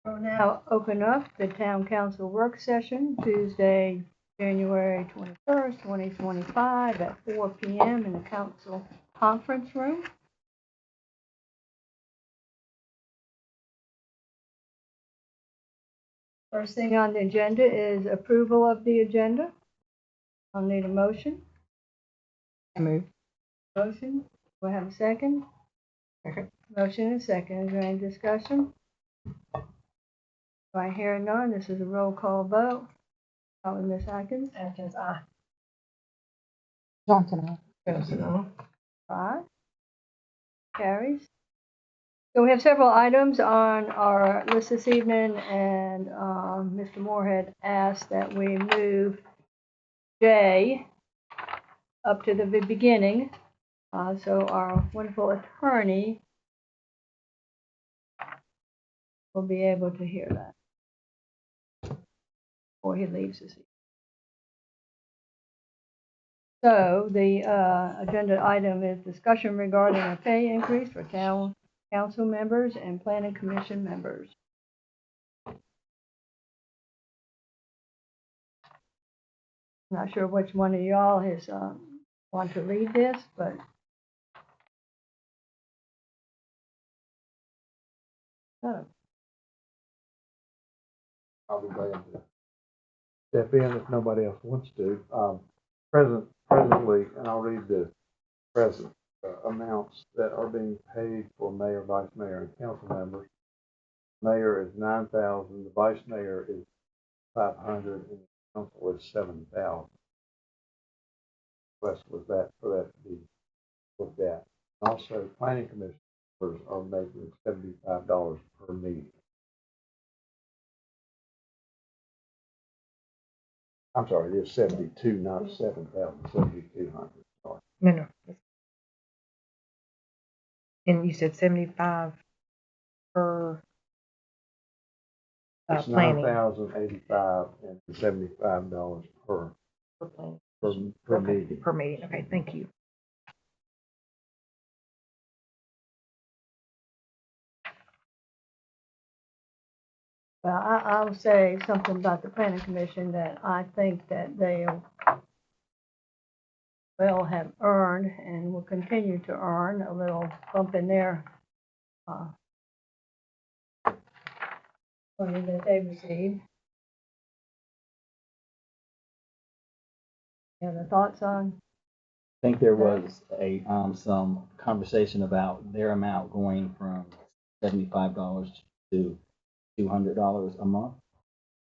We'll now open up the town council work session Tuesday, January 21st, 2025 at 4 p.m. in the council conference room. First thing on the agenda is approval of the agenda. I'll need a motion. Move. Motion. Do I have a second? Second. Motion and second. Is there any discussion? Do I hear none? This is a roll call vote. Call with Ms. Atkins. Atkins, aye. Johnson, aye. Johnson, aye. Aye. Carries. So we have several items on our list this evening, and Mr. Moore had asked that we move J up to the beginning, so our wonderful attorney will be able to hear that before he leaves this evening. So the agenda item is discussion regarding a pay increase for town council members and planning commission members. Not sure which one of y'all has want to lead this, but I'll be glad to step in if nobody else wants to. Presently, and I'll read the present amounts that are being paid for mayor, vice mayor, and council members. Mayor is $9,000. The vice mayor is $500, and the council is $7,000. Request was that for that to be looked at. Also, planning commissioners are making $75 per meeting. I'm sorry, it is 72, not 7,000, 7,200. Sorry. No. And you said 75 per It's planning. $9,085 and $75 per planning. per Okay, meeting. per meeting. Okay, thank you. well, I'll say something about the planning commission that I think that they will have earned and will continue to earn a little bump in their money that they receive. Any other thoughts on? I think there was some conversation about their amount going from $75 to $200 a month,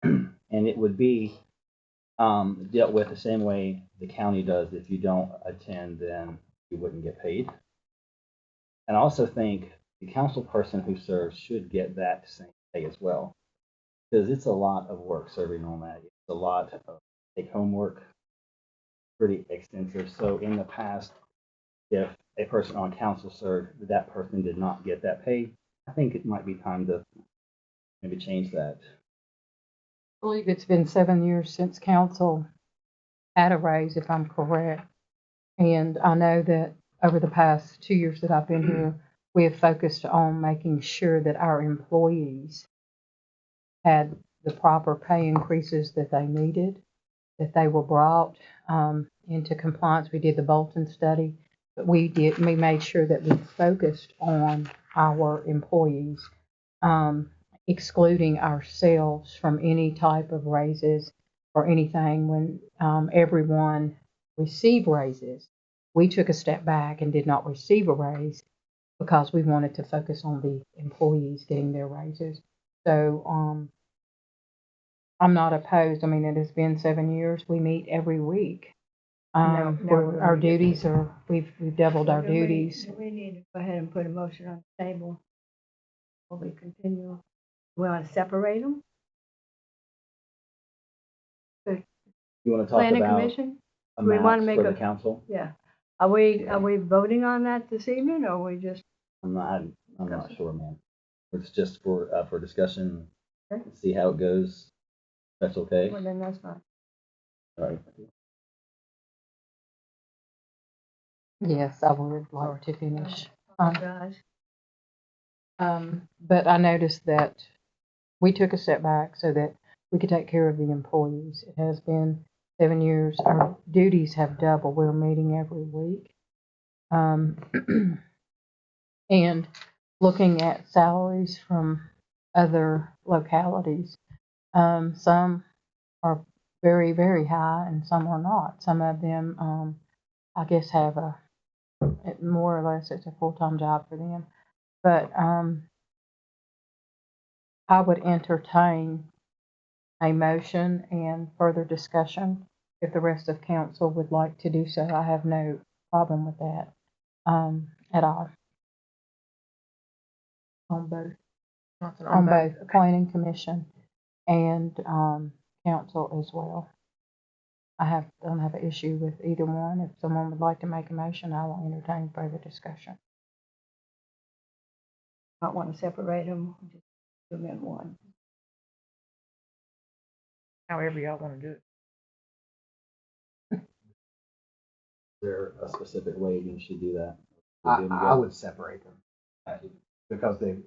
and it would be dealt with the same way the county does. If you don't attend, then you wouldn't get paid. And I also think the council person who serves should get that same pay as well, because it's a lot of work serving on that. It's a lot of take-home work. Pretty extensive. So in the past, if a person on council served, that person did not get that pay, I think it might be time to maybe change that. I believe it's been 7 years since council had a raise, if I'm correct. And I know that over the past 2 years that I've been here, we have focused on making sure that our employees had the proper pay increases that they needed, that they were brought into compliance. We did the Bolton study, but we made sure that we focused on our employees, excluding ourselves from any type of raises or anything. When everyone received raises, we took a step back and did not receive a raise because we wanted to focus on the employees getting their raises. So I'm not opposed. I mean, it has been 7 years. We meet every week. Our duties are, we've doubled our duties. We need to go ahead and put a motion on the table before we continue. We want to separate them? You want to talk Planning about commission? Do we want to amounts make for a the council? Yeah. Are we voting on that this evening, or are we just? I'm not sure, man. It's just for discussion. Okay. See how it goes. That's okay. Well, then that's fine. All right. Yes, I would like to finish. Guys. But I noticed that we took a step back so that we could take care of the employees. It has been 7 years. Our duties have doubled. We're meeting every week. And looking at salaries from other localities, some are very, very high and some are not. Some of them, I guess, have more or less it's a full-time job for them. But I would entertain a motion and further discussion if the rest of council would like to do so. I have no problem with that at all. On both. On both planning commission and council as well. I don't have an issue with either one. If someone would like to make a motion, I will entertain further discussion. Not want to separate them, just do them in one. However y'all want to do it. Is there a specific way you should do that? I would separate them because I think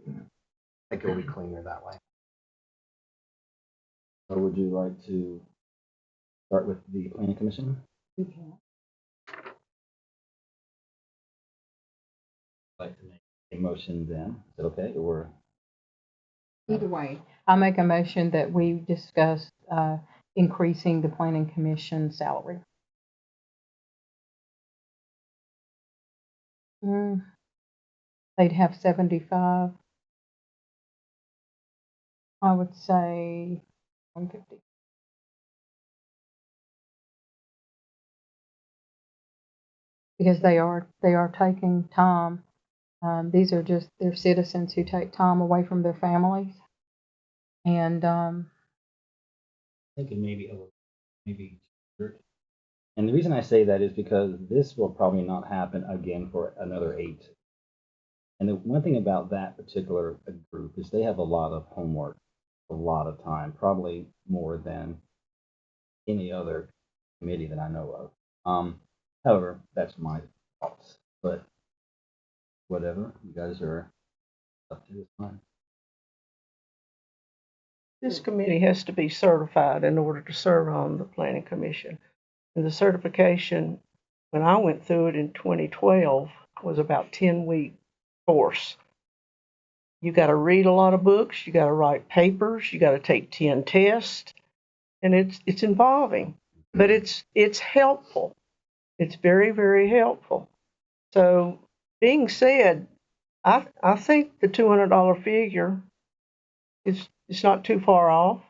it'll be cleaner that way. Or would you like to start with the planning commission? You can. Like to make a motion then, is it okay, or? Either way, I make a motion that we discuss increasing the planning commission salary. They'd have 75. I would say 150. Because they are taking time. These are just they're citizens who take time away from their families, and Thinking maybe. And the reason I say that is because this will probably not happen again for another 8. And the one thing about that particular group is they have a lot of homework, a lot of time, probably more than any other committee that I know of. However, that's my thoughts. But whatever, you guys are up to this time. This committee has to be certified in order to serve on the planning commission. And the certification, when I went through it in 2012, was about 10-week course. You got to read a lot of books, you got to write papers, you got to take 10 tests, and it's involving, but it's helpful. It's very, very helpful. So, being said, I think the $200 figure is not too far off.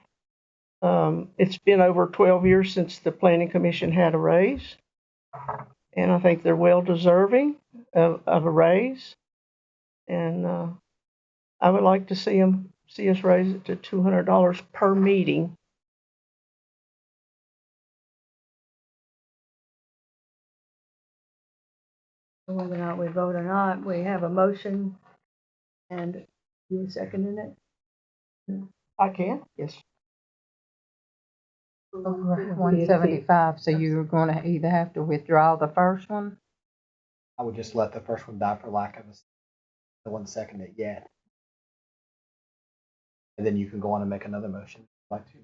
It's been over 12 years since the Planning Commission had a raise, and I think they're well deserving of a raise. And I would like to see us raise it to $200 per meeting. Whether or not we vote or not, we have a motion, and you seconding it? I can, yes. over 175. So you're going to either have to withdraw the first one. I would just let the first one die for lack of no one second it yet. And then you can go on and make another motion if you'd like to.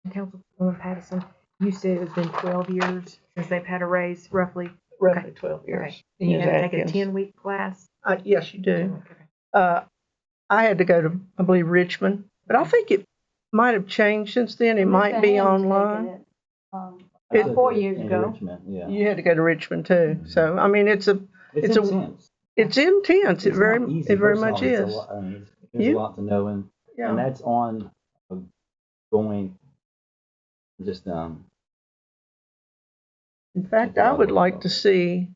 Councilwoman Patterson, you said it's been 12 years since they've had a raise, roughly. Roughly 12 years. Okay. And you Ms. have to take a Atkins. 10-week class? Yes, you do. Okay. I had to go to, I believe, Richmond, but I think it might have changed since then. It might be online. About 4 years In ago. Richmond, yeah. You had to go to Richmond too. So, I mean, it's intense. it's intense. It It's very not easy, it very first of much all. It's a is. lot- I mean, there's a lot to know, and Yeah. that's on going just In fact, I would like to see,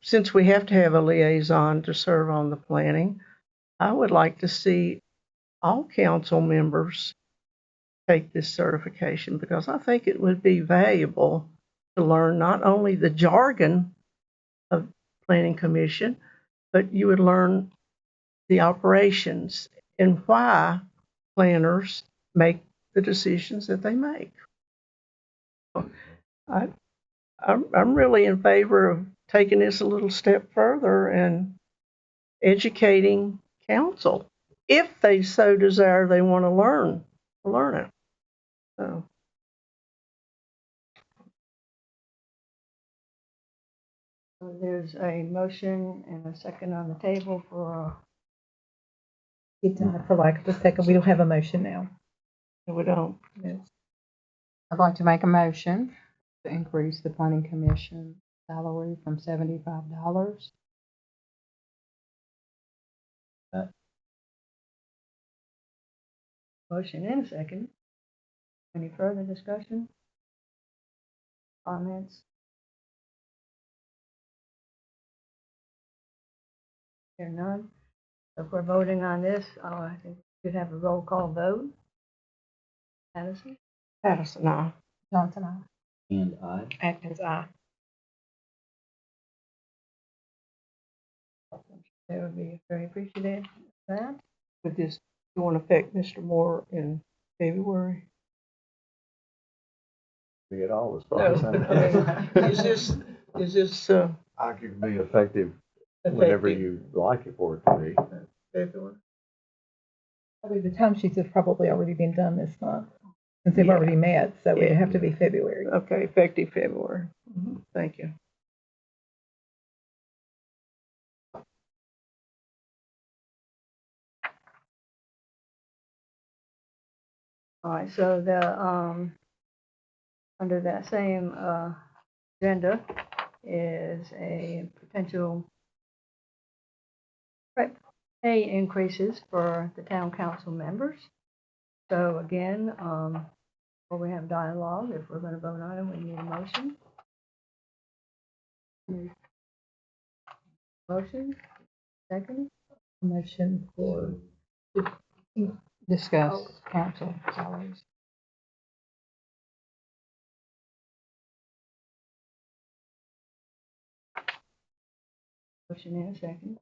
since we have to have a liaison to serve on the planning, I would like to see all council members take this certification, because I think it would be valuable to learn not only the jargon of planning commission, but you would learn the operations and why planners make the decisions that they make. I'm really in favor of taking this a little step further and educating council if they so desire, they want to learn it. So, So there's a motion and a second on the table for, It died for lack of a second. We don't have a motion now. we don't. I'd like to make a motion to increase the planning commission salary from $75. motion and a second. Any further discussion? Comments? There are none. So if we're voting on this, I think we should have a roll call vote. Addison? Patterson, aye. Johnson, aye. And I, Atkins, aye. They would be very appreciative of that. Would this go in effect, Mr. Moore, in February? Be it all as far as I'm No. Is this I could be effective whenever effective you like it for it to be. February? I believe the timesheets have probably already been done this month, since they've Yeah. already met, so it'd Yeah. have to be February. Okay, effective February. Thank you. All right, so under that same, agenda is a potential pay increases for the town council members. So again, before we have dialogue, if we're gonna vote on it, we need a motion. Motion, second, Motion for, Discuss council salaries. motion and a second.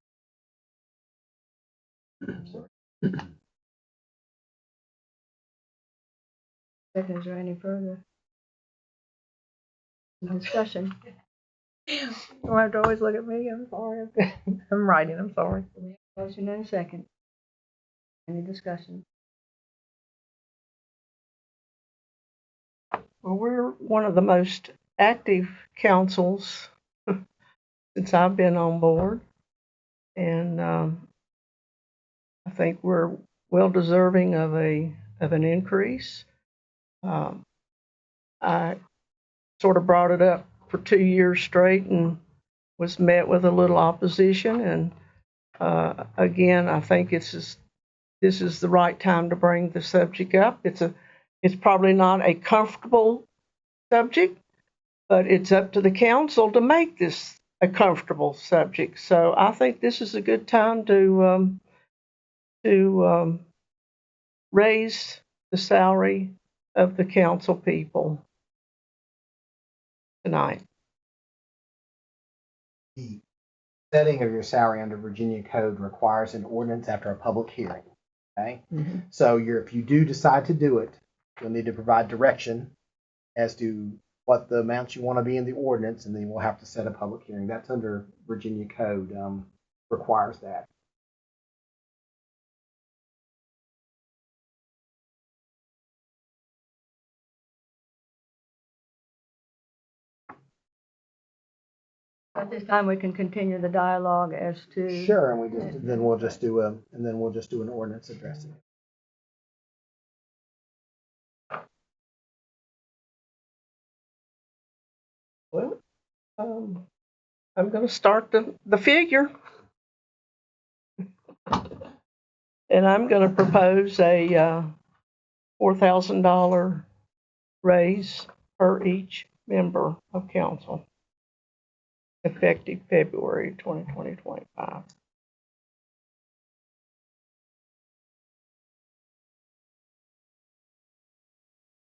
Second, is there any further discussion? you don't have to always look at me, I'm sorry. I'm writing, I'm sorry. Motion and a second. Any discussion? Well, we're one of the most active councils since I've been on board. And I think we're well deserving of an increase. I sort of brought it up for 2 years straight and was met with a little opposition. And again, I think this is the right time to bring the subject up. It's probably not a comfortable subject, but it's up to the council to make this a comfortable subject. So I think this is a good time to raise the salary of the council people tonight. The setting of your salary under Virginia code requires an ordinance after a public hearing. Okay? So if you do decide to do it, you'll need to provide direction as to what the amounts you want to be in the ordinance, and then we'll have to set a public hearing. That's under Virginia code, requires that. At this time, we can continue the dialogue as to. Sure, and then we'll just do an ordinance addressing it. Well, I'm going to start the figure. And I'm going to propose a $4,000 raise per each member of council, effective February 2025.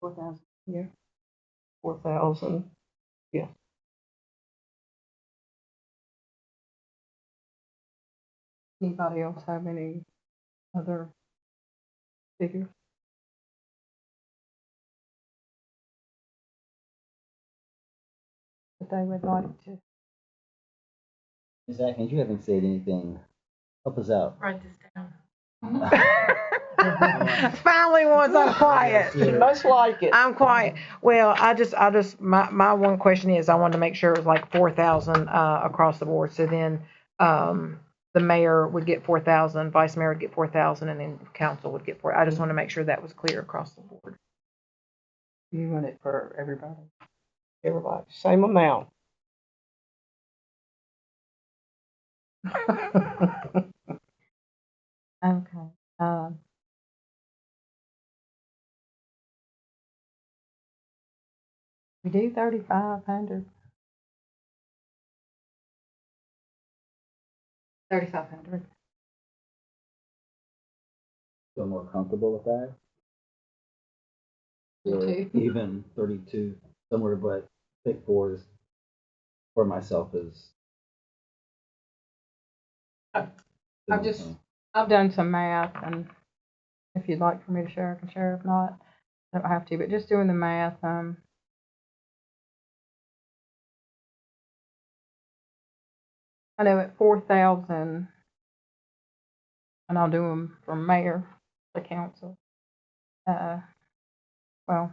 $4,000. Yeah. 4,000. Yeah. Anybody else have any other figures? That they would like to? Ms. Atkins, you haven't said anything. Help us out. Write this down. Finally once I'm quiet. Much like it. I'm quiet. Well, my one question is, I wanted to make sure it was like 4,000, across the board. So then, the mayor would get 4,000, vice mayor would get 4,000, and then council would get 4. I just want to make sure that was clear across the board. You want it for everybody? Everybody, same amount. Okay, we do 3,500. 3,500. Feel more comfortable with that? Or 32. even 32, somewhere, but I think 4 is, for myself, is. I've done some math, and if you'd like for me to share, I can share. If not, I don't have to, but just doing the math, I know at 4,000, and I'll do them from mayor to council. Well,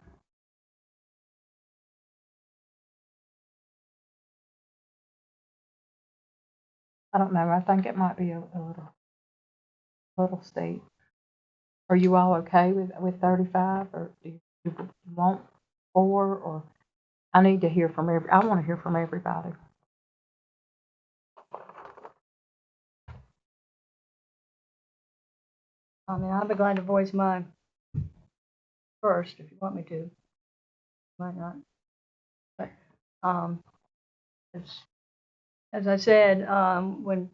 I don't know. I think it might be a little steep. Are you all okay with 35, or do you want 4? Or I need to hear from I want to hear from everybody. I mean, I'll be glad to voice mine first if you want me to. Might not. But it's, as I said, when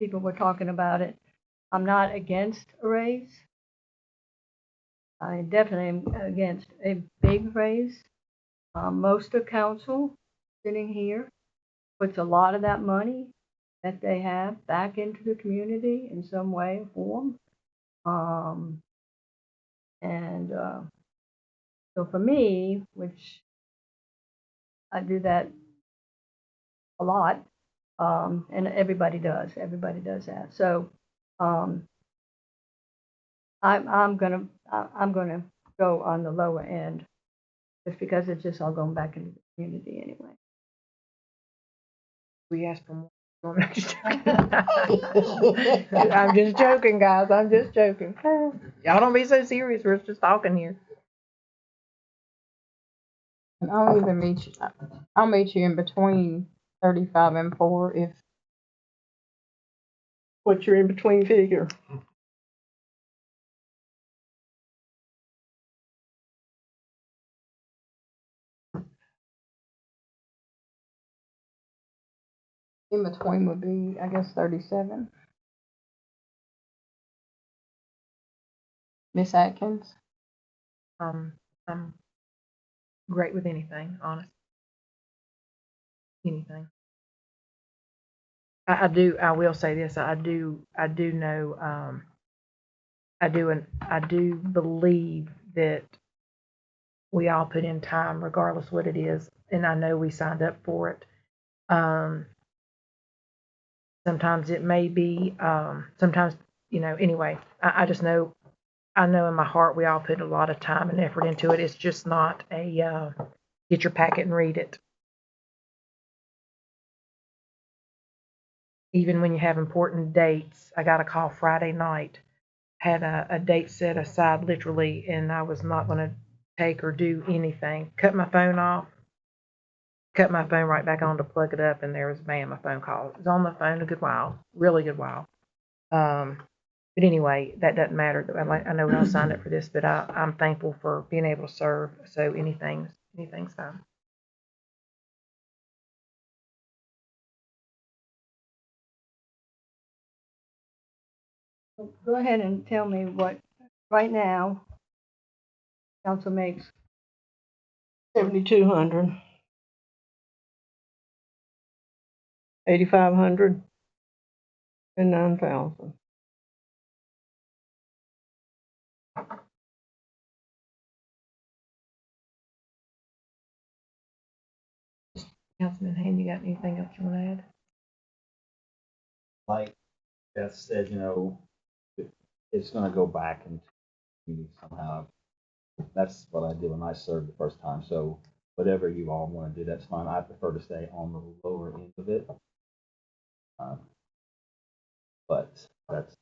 people were talking about it, I'm not against a raise. I definitely am against a big raise. Most of council sitting here puts a lot of that money that they have back into the community in some way or form. And so for me, which I do that a lot, and everybody does that. So I'm gonna go on the lower end, just because it's just all going back into the community anyway. We asked for more. I'm just joking, guys. I'm just joking. Y'all don't be so serious. We're just talking here. And I'll meet you in between 35 and 4 if What's your in-between figure? in between would be, I guess, 37. Miss Atkins? I'm great with anything, honestly. Anything. I will say this. I do know. I do believe that we all put in time, regardless what it is, and I know we signed up for it. Sometimes it may be. Sometimes, Anyway, I just know. I know in my heart we all put a lot of time and effort into it. It's just not a get your packet and read it. Even when you have important dates, I got a call Friday night, had a date set aside literally, and I was not going to take or do anything. Cut my phone off, cut my phone right back on to plug it up, and there was, bam, a phone call. It was on the phone a good while, really good while. But anyway, that doesn't matter. I know we all signed up for this, but I'm thankful for being able to serve. So anything's fine. So go ahead and tell me what right now council makes. 7,200. 8,500. And 9,000. Councilman Hayne, you got anything else you want to add? Like Beth said, it's gonna go back into community somehow. That's what I did when I served the first time, so whatever you all wanna do, that's fine. I prefer to stay on the lower end of it. But that's,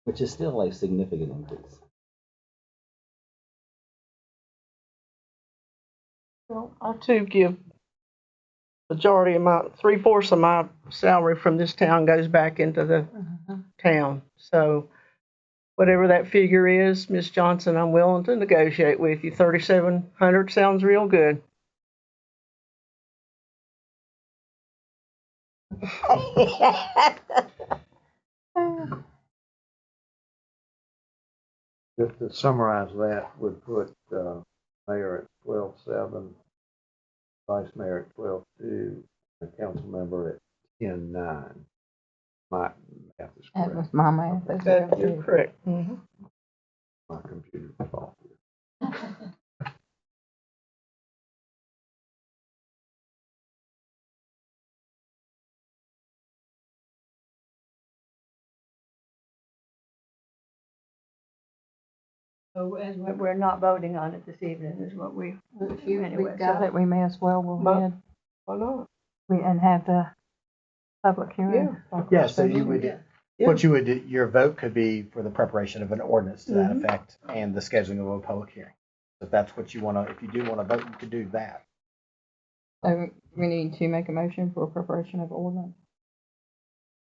which is still a significant increase. Well, I too give majority of my, 3/4 of my salary from this town goes back into the town. So whatever that figure is, Miss Johnson, I'm willing to negotiate with you. 3,700 sounds real good. Just to summarize that, would put, mayor at 12,700, vice mayor at 12,200, the council member at 10,900. My math is That correct. was my math as That, well. you're correct. Mhm. My computer's fault. So as we're not voting on it this evening is what we, If you, anyway, we've got so- it, we may as well go But- ahead Why not? and have the public hearing. Yeah, so you would, Yeah. what you would, your vote could be for the preparation of an ordinance to that Mhm. effect and the scheduling of a public hearing. If that's what you want to, if you do want to vote, you could do that. So we need to make a motion for preparation of ordinance.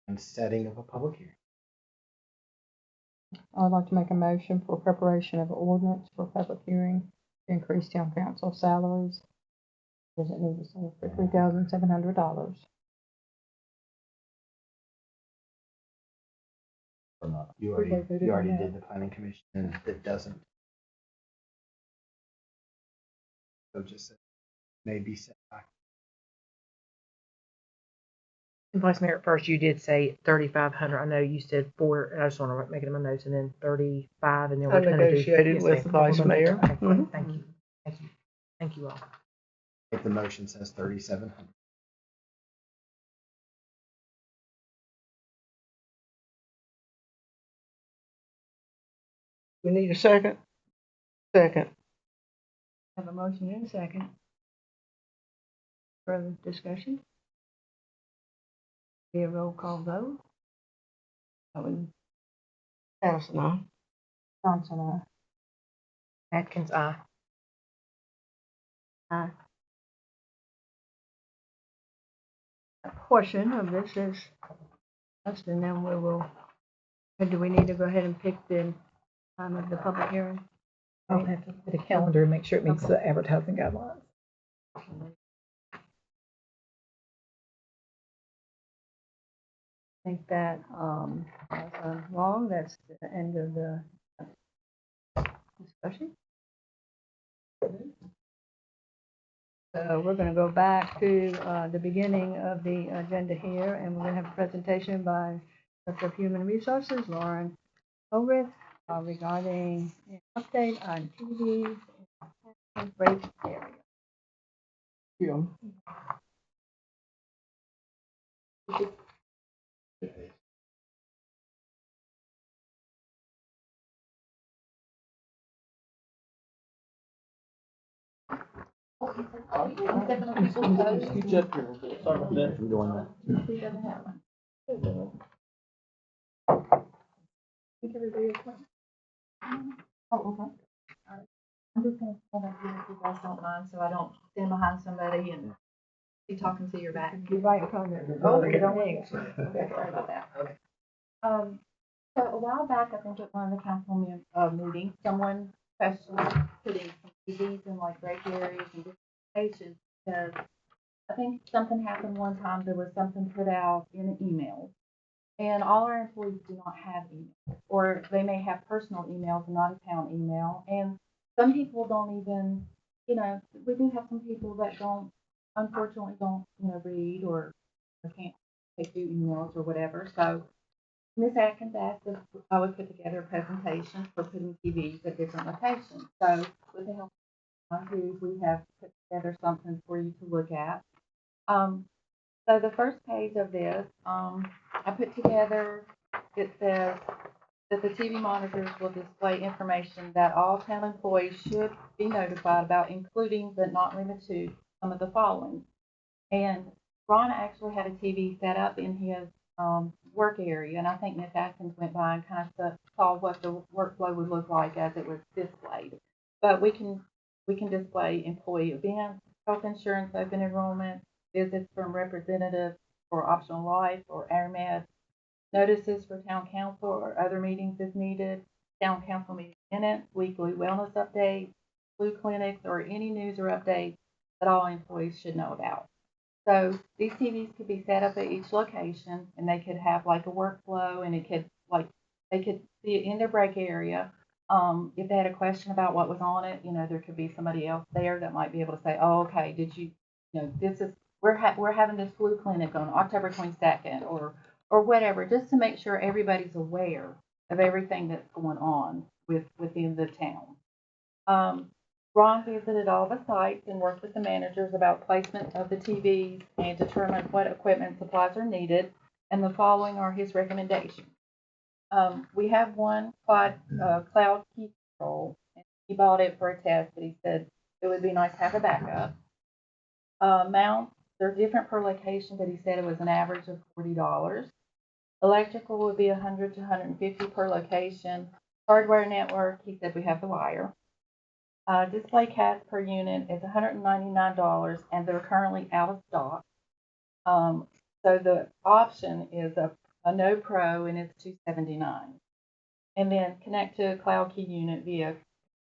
And setting of a public hearing. I'd like to make a motion for preparation of ordinance for public hearing to increase town council salaries. Does it need to say for $3,700? Or not. You already already did did the planning commission and it doesn't. So just maybe set back. And Vice Mayor, at first you did say 3,500. I know you said 4, and I just want to make it in my notes, and then 35, and then I we're going to do. negotiated Yes, with ma'am. the vice We're gonna do mayor. that. Okay, great. Mhm. Thank you. Thank you. Thank you all. If the motion says 3,700. We need a second? Second. have a motion and a second. Further discussion? Be a roll call vote? Allison, aye. Johnson, aye. Atkins, aye. Aye. A portion of this is us, and then we will, do we need to go ahead and pick the time of the public hearing? I'll have to put a calendar and make sure it meets the advertising guidelines. I think that, as I'm wrong, that's the end of the discussion. So we're gonna go back to, the beginning of the agenda here, and we're gonna have a presentation by Director of Human Resources, Lauren Ulrich, regarding an update on TVs in break area. Yeah. Scoot up here, sorry about that. From doing that. Oh, okay. All right. I'm just gonna stand up here if you guys don't mind, so I don't stand behind somebody and be talking to your back. You're right in front of it. Oh, you don't want Thanks. Okay, sorry about that. So a while back, I think at one of the council meetings, someone questioned putting some TVs in like break areas and different places because I think something happened one time, there was something put out in an email. And all our employees do not have email, or they may have personal emails and not a town email. And some people don't even, we do have some people that don't, unfortunately don't, read or can't take through emails or whatever. So Ms. Atkins asked if I would put together a presentation for putting TVs at different locations. So with the help of my crew, we have put together something for you to look at. So the first page of this, I put together, it says that the TV monitors will display information that all town employees should be notified about, including but not limited to some of the following. And Ron actually had a TV set up in his work area, and I think Miss Atkins went by and kind of saw what the workflow would look like as it was displayed. But we can display employee events, health insurance, open enrollment, visits from representatives for optional life or AirMed, notices for town council or other meetings if needed, town council meeting minutes, weekly wellness updates, flu clinics, or any news or updates that all employees should know about. So these TVs could be set up at each location, and they could have like a workflow, and it could they could see it in their break area. If they had a question about what was on it, there could be somebody else there that might be able to say, "Oh, okay, did you, this is we're having this flu clinic on October 22nd, or whatever," just to make sure everybody's aware of everything that's going on within the town. Ron visited all the sites and worked with the managers about placement of the TVs and determined what equipment and supplies are needed. And the following are his recommendations. We have one cloud key control. And he bought it for a test, but he said it would be nice to have a backup. Mounts, they're different per location, but he said it was an average of $40. Electrical would be $100 to $150 per location. Hardware network, he said we have the wire. Display cast per unit is $199, and they're currently out of stock. So the option is a No Pro, and it's $279. And then connect to a cloud key unit via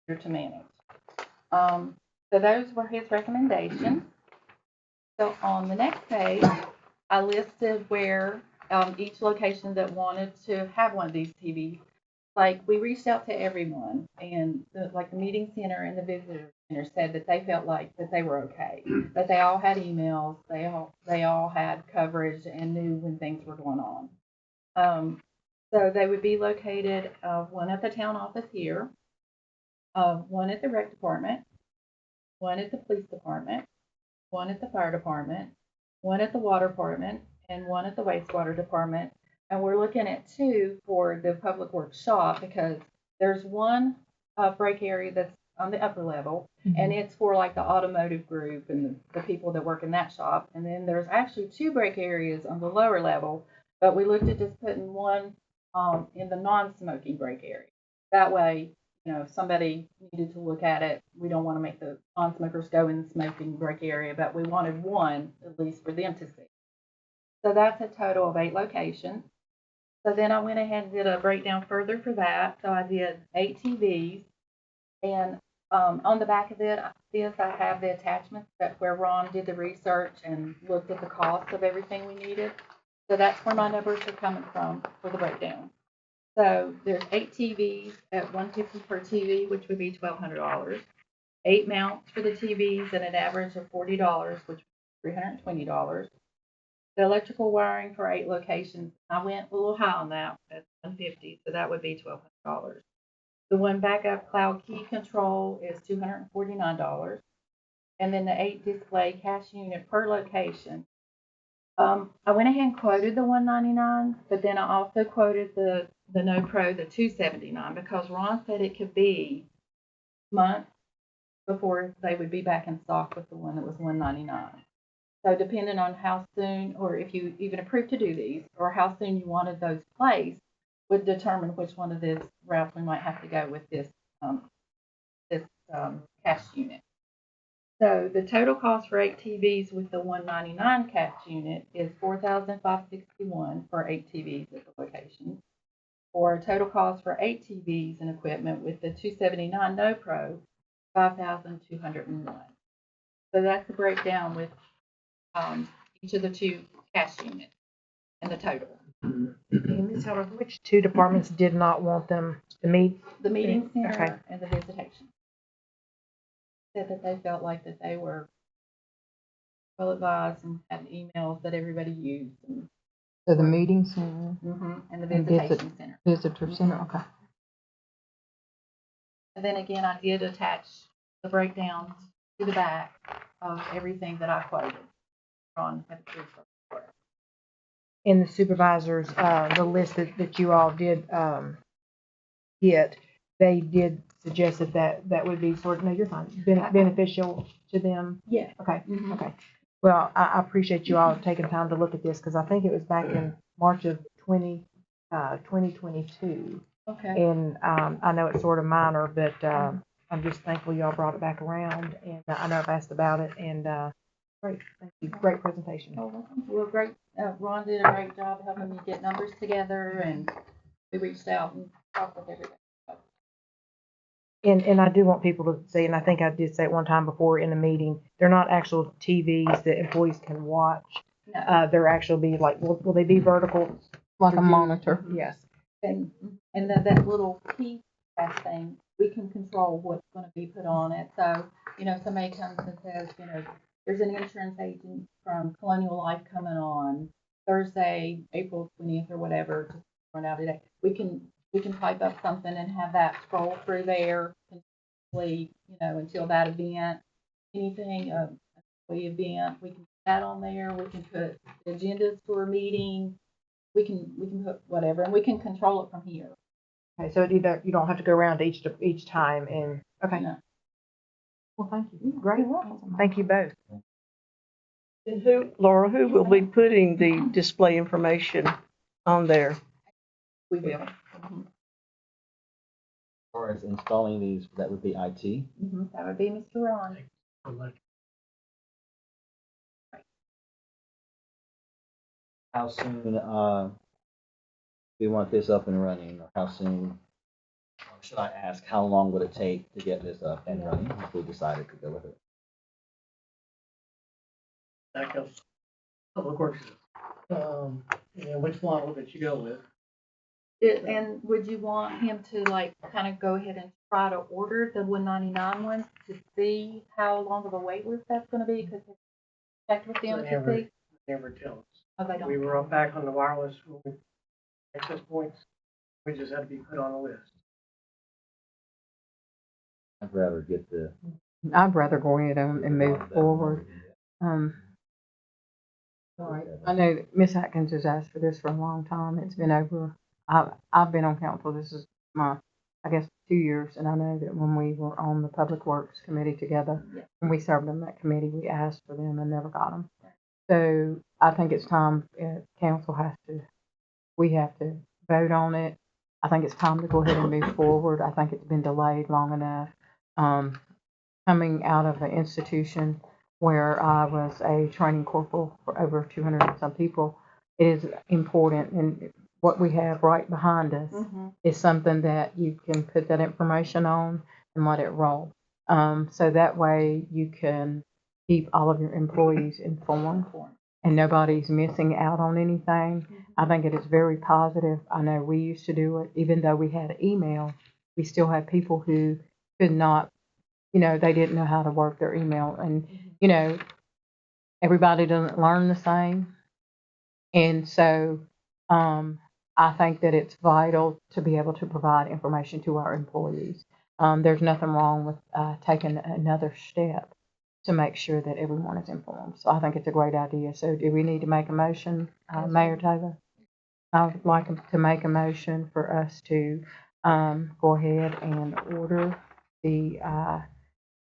computer to manage. So those were his recommendations. So on the next page, I listed where each location that wanted to have one of these TVs. Like, we reached out to everyone, and the meeting center and the visitor center said that they felt like that they were okay, that they all had emails, they all had coverage and knew when things were going on. So they would be located, one at the town office here, one at the rec department, one at the police department, one at the fire department, one at the water department, and one at the wastewater department. And we're looking at 2 for the public works shop, because there's one break area that's on the upper level, and it's for like the automotive group and the people that work in that shop. And then there's actually 2 break areas on the lower level, but we looked at just putting one in the non-smoking break area. That way, if somebody needed to look at it, we don't want to make the non-smokers go in the smoking break area, but we wanted one at least for them to see. So that's a total of 8 locations. So then I went ahead and did a breakdown further for that. So I did 8 TVs, and on the back of this I have the attachments where Ron did the research and looked at the cost of everything we needed. So that's where my numbers are coming from for the breakdown. So there's 8 TVs at $150 per TV, which would be $1,200. 8 mounts for the TVs at an average of $40, which would be $320. The electrical wiring for 8 locations, I went a little high on that at $150, so that would be $1,200. The one backup cloud key control is $249, and then the 8 display cash unit per location. I went ahead and quoted the $199, but then I also quoted the No Pro, the $279, because Ron said it could be months before they would be back in stock with the one that was $199. So depending on how soon, or if you even approved to do these, or how soon you wanted those placed, would determine which one of this routes we might have to go with this cash unit. So the total cost for 8 TVs with the $199 cash unit is $4,561 for 8 TVs at the location, or a total cost for 8 TVs and equipment with the $279 No Pro, $5,201. So that's the breakdown with each of the 2 cash units and the total. And Ms. Howard, which 2 departments did not want them to meet? The meeting center Okay. and the visitation. Said that they felt like that they were well advised and had emails that everybody used. So the meeting center, And the And visitation center. visitor center, okay. And then again, I did attach the breakdowns to the back of everything that I quoted on. In the supervisors, the list that you all did get, they did suggest that would be no, you're fine, beneficial to them. Yeah. Okay, Mhm. okay. Well, I appreciate you all taking time to look at this, because I think it was back in March of 2022. Okay. And I know it's sort of minor, but I'm just thankful y'all brought it back around. And I know I've asked about it, and great, thank you. Great presentation. Oh, well, thank you. Well, great. Ron did a great job helping me get numbers together, and we reached out and talked with everybody. And I do want people to see, and I think I did say it one time before in the meeting, they're not actual TVs that employees can watch. No. They're actually be like, will they be vertical? Like a monitor. Yes. And that little keypad thing, we can control what's going to be put on it. So, somebody comes and says, there's an insurance agent from Colonial Life coming on Thursday, April 20th or whatever, just run out today. We can type up something and have that scroll through there continuously, until that event, anything, employee event, we can put that on there. We can put agendas for a meeting. We can put whatever, and we can control it from here. Okay, so either you don't have to go around each time, and okay. No. Well, thank you. Great. Thank you both. And Laura, who will be putting the display information on there? We will. Mm-hmm. As far as installing these, that would be IT. Mm-hmm. That would be Mr. Ron. How soon, we want this up and running, or how soon, or should I ask, how long would it take to get this up and running if we decided to go with it? That goes, Public Works. And which model that you go with? And would you want him to kind of go ahead and try to order the 199 ones to see how long of a wait list that's going to be? Because checked with them to see. Never tell us. Oh, they don't. We were up back on the wireless access points. We just had to be put on a list. I'd rather get the. I'd rather go ahead and move forward. All right. I know that Ms. Atkins has asked for this for a long time. It's been over, I've been on council. This is my, I guess, 2 years. And I know that when we were on the Public Works Committee together, when we served on that committee, we asked for them and never got them. So I think it's time, council we have to vote on it. I think it's time to go ahead and move forward. I think it's been delayed long enough. Coming out of an institution where I was a training corporal for over 200 and some people, it is important. And what we have right behind us is something that you can put that information on and let it roll. So that way you can keep all of your employees informed and nobody's missing out on anything. I think it is very positive. I know we used to do it, even though we had email, we still had people who could not, they didn't know how to work their email. And, everybody doesn't learn the same. And so I think that it's vital to be able to provide information to our employees. There's nothing wrong with taking another step to make sure that everyone is informed. So I think it's a great idea. So do we need to make a motion, Mayor Taylor? I would like to make a motion for us to go ahead and order the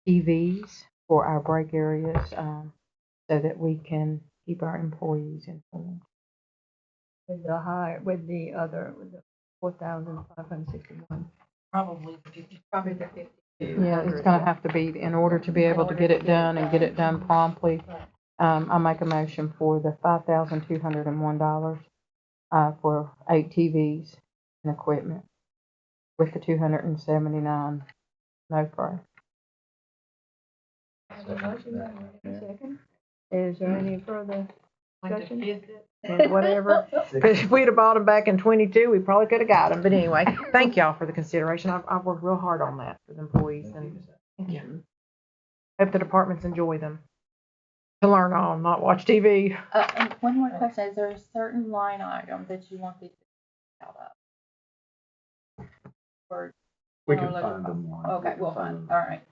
TVs for our break areas so that we can keep our employees informed. With the 4,561. Probably the 50. Yeah, it's gonna have to be, in order to be able to get it done and get it done promptly. I make a motion for the $5,201 for 8 TVs and equipment with the 279 no price. Second. Is there any further discussion? Whatever. Because if we'd have bought them back in 22, we probably could have got them. But anyway, thank y'all for the consideration. I've worked real hard on that for the employees, and hope the departments enjoy them. To learn on, not watch TV. And one more question: is there a certain line item that you want these out of? Or We can find them one. Okay, we'll find. All right.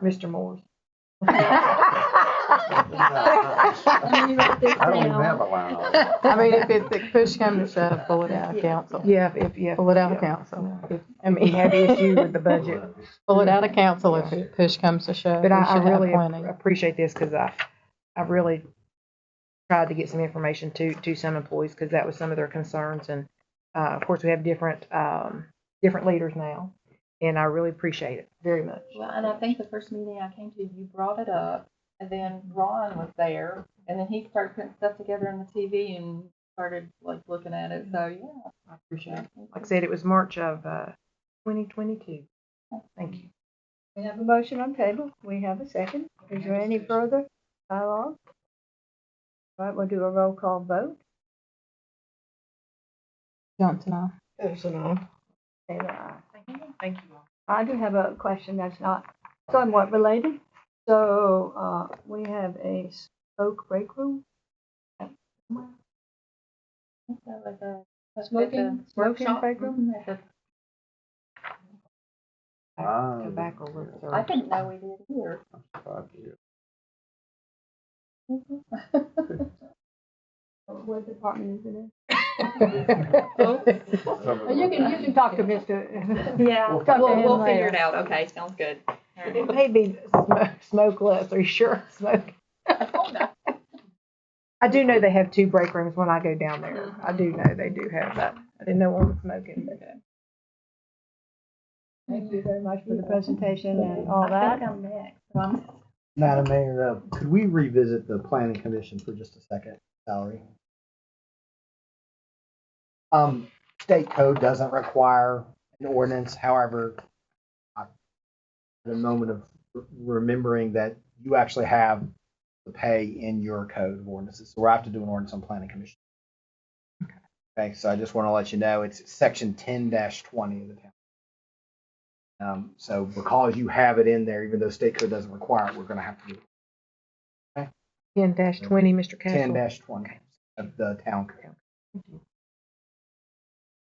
Mr. Moore's. Let me write this I don't even down. have a line on it. I mean, if it push comes to shove, pull it out of council. Yeah, Pull it out of yeah. council. I mean, we have issue with the budget. Pull it out of council if it push comes to shove. But We I should have really plenty. appreciate this because I really tried to get some information to some employees because that was some of their concerns. And of course, we have different leaders now, and I really appreciate it very much. Well, and I think the first meeting I came to, you brought it up, and then Ron was there, and then he started putting stuff together on the TV and started like looking at it. So yeah, I appreciate it. Like I said, it was March of 2022. Thank you. We have a motion on table. We have a second. Is there any further dialogue? All right, we'll do a roll call vote. Johnson, aye. Anderson, aye. Taylor, aye. Thank you all. I do have a question that's not somewhat related. So, we have a smoke break room. so like a Smoking workshop. break room? At the- Tobacco lists I are. didn't know we did here. What department is it in? Well, You can talk to Mr. Yeah, Talk to him we'll later. figure it out. Okay, sounds good. It may be smokeless. Are you sure? Smoke. Oh, no. I do know they have 2 break rooms when I go down there. I do know they do have that. I didn't know one was smoking, but Thank you very much for the presentation and all I feel that. like I'm next. So I'm- Madam Mayor, could we revisit the planning commission for just a second, salary? State code doesn't require an ordinance, however, I had a moment of remembering that you actually have the pay in your code of ordinances, so we'll have to do an ordinance on planning commission. Okay, so I just want to let you know, it's section 10-20 of the town. So because you have it in there, even though state code doesn't require it, we're going to have to do it. 10-20, Mr. Castle. 10-20 of the town code.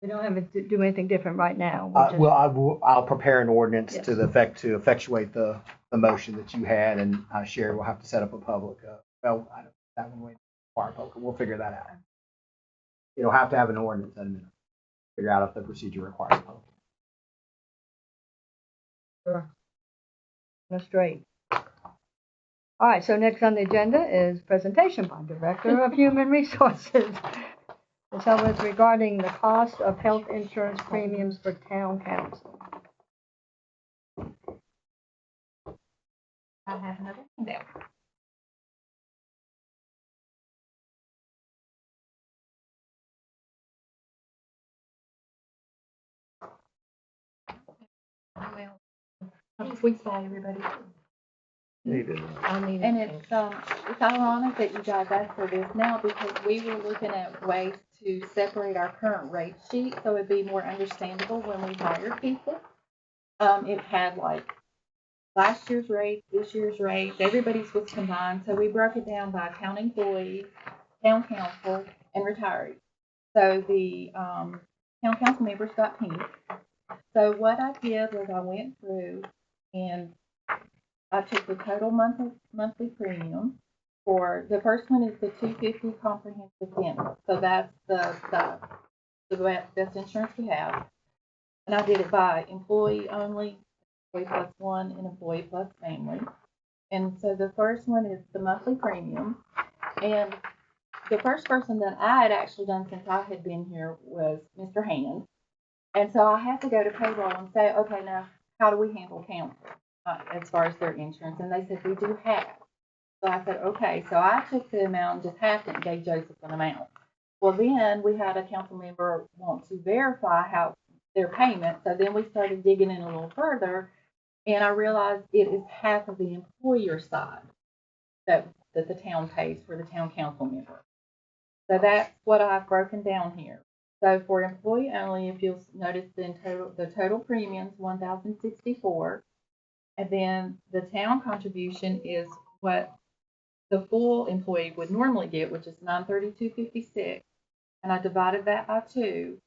We don't have to do anything different right now. We're just- Well, I'll prepare an ordinance Yes. to the effect to effectuate the motion that you had, and Sherry will have to set up a public, well, I don't, that one way, require public, we'll figure that out. You'll have to have an ordinance in a minute, figure out if the procedure requires a public. That's straight. All right, so next on the agenda is presentation by Director of Human Resources. Ms. Helmuth regarding the cost of health insurance premiums for town council. I have another handout. Well, have a sweet day, everybody. Needed. And it's ironic that you guys asked for this now because we were looking at ways to separate our current rate sheet so it'd be more understandable when we hire people. It had like last year's rates, this year's rates, everybody's was combined. So we broke it down by town employees, town council, and retirees. So the town council members got pink. So what I did was I went through and I took the total monthly premium for the first one is the $250 comprehensive dental. So that's the best insurance we have. And I did it by employee only, employee plus one, and employee plus family. And so the first one is the monthly premium. And the first person that I had actually done since I had been here was Mr. Hand. And so I had to go to payroll and say, okay, now how do we handle council as far as their insurance? And they said, we do half. So I said, okay. So I took the amount and just halved it and gave Joseph an amount. Well, then we had a council member want to verify how their payment. So then we started digging in a little further, and I realized it is half of the employer side that the town pays for the town council member. So that's what I've broken down here. So for employee only, if you'll notice, then the total premiums $1,064, and then the town contribution is what the full employee would normally get, which is $932.56, and I divided that by 2.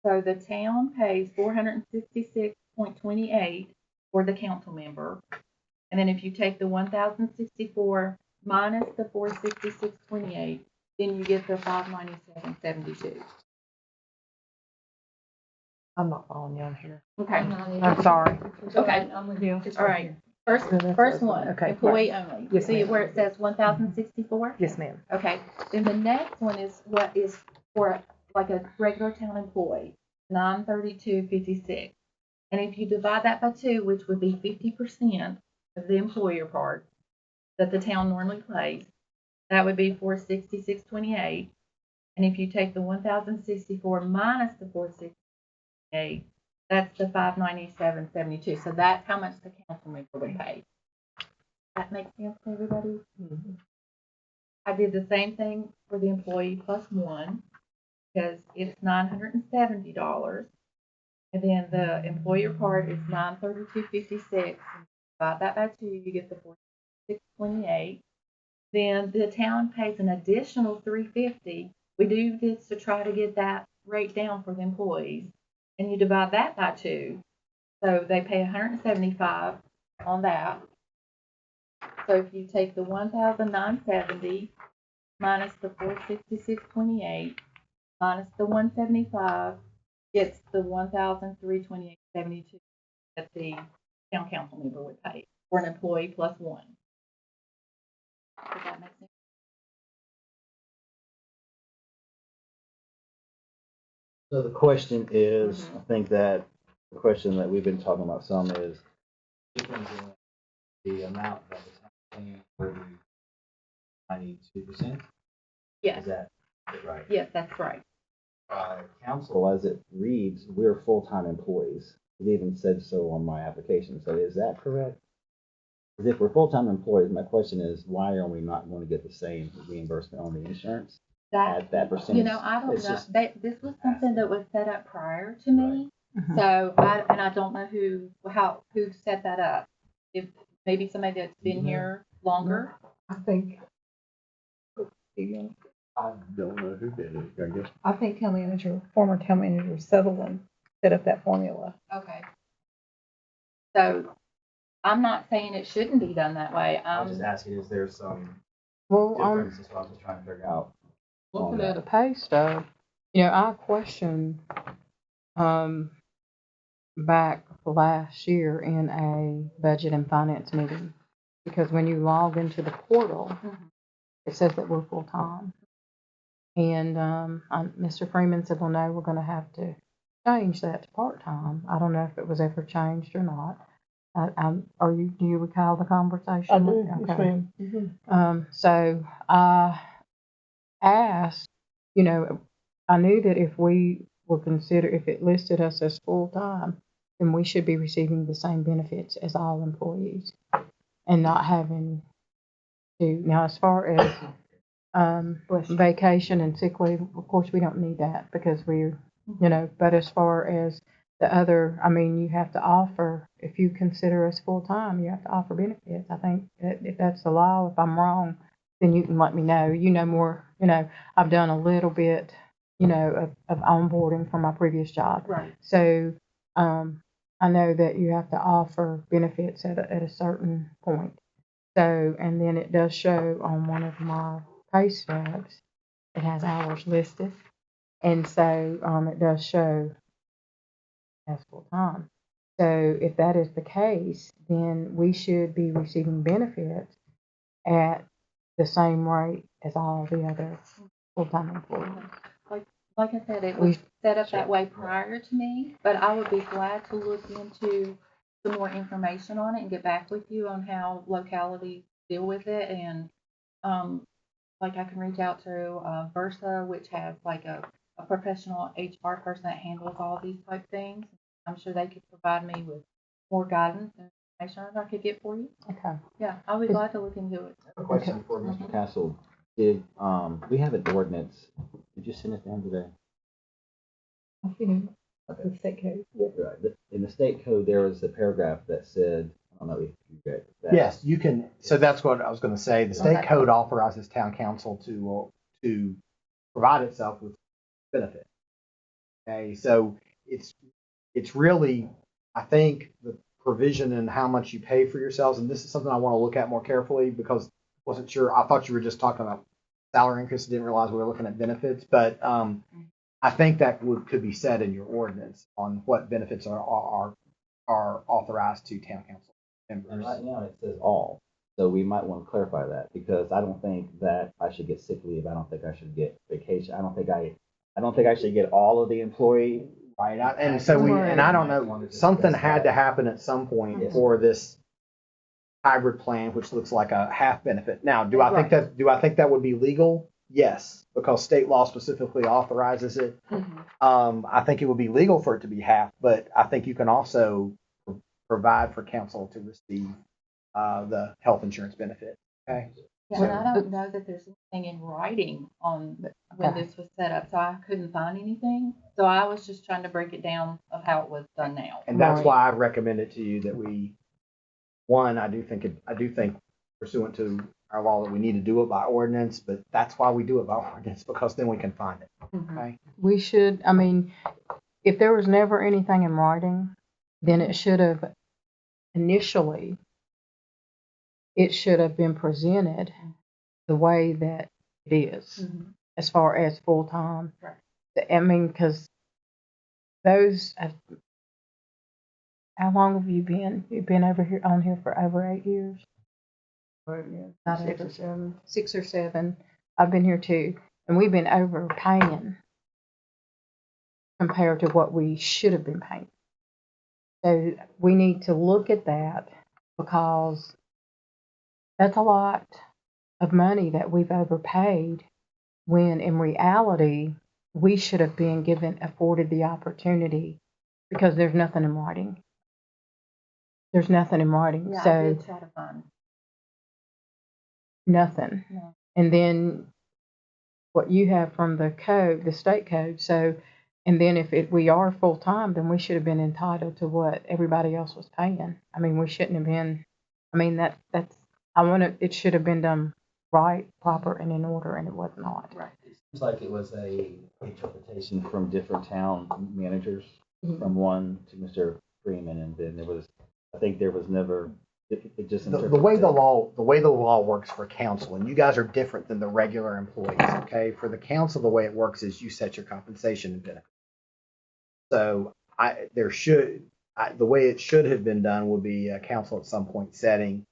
So the town pays $466.28 for the council member, and then if you take the $1,064 minus the 466.28, then you get the 597.72. I'm not following you on here. Okay. I'm sorry. Okay. I'm with you. All right. First, No, that's first what I was- one, okay, employee only. Yes, See ma'am. where it says 1,064? Yes, ma'am. Okay. Then the next one is what is for like a regular town employee, 932.56. And if you divide that by 2, which would be 50% of the employer part that the town normally pays, that would be 466.28. And if you take the 1,064 minus the 468, that's the 597.72. So that's how much the council member would pay. That makes sense to everybody? I did the same thing for the employee plus one, because it's $970. And then the employer part is $932.56. Divide that by 2, you get the 466.28. Then the town pays an additional $350. We do this to try to get that rate down for the employees. And you divide that by 2. So they pay $175 on that. So if you take the 1,970 minus the 466.28 minus the 175, gets the 1,328.72 that the town council member would pay for an employee plus one. Does that make sense? So the question is, I think that the question that we've been talking about some is the amount that is paying for the 92%. Yes, Is that right? yes, that's right. Council, as it reads, we're full-time employees. It even said so on my application. So is that correct? Because if we're full-time employees, my question is, why are we not going to get the same reimbursement on the insurance at that percentage? You know, I don't It's know. just- This was something that was set up prior to me. Mhm. So I don't know who set that up. If maybe somebody that's been here longer. I think, I don't know who did it, I guess. I think former town manager Sutherland set up that formula. Okay. So I'm not saying it shouldn't be done that way. I was just asking, is there some Well, difference? That's what I was just trying to figure out. looking at a pay stub, I questioned, back last year in a budget and finance meeting, because when you log into the portal, it says that we're full-time. And, Mr. Freeman said, well, no, we're gonna have to change that to part-time. I don't know if it was ever changed or not. Do you recall the conversation? I do, yes, Okay. ma'am. So I asked, I knew that if we were if it listed us as full-time, then we should be receiving the same benefits as all employees and not having to. Now, as far as vacation and sick leave, of course, we don't need that because we're, but as far as the other, you have to offer, if you consider us full-time, you have to offer benefits. I think that if that's the law, if I'm wrong, then you can let me know. You know more, I've done a little bit, of onboarding from my previous job. Right. So, I know that you have to offer benefits at a certain point. So, and then it does show on one of my pay stubs, it has hours listed. And so, it does show as full-time. So if that is the case, then we should be receiving benefits at the same rate as all the other full-time employees. Like I said, it was set up that way prior to me, but I would be glad to look into some more information on it and get back with you on how localities deal with it. And like I can reach out to Versa, which has like a professional HR person that handles all these type things. I'm sure they could provide me with more guidance and information I could get for you. Okay. Yeah, I'll be glad to look into it. A question for Mr. Castle. Did, we have an ordinance, did you send it down today? The state code. Right. In the state code, there was a paragraph that said, I don't know if you read that. Yes, you can, so that's what I was gonna say. The state Okay. code authorizes town council to provide itself with benefit. Okay, so it's really, I think, the provision in how much you pay for yourselves, and this is something I want to look at more carefully because wasn't sure. I thought you were just talking about salary increase. Didn't realize we were looking at benefits, but I think that could be said in your ordinance on what benefits are authorized to town council And members. right now it says all, so we might want to clarify that, because I don't think that I should get sick leave. I don't think I should get vacation. I don't think I should get all of the employee. Right, and so I don't know, something had to happen at some point Yes. for this hybrid plan, which looks like a half benefit. Now, do I think that would be legal? Yes, because state law specifically authorizes it. I think it would be legal for it to be half, but I think you can also provide for council to receive the health insurance benefit. Okay. Yeah, and I don't know that there's anything in writing on when this was set up, so I couldn't find anything. So I was just trying to break it down of how it was done now. And that's why I recommended to you that I do think pursuant to our law that we need to do it by ordinance, but that's why we do it by ordinance, because then we can find it. Okay. We should, I mean, if there was never anything in writing, then it should have initially, it should have been presented the way that it is, as far as full-time. Right. I mean, because those, how long have you been? You've been on here for over 8 years? Right, yeah. Not 6 over. or 7. 6 or 7. I've been here too, and we've been overpaying compared to what we should have been paying. So we need to look at that, because that's a lot of money that we've overpaid, when in reality we should have been afforded the opportunity, because there's nothing in writing. There's nothing in writing. Yeah, I So did try to find. nothing. No. And then what you have from the code, the state code. So, and then if we are full time, then we should have been entitled to what everybody else was paying. I mean, we shouldn't have been. I mean, it should have been done right, proper, and in order, and it was not. Right. It seems like it was a interpretation from different town managers, Mhm. from one to Mr. Freeman, and then I think there was never, it just. The way the law works for council, and you guys are different than the regular employees. Okay, for the council, the way it works is you set your compensation and benefits. So the way it should have been done would be council at some point setting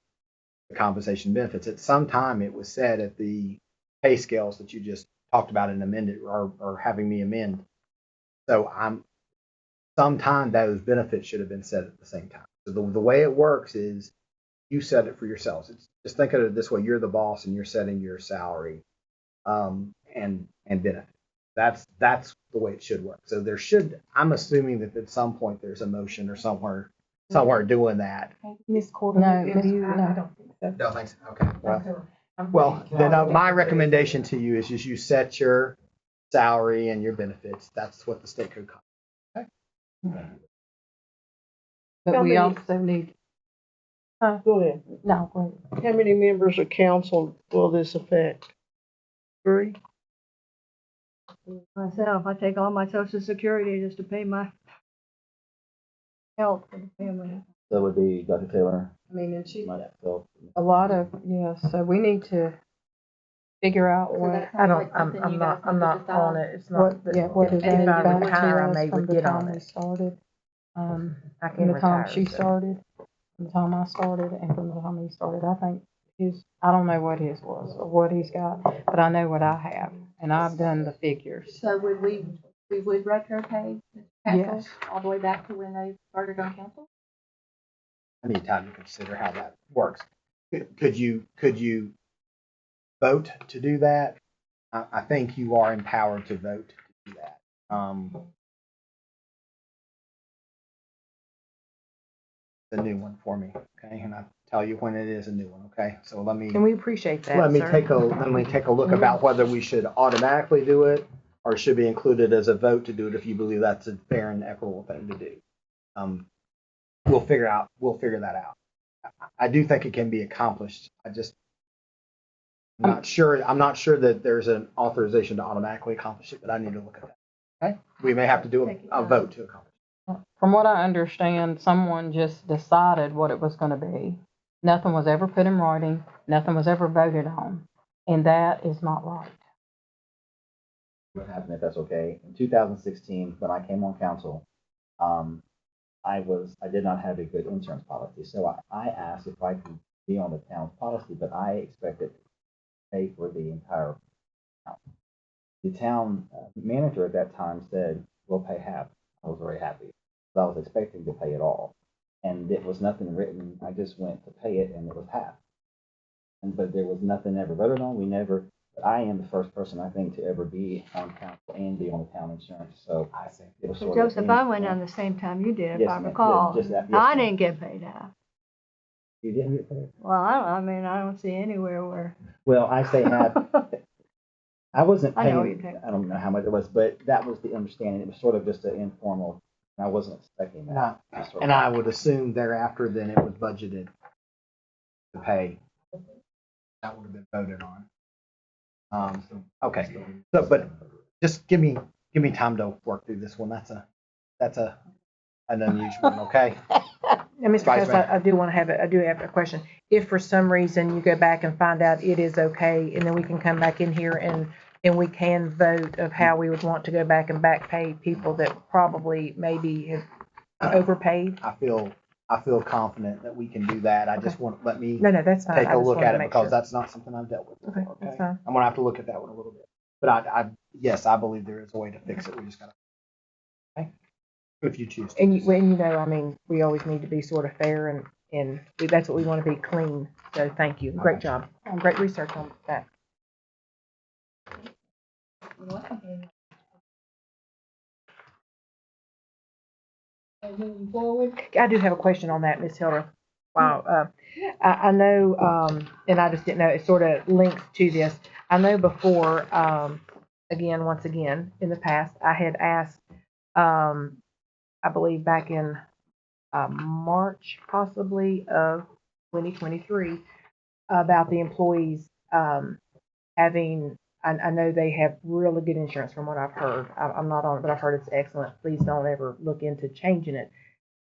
the compensation benefits. At some time, it was set at the pay scales that you just talked about and amended, or having me amend. So sometime those benefits should have been set at the same time. So the way it works is you set it for yourselves. Just think of it this way: you're the boss and you're setting your salary and benefit. That's the way it should work. So I'm assuming that at some point there's a motion or somewhere doing that. Ms. No, I no. don't think so. No, thanks. Okay. Well, then my recommendation to you is just you set your salary and your benefits. That's what the state code calls. But How we many- also need. Go ahead. No, go ahead. How many members of council will this affect? 3? Myself, I take all my Social Security just to pay my health for the family. So it would be Dr. Taylor, I mean, and she, myself. a lot of, yes, so we need to figure out So what, that I sounds don't, like something you guys I'm need to not on decide. it. It's not, what is if I back retire, I to may us from the get time on we it. started. I From can the time retire. she so. started, from the time I started, and from the time he started. I think I don't know what his was or what he's got, but I know what I have, and I've done the figures. So would we would retro pay council Yes. all the way back to when they started on council? I need time to consider how that works. Could you vote to do that? I think you are empowered to vote to do that. The new one for me, okay? And I'll tell you when it is a new one, okay? So And we appreciate that, let me sir. take a look about whether we should automatically do it or should be included as a vote to do it if you believe that's a fair and equitable thing to do. We'll figure that out. I do think it can be accomplished. I'm not sure that there's an authorization to automatically accomplish it, but I need to look at that. Okay? We may have to do a vote to accomplish. From what I understand, someone just decided what it was going to be, Nothing was ever put in writing, nothing was ever voted on, and that is not right. What happened, if that's okay. In 2016, when I came on council, I did not have a good insurance policy. So I asked if I could be on the town's policy, but I expected to pay for the entire town. The town manager at that time said, we'll pay half. I was very happy. So I was expecting to pay it all. And it was nothing written. I just went to pay it and it was half. But there was nothing ever voted on. We never, but I am the first person, I think, to ever be on council and be on the town insurance. So I see. it was So sort of. Joseph, I went on the same time you did, if Yes, I ma'am. recall. Just that, yes, I ma'am. didn't get paid out. You didn't get paid? Well, I mean, I don't see anywhere where. Well, I say half. I wasn't I know what paying, you're saying. I don't know how much it was, but that was the understanding. It was sort of just an informal, I wasn't expecting that. And I would assume thereafter, then it was budgeted to pay. That would have been voted on. Okay, so, but just give me time to work through this one. That's an unusual one, okay? And Mr. Vice Coates, Mayor. I do have a question. If for some reason you go back and find out it is okay, and then we can come back in here and we can vote of how we would want to go back and back pay people that probably maybe have overpaid? I feel confident that we can do that. I just want, let me No, that's fine. take I a just look wanted at to it make because sure. that's not something I've dealt with Okay, before, that's okay? fine. I'm gonna have to look at that one a little bit. But yes, I believe there is a way to fix it. We just gotta, okay? If you choose to. And I mean, we always need to be sort of fair and that's what we want to be, clean. So thank you. Great job. Great research on that. Moving forward. I do have a question on that, Ms. Hilder. Wow. I know, and I just didn't know, it sort of links to this. I know before, once again, in the past, I had asked, I believe back in March possibly of 2023, about the employees having, I know they have really good insurance from what I've heard. I'm not on it, but I've heard it's excellent. Please don't ever look into changing it.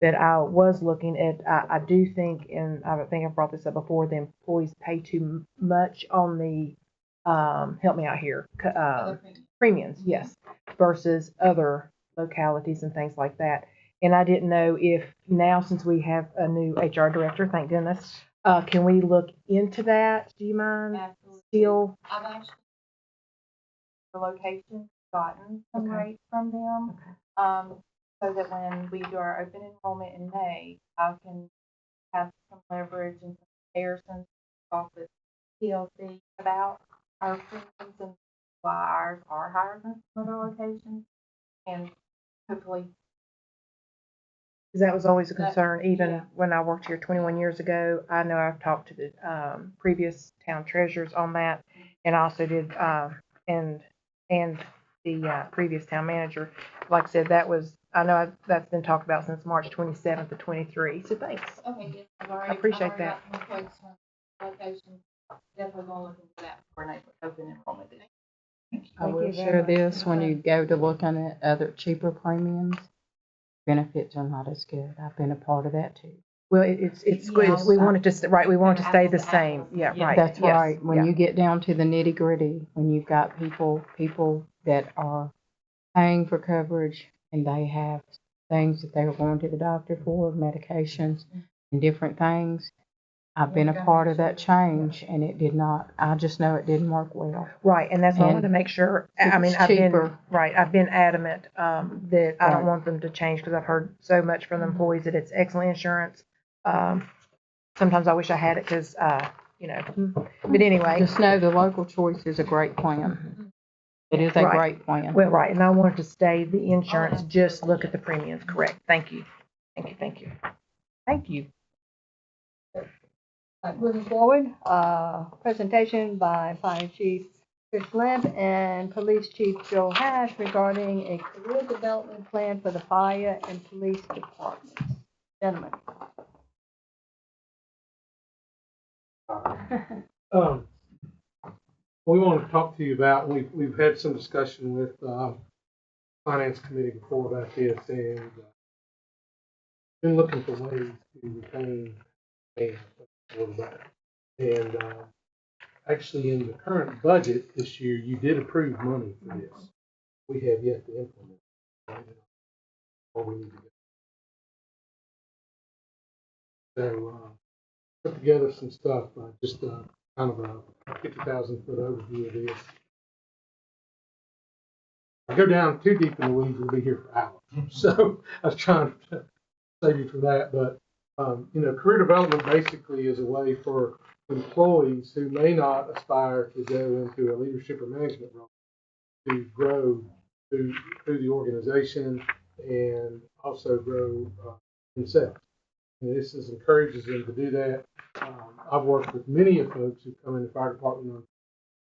That I was looking at, I do think, and I think I've brought this up before, the employees pay too much on the, help me out here, premiums, yes, versus other localities and things like that. And I didn't know if now, since we have a new HR director, thank goodness, can we look into that? Do you mind? Absolutely. Still? I've actually the location gotten some rates from them. So that when we do our open enrollment in May, I can have some leverage and some comparisons off with TLC about our premiums and why ours are higher than some other locations. And hopefully, Because that was always a concern, even yeah. when I worked here 21 years ago. I know I've talked to the previous town treasurers on that, and I also did, and the previous town manager. Like I said, that's been talked about since March 27th of 23. So thanks. Okay, yes, I appreciate that. I've already got some quotes from locations. Definitely gonna look into that for an open enrollment. I Thank will you very share much. this, when you go to looking at other cheaper premiums, benefits are not as good. I've been a part of that too. Well, it's Yeah, we want it to, right, we want it to stay the Apples to same. apples. Yeah, Yeah. right. That's Yes, right. When yeah. you get down to the nitty gritty, when you've got people that are paying for coverage and they have things that they're going to the doctor for, medications and different things. I've been a part of that change and it did not, I just know it didn't work well. Right, and that's why I wanted to And make sure, I mean, it's I've been, cheaper. right, I've been adamant, that I don't Right. want them to change, because I've heard so much from the employees that it's excellent insurance. Sometimes I wish I had it, because, but anyway, Just know the local choice is a great plan. It is a Right. great plan. well, right, and I wanted to stay the insurance, just look at the premiums, correct, thank you. Thank you. Moving forward, presentation by Fire Chief Chris Limp and Police Chief Joe Hash regarding a career development plan for the fire and police departments. Gentlemen. We want to talk to you about, we've had some discussion with Finance Committee before about this, and been looking for ways to retain and a little better. And actually, in the current budget this year, you did approve money for this. We have yet to implement it. Or we need to go. So, put together some stuff, just kind of a 50,000-foot overview of this. If I go down too deep in the weeds, we'll be here for hours. So I was trying to save you from that. But, career development basically is a way for employees who may not aspire to go into a leadership or management role to grow through the organization and also grow themselves. And this encourages them to do that. I've worked with many of folks who come in the fire department,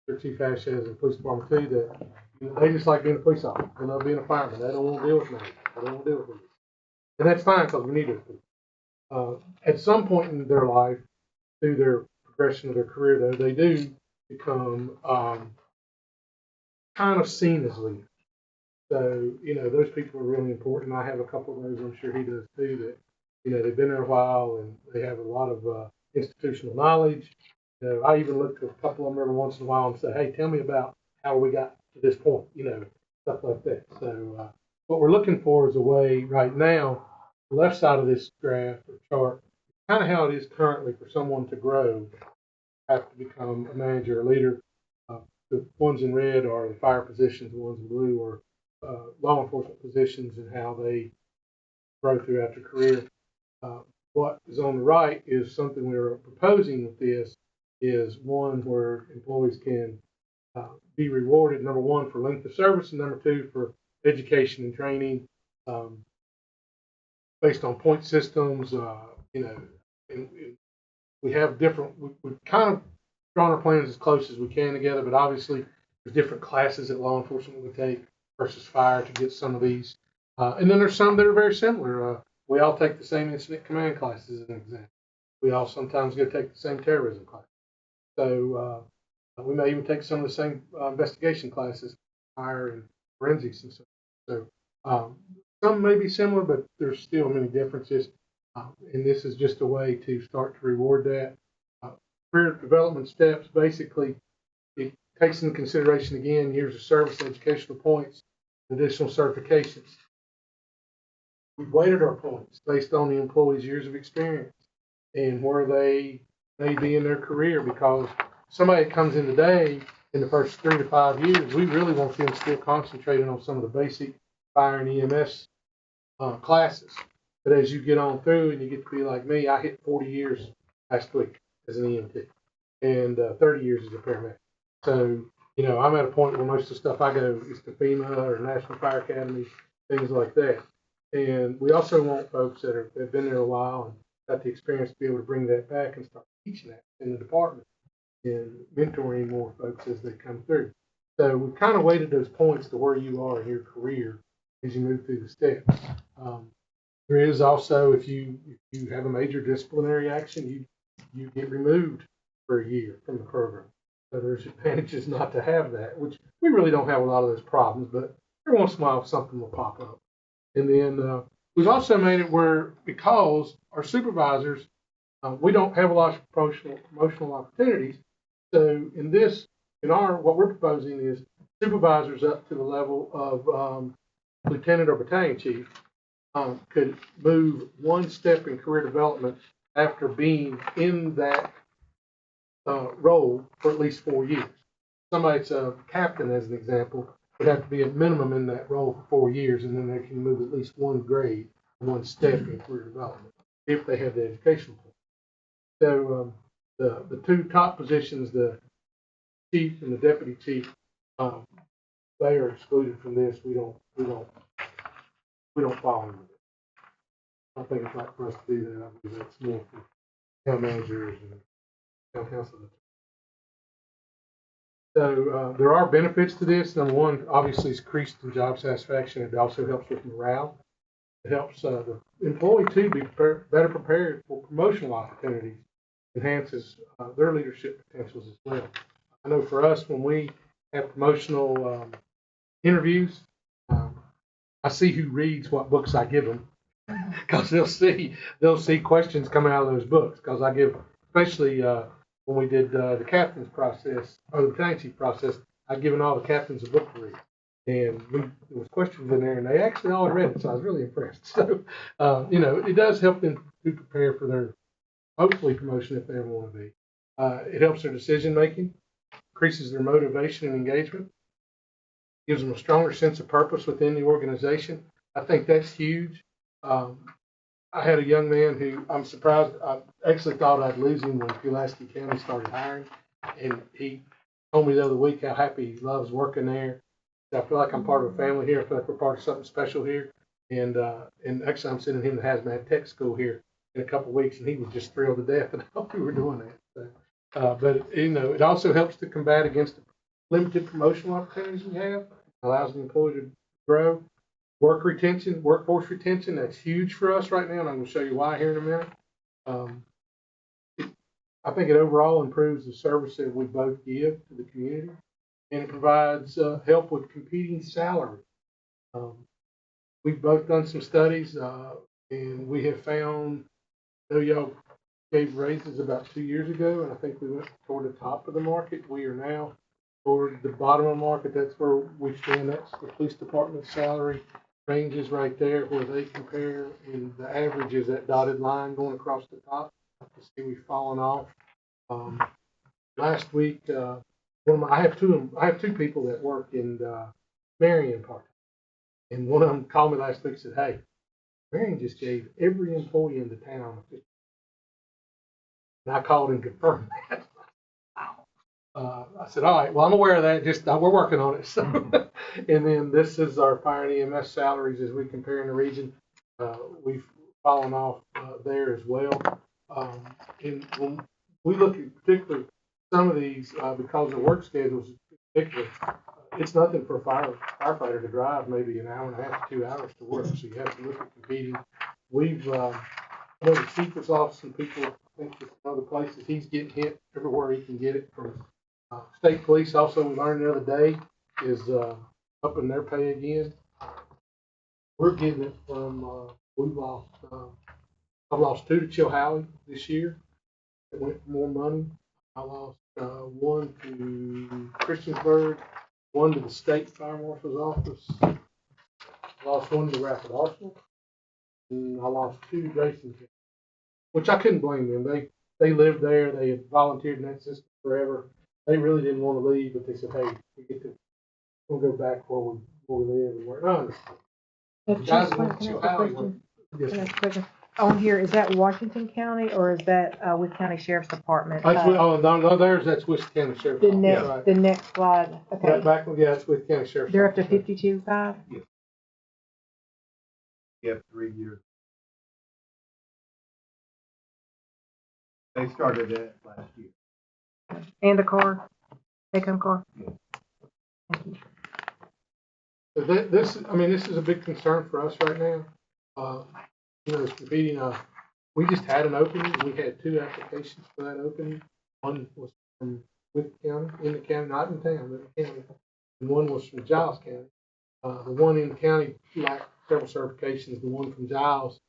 their chief ashes and police department too, that they just like being a police officer. They love being a fireman. They don't want to deal with me. They don't want to deal with me. And that's fine because we need those people. At some point in their life, through their progression of their career, though, they do become kind of seen as leaders. So, those people are really important. I have a couple of those, I'm sure he does too, that, they've been there a while and they have a lot of institutional knowledge. I even look to a couple of them every once in a while and say, hey, tell me about how we got to this point, stuff like that. So what we're looking for is a way right now, the left side of this graph or chart, kind of how it is currently for someone to grow, have to become a manager or leader. The ones in red are the fire positions, the ones in blue are law enforcement positions and how they grow throughout their career. What is on the right is something we're proposing with this is one where employees can be rewarded, number one, for length of service, and number two, for education and training based on point systems. And we have different, we've kind of drawn our plans as close as we can together, but obviously there's different classes that law enforcement would take versus fire to get some of these. And then there's some that are very similar. We all take the same incident command classes as an example. We all sometimes go take the same terrorism class. So we may even take some of the same investigation classes, fire and forensics and so on. So some may be similar, but there's still many differences. And this is just a way to start to reward that. Career development steps, basically, it takes into consideration, again, years of service, educational points, additional certifications. We've weighted our points based on the employee's years of experience and where they may be in their career, because somebody that comes in today in the first 3 to 5 years, we really want them still concentrating on some of the basic fire and EMS classes. But as you get on through and you get to be like me, I hit 40 years last week as an EMT and 30 years as a paramedic. So, I'm at a point where most of the stuff I go is to FEMA or National Fire Academy, things like that. And we also want folks that have been there a while and got the experience to be able to bring that back and start teaching that in the department and mentoring more folks as they come through. So we've kind of weighted those points to where you are in your career as you move through the steps. There is also, if you have a major disciplinary action, you get removed for a year from the program. So there's advantages not to have that, which we really don't have a lot of those problems, but every once in a while something will pop up. And then we've also made it where, because our supervisors, we don't have a lot of promotional opportunities. So what we're proposing is supervisors up to the level of lieutenant or battalion chief could move one step in career development after being in that role for at least 4 years. Somebody that's a captain, as an example, would have to be at minimum in that role for 4 years, and then they can move at least one grade, one step in career development if they have the educational plan. So the two top positions, the chief and the deputy chief, they are excluded from this. We don't follow them. I think it's right for us to do that. I believe that's more for town managers and town council. So there are benefits to this. Number one, obviously, is increased in job satisfaction. It also helps with morale. It helps the employee too be better prepared for promotional opportunities. Enhances their leadership potentials as well. I know for us, when we have promotional interviews, I see who reads what books I give them, because they'll see questions come out of those books, because I give especially, when we did, the captain's process, or the battalion chief process, I'd given all the captains a book to read. And there was questions in there, and they actually all read it, so I was really impressed. So, it does help them to prepare for their, hopefully, promotion if they ever want to be. It helps their decision making, increases their motivation and engagement, gives them a stronger sense of purpose within the organization. I think that's huge. I had a young man who I'm surprised, I actually thought I'd lose him when Pulaski County started hiring. And he told me the other week how happy he loves working there. I feel like I'm part of a family here. I feel like we're part of something special here. And actually I'm sending him to hazmat tech school here in a couple of weeks, and he was just thrilled to death that we were doing that. So, but it also helps to combat against the limited promotional opportunities we have, allows the employee to grow. Workforce retention, that's huge for us right now, and I'm going to show you why here in a minute. I think it overall improves the service that we both give to the community, and it provides help with competing salary. We've both done some studies, and we have found, I know y'all gave raises about 2 years ago, and I think we went toward the top of the market. We are now toward the bottom of the market. That's where we stand. That's the police department's salary ranges right there where they compare, and the average is that dotted line going across the top. You see we've fallen off. Last week, I have two people that work in Marion part, and one of them called me last week and said, "Hey, Marion just gave every employee in the town a 50." And I called and confirmed that. I said, all right, well, I'm aware of that. Just we're working on it. So, and then this is our fire and EMS salaries as we compare in the region. We've fallen off there as well. And when we look at particularly some of these, because of work schedules in particular, it's nothing for a firefighter to drive maybe an hour and a half to 2 hours to work. So you have to look at competing. We've, I know the chief has lost some people, I think, in other places. He's getting hit everywhere he can get it from. State police also, we learned the other day, is upping their pay again. We're getting it from, I've lost 2 to Chilhowie this year. It went for more money. I lost 1 to Christiansburg, 1 to the state fire marshal's office. I lost 1 to Rapid Arsenal, and I lost 2 to Grayson, which I couldn't blame them. They lived there. They had volunteered in that system forever. They really didn't want to leave, but they said, "Hey, we'll go back where we live and work." No, Can I ask a question? On here, is that Washington County or is that Wytheville County Sheriff's Department? That's that's Wytheville County Sheriff's the next, Department. the next slide. Okay. That's Wytheville County Sheriff's They're up to Department. 52.5. You have 3 years. They started that last year. And a car, take-home car. Thank you. So this is a big concern for us right now. It's competing. We just had an opening. We had 2 applications for that opening. One was from Wytheville County, in the county, not in town, but in the county. And one was from Giles County. The one in the county lacked several certifications. The one from Giles,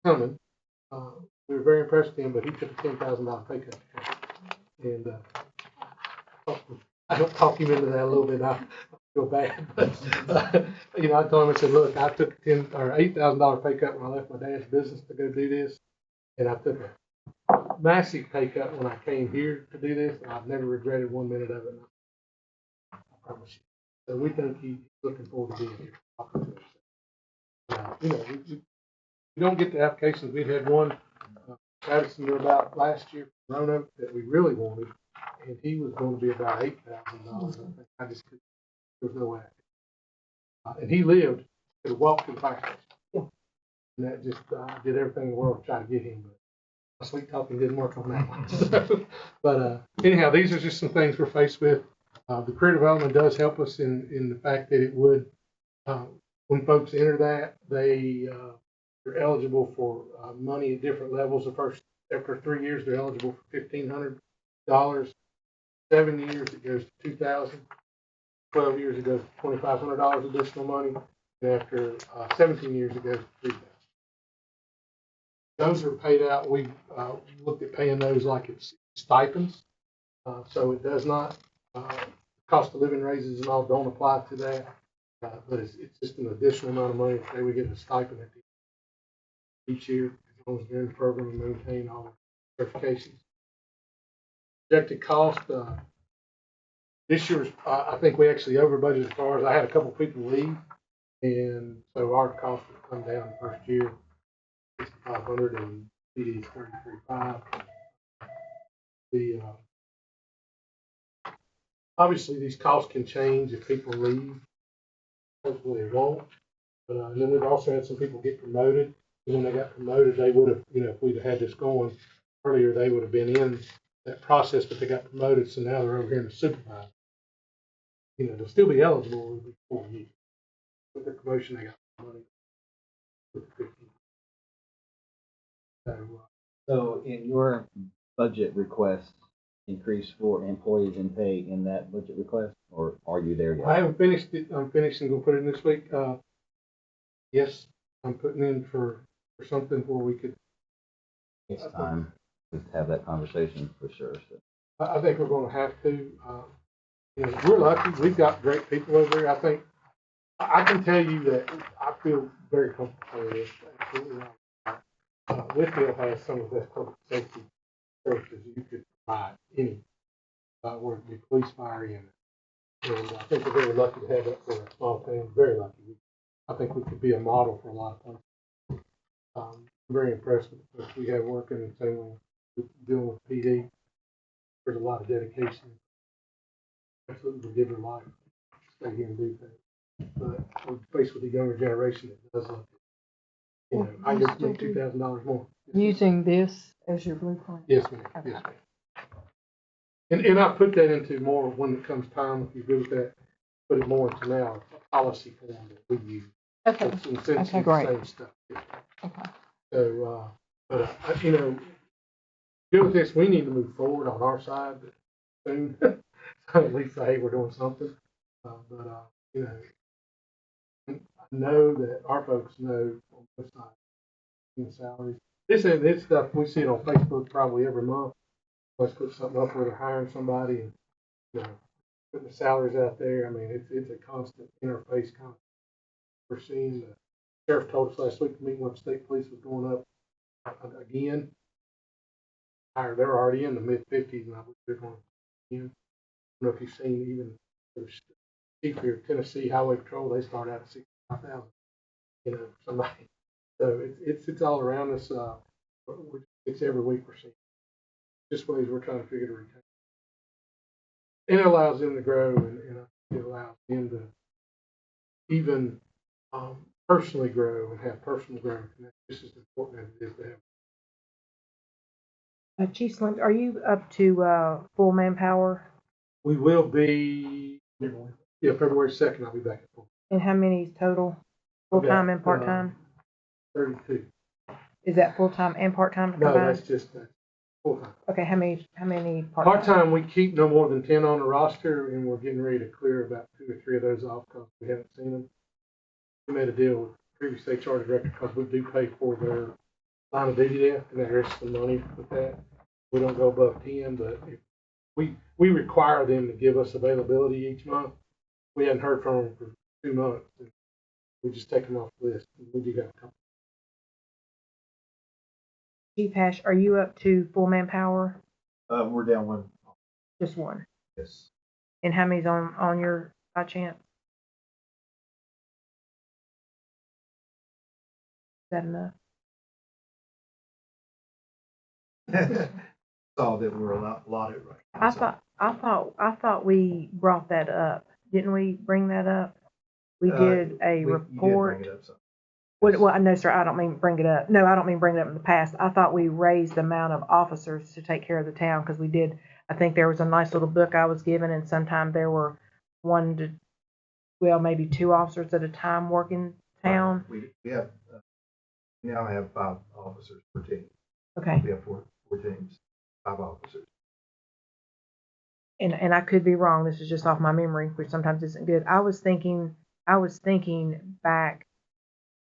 coming. We were very impressed with him, but he took a $10,000 pay cut. And I helped talk him into that a little bit. I feel bad, but I told him, I said, "Look, I took a $10,000 or $8,000 pay cut when I left my dad's business to go do this, and I took a massive pay cut when I came here to do this, and I've never regretted 1 minute of it. I promise you." So we think he's looking forward to being here. We don't get the applications. We had one Madison knew about last year from Roanoke that we really wanted, and he was going to be about $8,000. I just couldn't. There was no way. And he lived, could have walked to the fire station. And that just did everything in the world to try to get him. But my sweet talking didn't work on that one. So, but anyhow, these are just some things we're faced with. The career development does help us in the fact that it would, when folks enter that, they're eligible for money at different levels. After 3 years, they're eligible for $1,500. 7 years, it goes to $2,000. 12 years, it goes to $2,500 additional money. And after 17 years, it goes to $3,000. Those are paid out. We looked at paying those like it's stipends. So it does not, cost of living raises and all don't apply to that. But it's just an additional amount of money. Say we get a stipend at each year, as long as they're in the program and maintain all certifications. Projected cost, this year's, I think we actually over budgeted as far as I had a couple people leave. And so our cost will come down the first year, 500 and PD is 33.5. The, obviously these costs can change if people leave. Hopefully they won't. But, and then we've also had some people get promoted. And when they got promoted, they would have, if we'd had this going earlier, they would have been in that process, but they got promoted. So now they're over here in the supervisor. They'll still be eligible every 4 years. With the promotion, they got money. So in your budget request, increase for employees and pay in that budget request, or are you there yet? I haven't finished it. I'm finishing. Gonna put it in this week. Yes, I'm putting in for something where we could. It's time to have that conversation for sure. So. I think we're going to have to. We're lucky. We've got great people over here. I think I can tell you that I feel very comfortable with this. Absolutely right. Wytheville has some of the best public safety services you could provide any, where the police, fire, in. And I think we're very lucky to have that for a small town. Very lucky. I think we could be a model for a lot of places. I'm very impressed with what we have working and same with dealing with PD. There's a lot of dedication. Absolutely would give her life. Stay here and do things. But we're faced with a younger generation that does look at, I just make $2,000 more. Using this as your blueprint? Yes, ma'am. Okay. Yes, ma'am. And I put that into more when it comes time, if you do with that, put it more into now a policy form that we use. Okay. It's essentially great. the same stuff. Okay. So, good with this, we need to move forward on our side soon. So at least say we're doing something. I know that our folks know on this side, salaries. This stuff, we see it on Facebook probably every month. Let's put something up where they're hiring somebody and, putting the salaries out there. I mean, it's a constant interface kind of. We're seeing the sheriff told us last week the meeting with state police was going up again. Higher, they're already in the mid-50s, and I believe they're going again. I don't know if you've seen even the chief here, Tennessee Highway Patrol, they start out at 65,000. Somebody. So it's all around us. It's every week we're seeing. Just ways we're trying to figure to retain. And it allows them to grow, and it allows them to even personally grow and have personal growth. And that's just as important as it is to have. Chief Slim, are you up to full manpower? We will be, February 2nd, I'll be back at full. And how many total? Full-time and part-time? 32. Is that full-time and part-time No, combined? that's just full-time. Okay, how many part-time? Part-time, we keep no more than 10 on the roster, and we're getting ready to clear about 2 or 3 of those off because we haven't seen them. We made a deal with previous HR director because we do pay for their line of duty there, and there is some money with that. We don't go above 10, but if we require them to give us availability each month. We hadn't heard from them for 2 months. We just take them off the list. We do got a couple. Chief Hash, are you up to full manpower? We're down one. Just one. Yes. And how many's on your by chance? Is that enough? Saw that we're allotted right now. I thought we brought that up. Didn't we bring that up? We did a report. You did bring it up, Well, no, sir, I don't mean bring it up. No, I don't mean bring it up in the past. I thought we raised the amount of officers to take care of the town because we did. I think there was a nice little book I was given, and sometimes there were maybe 2 officers at a time working town. We have now have 5 officers per team. Okay. We have four teams, 5 officers. And I could be wrong. This is just off my memory, which sometimes isn't good. I was thinking back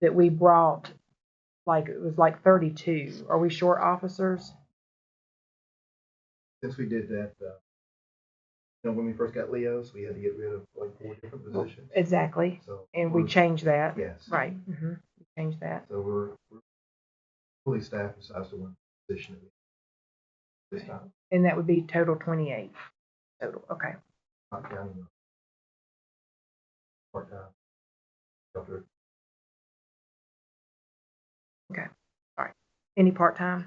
that we brought like, it was like 32. Are we short officers? Since we did that, when we first got Leo's, we had to get rid of like 4 different positions. Exactly. So And we changed that. yes. Right. We changed that. So we're fully staffed besides the one position that we this time, And that would be total 28 total. Okay. not counting the part-time. After Any part-time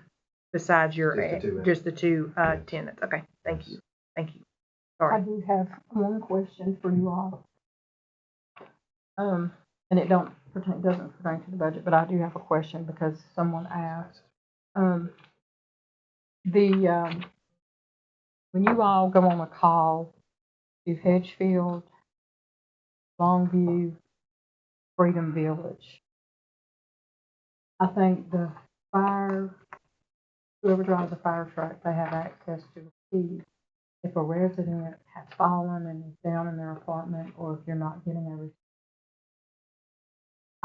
besides your, Just the two, just the two Yes. tenants? Okay. Thank you. Thank you. I Sorry. do have one question for you all. And it doesn't pertain to the budget, but I do have a question because someone asked. When you all go on a call to Hedgefield, Longview, Freedom Village, I think the whoever drives the fire truck, they have access to the key. If a resident has fallen and is down in their apartment, or if you're not getting a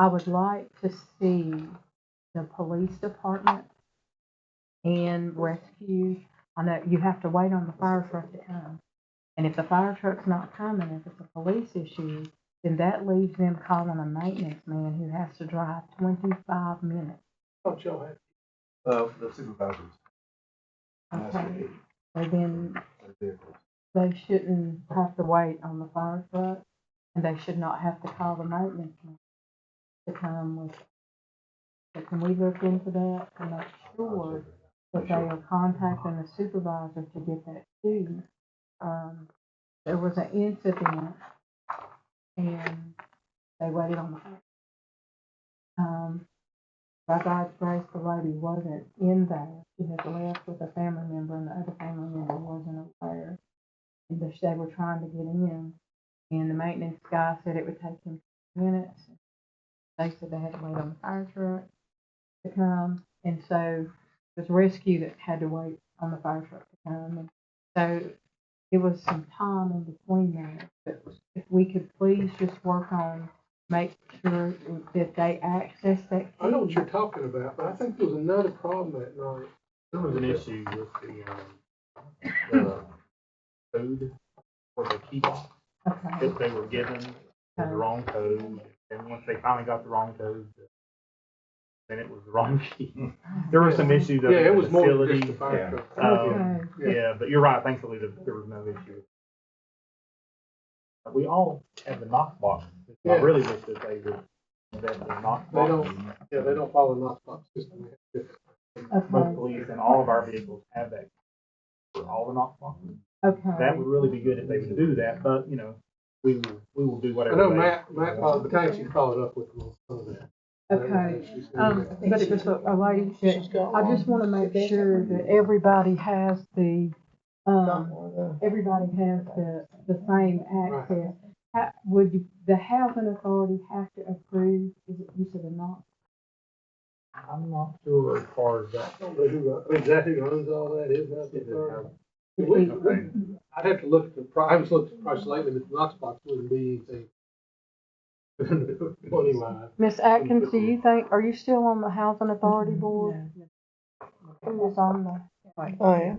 I would like to see the police department and rescue. I know you have to wait on the fire truck to come. And if the fire truck's not coming, if it's a police issue, then that leaves them calling a maintenance man who has to drive 25 minutes. Thought y'all had. the supervisors. Okay. And then Their they shouldn't have to wait on the fire truck, and they should not have to call the maintenance man to come with. So can we look into that to make sure that they are contacting the supervisor to get that key? There was an incident and they waited on the phone. By God's grace, the lady wasn't in there. She had left with a family member, and the other family member wasn't aware. And they were trying to get in, and the maintenance guy said it would take him minutes. They said they had to wait on the fire truck to come, and so it was rescue that had to wait on the fire truck to come. And so it was some time in between there. But if we could please just work on make sure that they access that key. I know what you're talking about, but I think there was another problem that night. There was an issue with the code for the key box Okay. that they were given, was the wrong code, and once they finally got the wrong code, then it was the wrong key. There were some issues of Yeah, it the was more than facility. just the fire truck. Okay. Yeah, but you're right, thankfully there was no issue. We all have the knock box. I Yeah. really wish that they would invest in knock They box. don't, yeah, they don't follow the knockbox system. Both police and all of our vehicles have that for all the knock boxes. Okay. That would really be good if they would do that, but, we will do I whatever. know they- Matt, Batanchi followed up with them on some of that. Okay. But it was a lady that, I just want to make sure that everybody has the, everybody has the same access. Would the housing authority have to approve, is it, you said a knock? I'm not sure as far as that. I don't know exactly who owns all that, is that the third? Okay. I'd have to look at the price, I haven't looked at the price lately, but the Knoxbox wouldn't be anything money-wise. Miss Atkins, do you think, are you still on the housing authority board? Who is on the? Oh, yeah.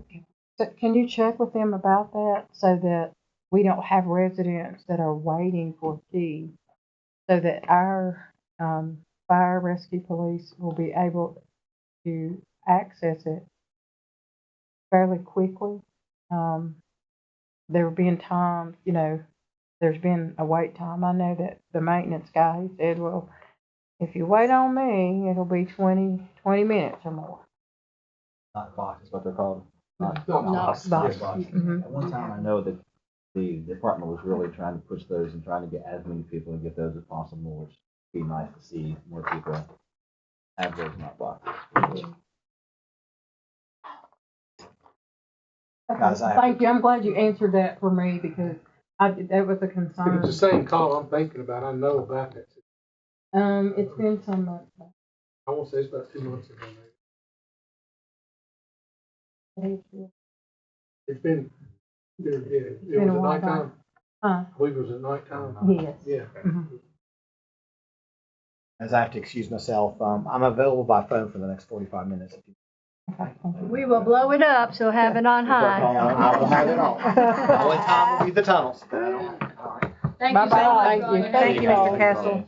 So can you check with them about that so that we don't have residents that are waiting for a key? So that our fire rescue police will be able to access it fairly quickly. There have been times, there's been a wait time. I know that the maintenance guy, he said, well, if you wait on me, it'll be 20 minutes or more. Knock box is what they're called. Knock Knox box. box. Mhm. At one time, I know that the department was really trying to push those and trying to get as many people and get those as possible, which would be nice to see more people have those knock boxes. Guys, I have Thank you. I'm glad you answered that for me because that was a If concern. it's the same call I'm thinking about, I know about that. It's been some months back. I won't say it's about 2 months ago, maybe. It's been, it Been a was at while nighttime. Huh? I believe it was at nighttime. Yes. Yeah. Mhm. as I have to excuse myself, I'm available by phone for the next 45 minutes. Okay, thank you. We will blow it up, so have it on high. I will have it all. The only time will be the tunnels. But I don't, all right. Thank you so Bye-bye. much. Thank you. Rhonda. Thank you, Mr. Castle.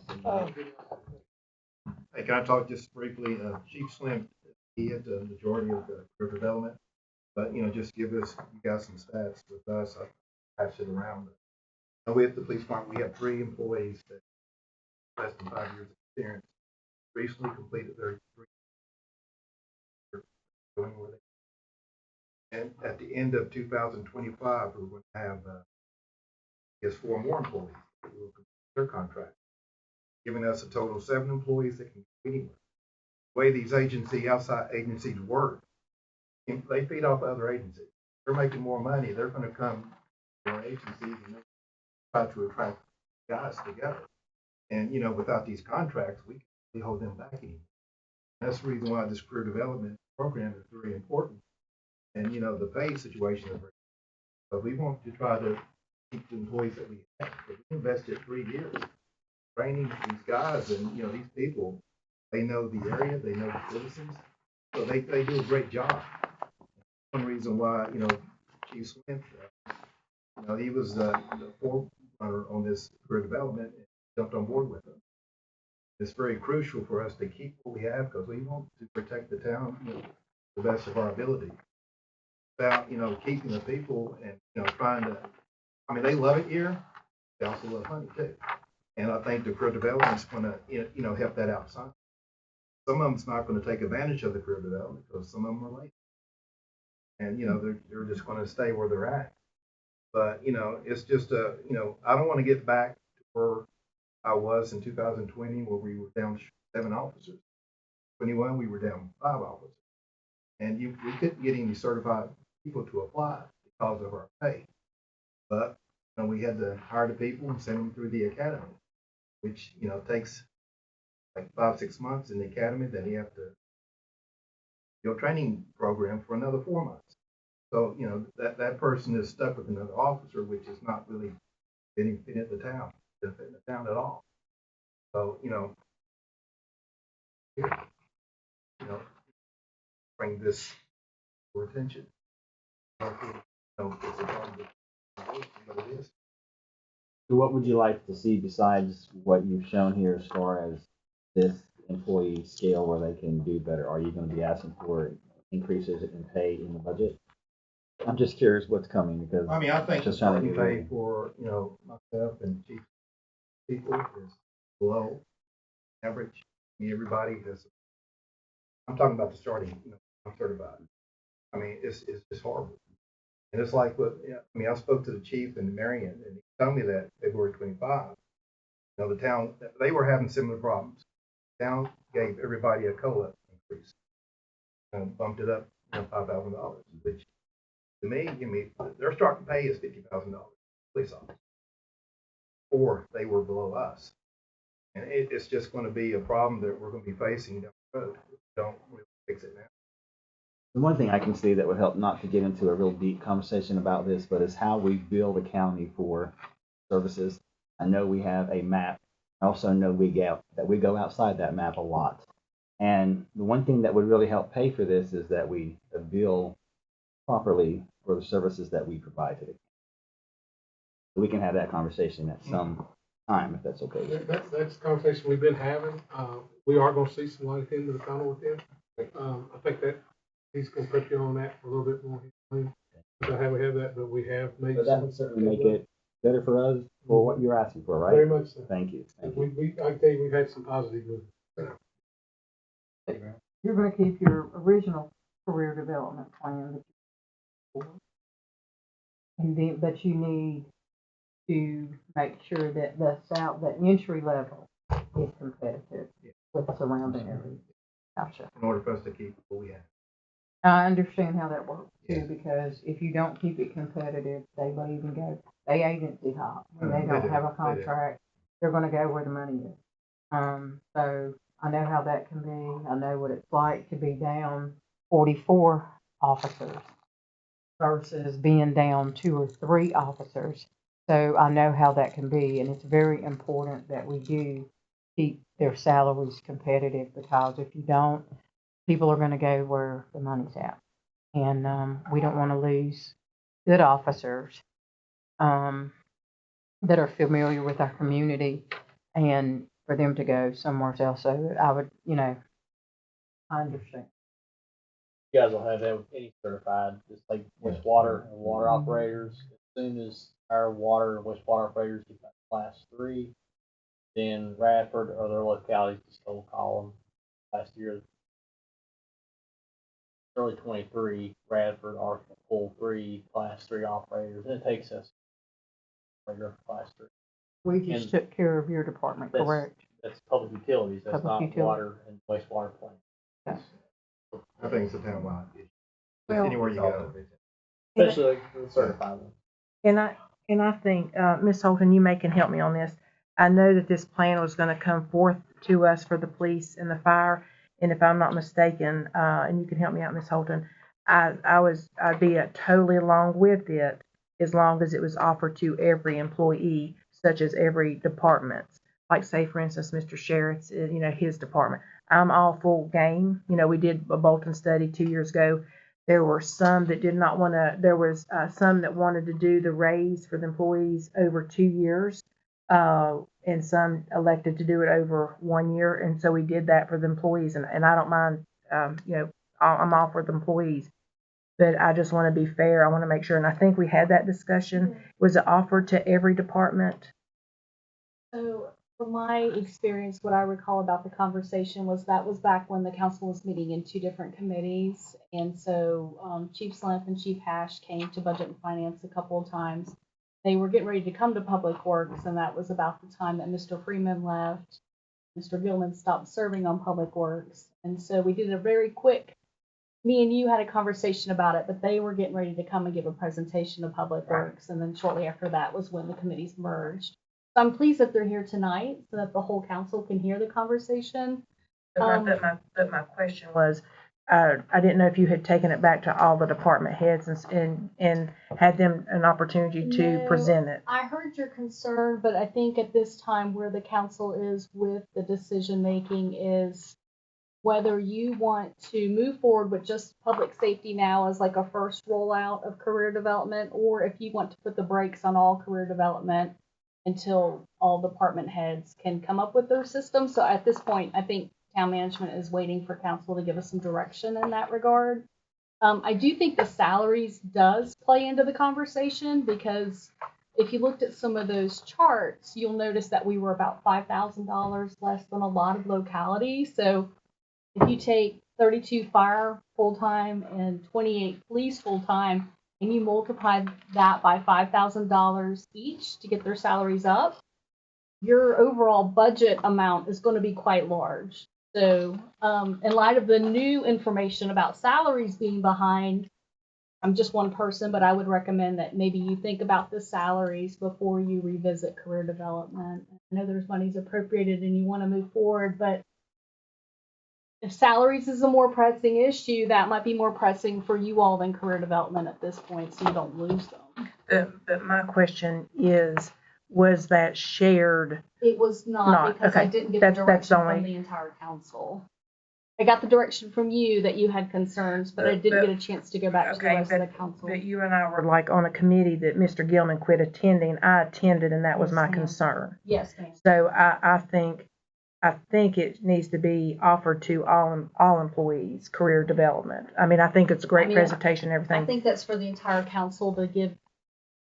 Hey, can I talk just briefly? Chief Slim, he had the majority of the career development, but, just give us, you guys some stats with us. I pass it around. We at the police department, we have 3 employees that less than 5 years of experience, recently completed their 3 going where they. And at the end of 2025, we're going to have, 4 more employees that will complete their contract, giving us a total of 7 employees that can go anywhere. The way these outside agencies work, they feed off other agencies. They're making more money. They're going to come to our agencies and try to attract guys together. And, without these contracts, we can't really hold them back anymore. That's the reason why this career development program is very important. And, the pay situation is very important. But we want to try to keep the employees that we have. But we invested 3 years training these guys, and, these people, they know the area, they know the citizens, so they do a great job. One reason why, Chief Smith, he was the forerunner on this career development and jumped on board with them. It's very crucial for us to keep what we have because we want to protect the town to the best of our ability. About, keeping the people and, trying to, they love it here. They also love honey too. And I think the career development is going to, help that outside. Some of them's not going to take advantage of the career development because some of them are late. And, they're just going to stay where they're at. But, it's just, I don't want to get back to where I was in 2020 where we were down 7 officers. 21, we were down 5 officers. And we couldn't get any certified people to apply because of our pay. But, we had to hire the people and send them through the academy, which, takes like 5-6 months in the academy. Then you have to do a training program for another 4 months. So, that person is stuck with another officer, which is not really benefiting the town at all. So, bring this for attention. It's a problem, but it is. So what would you like to see besides what you've shown here as far as this employee scale where they can do better? Are you going to be asking for increases in pay in the budget? I'm just curious what's coming because I think the just trying to starting get pay ready. for, myself and chief people is below average. Everybody is, I'm talking about the starting, I'm certified. It's just horrible. And it's like what, I spoke to the chief in Marion and he told me that February 25, the town, they were having similar problems. The town gave everybody a COLA increase and bumped it up, $5,000, which to me, their starting pay is $50,000 police officer, or they were below us. And it's just going to be a problem that we're going to be facing down the road if we don't really fix it now. The one thing I can see that would help, not to get into a real deep conversation about this, but is how we bill the county for services. I know we have a map. I also know that we go outside that map a lot. And the one thing that would really help pay for this is that we bill properly for the services that we provide to the county. We can have that conversation at some time, if that's okay. That's the conversation we've been having. We are going to see some light at the end of the tunnel with them. I think that he's going to put you on that for a little bit more. So how we have that, but we have made. But that would certainly make it better for us for what you're asking for, right? Very much so. Thank you. Thank you. I tell you, we've had some positive movement. You're going to keep your original career development plan that you and then, but you need to make sure that the entry level is competitive with the surrounding areas. Gotcha. In order for us to keep what we have. I understand how that works too, because if you don't keep it competitive, they leave and go. They agency hop when they don't have a contract. They're going to go where the money is. So I know how that can be. I know what it's like to be down 44 officers versus being down 2 or 3 officers. So I know how that can be, and it's very important that we do keep their salaries competitive, because if you don't, people are gonna go where the money's at. And, we don't wanna lose good officers, that are familiar with our community, and for them to go somewhere else. So I would, I understand. You guys will have any certified, just like wastewater and water operators. As soon as our water and wastewater operators get that class 3, then Radford or other localities just will call them. Last year, early 23, Radford are full 3 class 3 operators. And it takes us regular class 3. We just took care of your department, correct? That's public utilities. That's Public not utility. water and wastewater plants. Okay. I think it's a townwide issue. Well- Anywhere you go. Especially like the certified ones. And I think, Ms. Holton, you can help me on this. I know that this plan was gonna come forth to us for the police and the fire, and if I'm not mistaken, and you can help me out, Ms. Holton, I'd be totally along with it as long as it was offered to every employee, such as every department. Like, say, for instance, Mr. Sheriff's, his department. I'm all full game. We did a Bolton study 2 years ago. There were some that did not want to, there was some that wanted to do the raise for the employees over 2 years, and some elected to do it over 1 year. And so we did that for the employees, and I don't mind, I'm all for the employees. But I just want to be fair. I want to make sure, and I think we had that discussion. Was it offered to every department? So from my experience, what I recall about the conversation was that was back when the council was meeting in 2 different committees. And so Chief Slimp and Chief Hash came to Budget and Finance a couple of times. They were getting ready to come to Public Works, and that was about the time that Mr. Freeman left. Mr. Gilman stopped serving on Public Works. And so we did a very quick, me and you had a conversation about it, but they were getting ready to come and give a presentation to Public Works. And then shortly after that was when the committees merged. So I'm pleased that they're here tonight so that the whole council can hear the conversation. But my question was, I didn't know if you had taken it back to all the department heads and had them an opportunity to No, present it. I heard your concern, but I think at this time where the council is with the decision making is whether you want to move forward with just public safety now as like a first rollout of career development, or if you want to put the brakes on all career development until all department heads can come up with their system. So at this point, I think town management is waiting for council to give us some direction in that regard. I do think the salaries does play into the conversation, because if you looked at some of those charts, you'll notice that we were about $5,000 less than a lot of localities. So if you take 32 fire full-time and 28 police full-time, and you multiply that by $5,000 each to get their salaries up, your overall budget amount is going to be quite large. So in light of the new information about salaries being behind, I'm just one person, but I would recommend that maybe you think about the salaries before you revisit career development. I know there's money's appropriated and you want to move forward, but if salaries is a more pressing issue, that might be more pressing for you all than career development at this point, so you don't lose them. But my question is, was that shared? It was not, because I okay. didn't get the That's direction only- from the entire council. I got the direction from you that you had concerns, but I didn't get a chance to go back to the rest of the council. But you and I were like on a committee that Mr. Gilman quit attending. I attended, and that was Yes, my ma'am. concern. Yes, ma'am. So I think it needs to be offered to all employees, career development. I mean, I think it's a great presentation and everything. I think that's for the entire council to give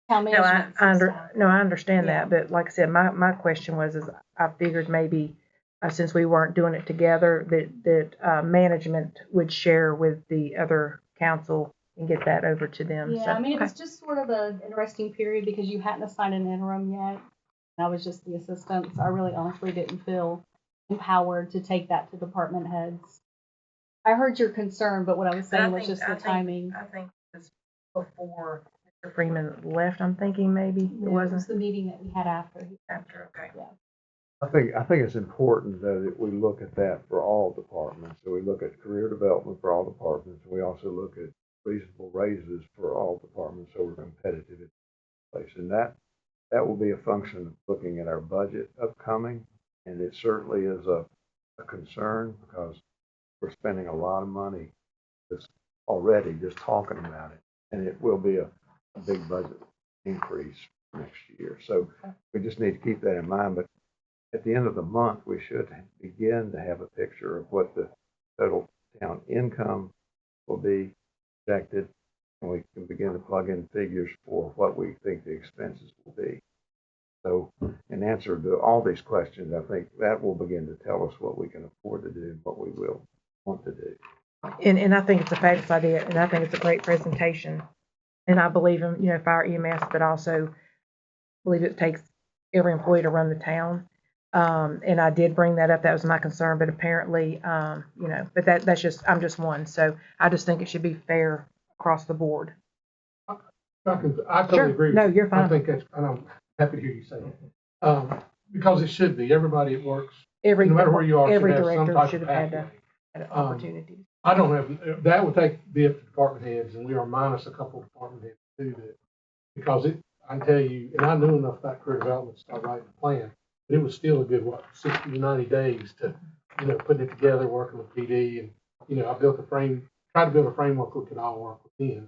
town No, management some stuff. I understand Yeah. that, but like I said, my question was, I figured maybe, since we weren't doing it together, that management would share with the other council and get that over to them. Yeah, So, I mean, it okay. was just sort of an interesting period because you hadn't assigned an interim yet. I was just the assistant, so I really honestly didn't feel empowered to take that to department heads. I heard your concern, but what I was saying was just the timing. I think it was before Mr. Freeman left, I'm thinking maybe it Yeah, it wasn't. was the meeting that we had after. After, okay. Yeah. I think it's important that we look at that for all departments. So we look at career development for all departments, and we also look at reasonable raises for all departments, so we're competitive in place. And that will be a function of looking at our budget upcoming And it certainly is a concern because we're spending a lot of money just already just talking about it. And it will be a big budget increase next year. So we just need to keep that in mind. But at the end of the month, we should begin to have a picture of what the total town income will be projected, and we can begin to plug in figures for what we think the expenses will be. So in answer to all these questions, I think that will begin to tell us what we can afford to do and what we will want to do. And I think it's a fabulous idea, and I think it's a great presentation. And I believe in, fire EMS, but also believe it takes every employee to run the town. And I did bring that up. That was my concern, but apparently, but that's just, I'm just one. So I just think it should be fair across the board. I totally Sure. agree with No, you. you're fine. I think that's, and I'm happy to hear you say it. Because it should be, everybody at works, no matter where you are, should Every have some director type should of have had pathway. an opportunity. I don't have, that would be up to department heads, and we are minus a couple of department heads to do that. Because I can tell you, and I knew enough about career development to start writing the plan, but it was still a good, 60 to 90 days to, putting it together, working with PD, and, I tried to build a framework we could all work within.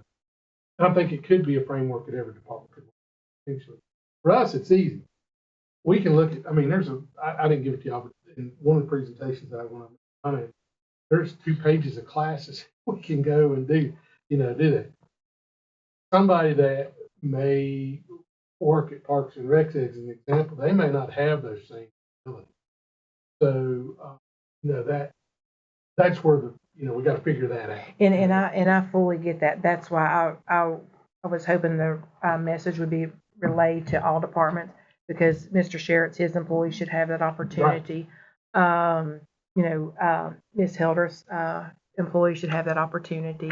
And I think it could be a framework that every department could work with, potentially. For us, it's easy. We can look at, I didn't give it to y'all, but in one of the presentations that I want to comment, there's 2 pages of classes we can go and do that. Somebody that may work at Parks and Rec, as an example, they may not have those same abilities. So, that's where we got to figure that out. And I fully get that. That's why I was hoping the message would be relayed to all departments, because Mr. Sherritt's, his employees should have that opportunity. Right. Ms. Hilder's employees should have that opportunity.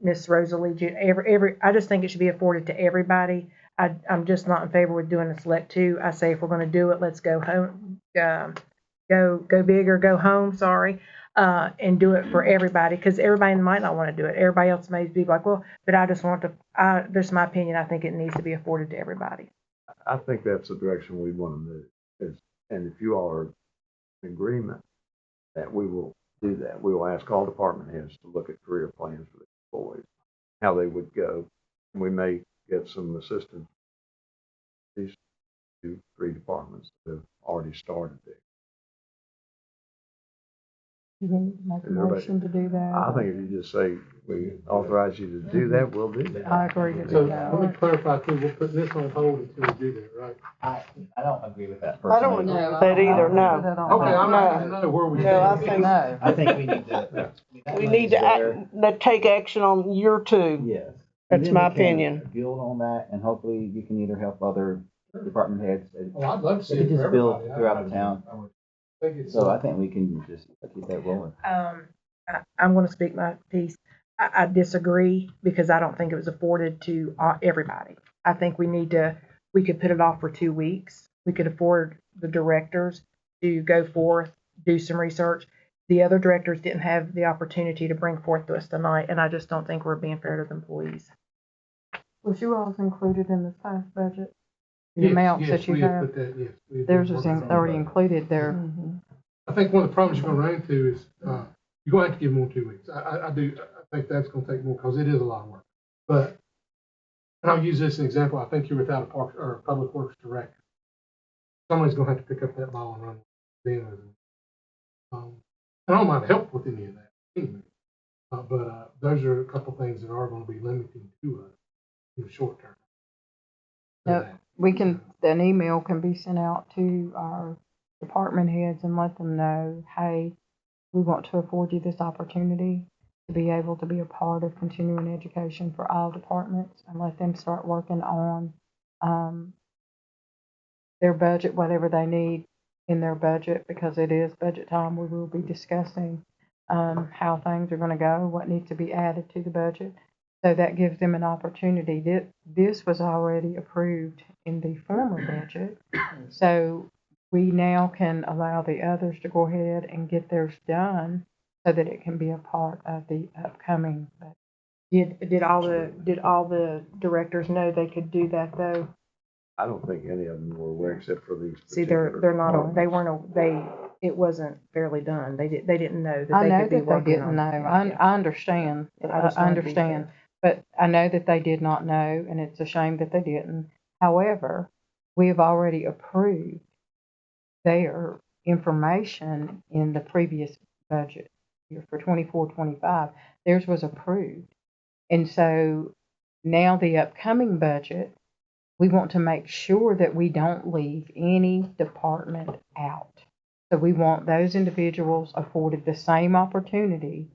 Miss Rosalie, I just think it should be afforded to everybody. I'm just not in favor with doing a select 2. I say if we're going to do it, let's go home, go big or go home. Sorry. And do it for everybody, because everybody might not want to do it. Everybody else may be like, well, but I just want to, this is my opinion. I think it needs to be afforded to everybody. I think that's the direction we want to move. And if you all are in agreement that we will do that, we will ask all department heads to look at career plans for the employees, how they would go. And we may get some assistance. These 2, 3 departments that have already started there. You need to make a motion to do that. I think if you just say we authorize you to do that, we'll do that. I agree to So do that. let me clarify too, we're putting this on hold until we do that, right? I don't agree with that I personally. don't agree with that either, no. Okay, I'm not going to know where we No, stand. I think- No. I think we need to. We need to take action on year 2. Yes. That's And then my we can opinion. Build on that, and hopefully you can either help other department heads. Oh, I'd love to see They it can for just build everybody. throughout the town. So I think we can just keep that rolling. I'm going to speak my piece. I disagree, because I don't think it was afforded to everybody. I think we could put it off for 2 weeks. We could afford the directors to go forth, do some research. The other directors didn't have the opportunity to bring forth to us tonight, and I just don't think we're being fair to the employees. Was you all included in this past budget? The Yes, amounts yes, that you we have have? put that, yes. we have Theirs been is working on already that. included there. Mm-hmm. I think one of the problems you're going to run into is you're going to have to give them 2 weeks. I think that's going to take more, because it is a lot of work. But, and I'll use this as an example. I think you're without a park or a public works director. Somebody's going to have to pick up that ball and run with them. I don't mind help with any of that anyway. But those are a couple things that are going to be limiting to us in the short term. Yep. An email can be sent out to our department heads and let them know, hey, we want to afford you this opportunity to be able to be a part of continuing education for all departments, and let them start working on their budget, whatever they need in their budget, because it is budget time. We will be discussing how things are going to go, what needs to be added to the budget. So that gives them an opportunity. This was already approved in the former budget. So we now can allow the others to go ahead and get theirs done so that it can be a part of the upcoming budget. Did all the directors know they could do that though? I don't think any of them were aware except for these. See, particular they're not, they departments. weren't, it wasn't fairly done. They didn't know that I they know could be that they working didn't on. know. Yeah. I understand. I just I wanted to be understand. fair. But I know that they did not know, and it's a shame that they didn't. However, we have already approved their information in the previous budget year for 24-25. Theirs was approved. And so now the upcoming budget, we want to make sure that we don't leave any department out. So we want those individuals afforded the same opportunity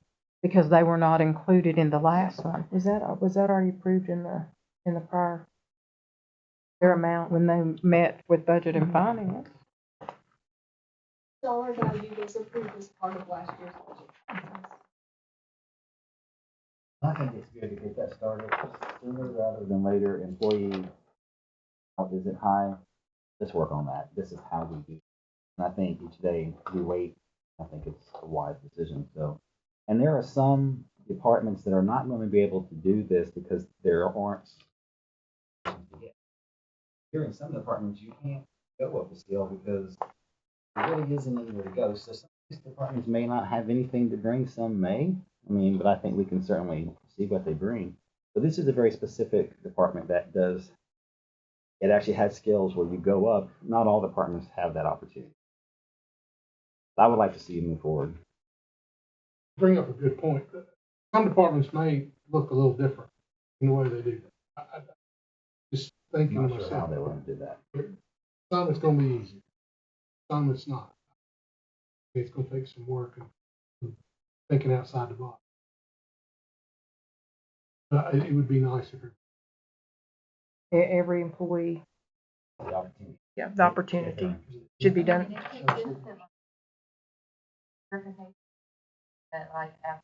because they were not included in the last one. Was that already approved in the prior, their amount when they met with budget and finance? Dollar value was approved as part of last year's budget. I think it's good to get that started sooner rather than later. Employee health isn't high. Let's work on that. This is how we do it. And I think each day we wait. I think it's a wise decision. So, and there are some departments that are not going to be able to do this because there aren't. Here in some departments, you can't go up the scale because there really isn't anywhere to go. So some of these departments may not have anything to bring. Some may. I mean, but I think we can certainly see what they bring. So this is a very specific department that does. It actually has skills where you go up. Not all departments have that opportunity. I would like to see you move forward. Bring up a good point. Some departments may look a little different in the way they do that. I just thinking I'm to not sure how myself, they want to do that. some it's going to be easy, some it's not. It's going to take some work and thinking outside the box. It would be nice if Every employee, The opportunity. yeah, the opportunity should be done. That like after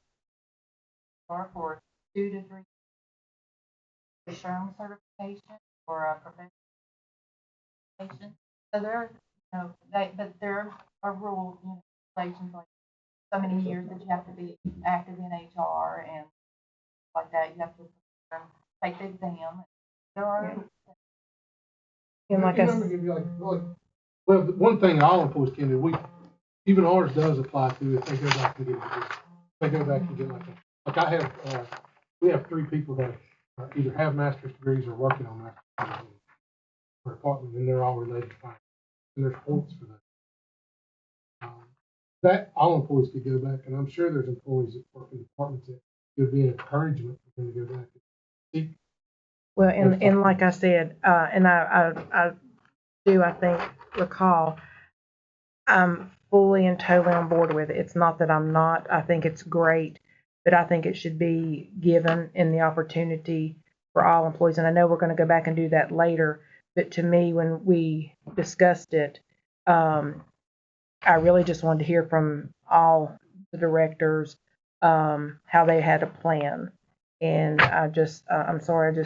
or for 2 to 3 SHRM certification or a professional. So there, but there are rules, regulations like so many years that you have to be active in HR and like that. You have to take the exam. There are. And like well, the one thing all employees can do, even ours does apply to if they go back and get it. They go back and get like I have, we have 3 people that either have master's degrees or working on master's degrees in our department, and they're all related to finance. And there's points for that. That all employees could go back, and I'm sure there's employees that work in departments that it would be an encouragement for them to go back. Well, and like I said, and I do, I think, recall, I'm fully and totally on board with it. It's not that I'm not. I think it's great, but I think it should be given in the opportunity for all employees. And I know we're going to go back and do that later, but to me, when we discussed it, I really just wanted to hear from all the directors how they had a plan. And I'm sorry,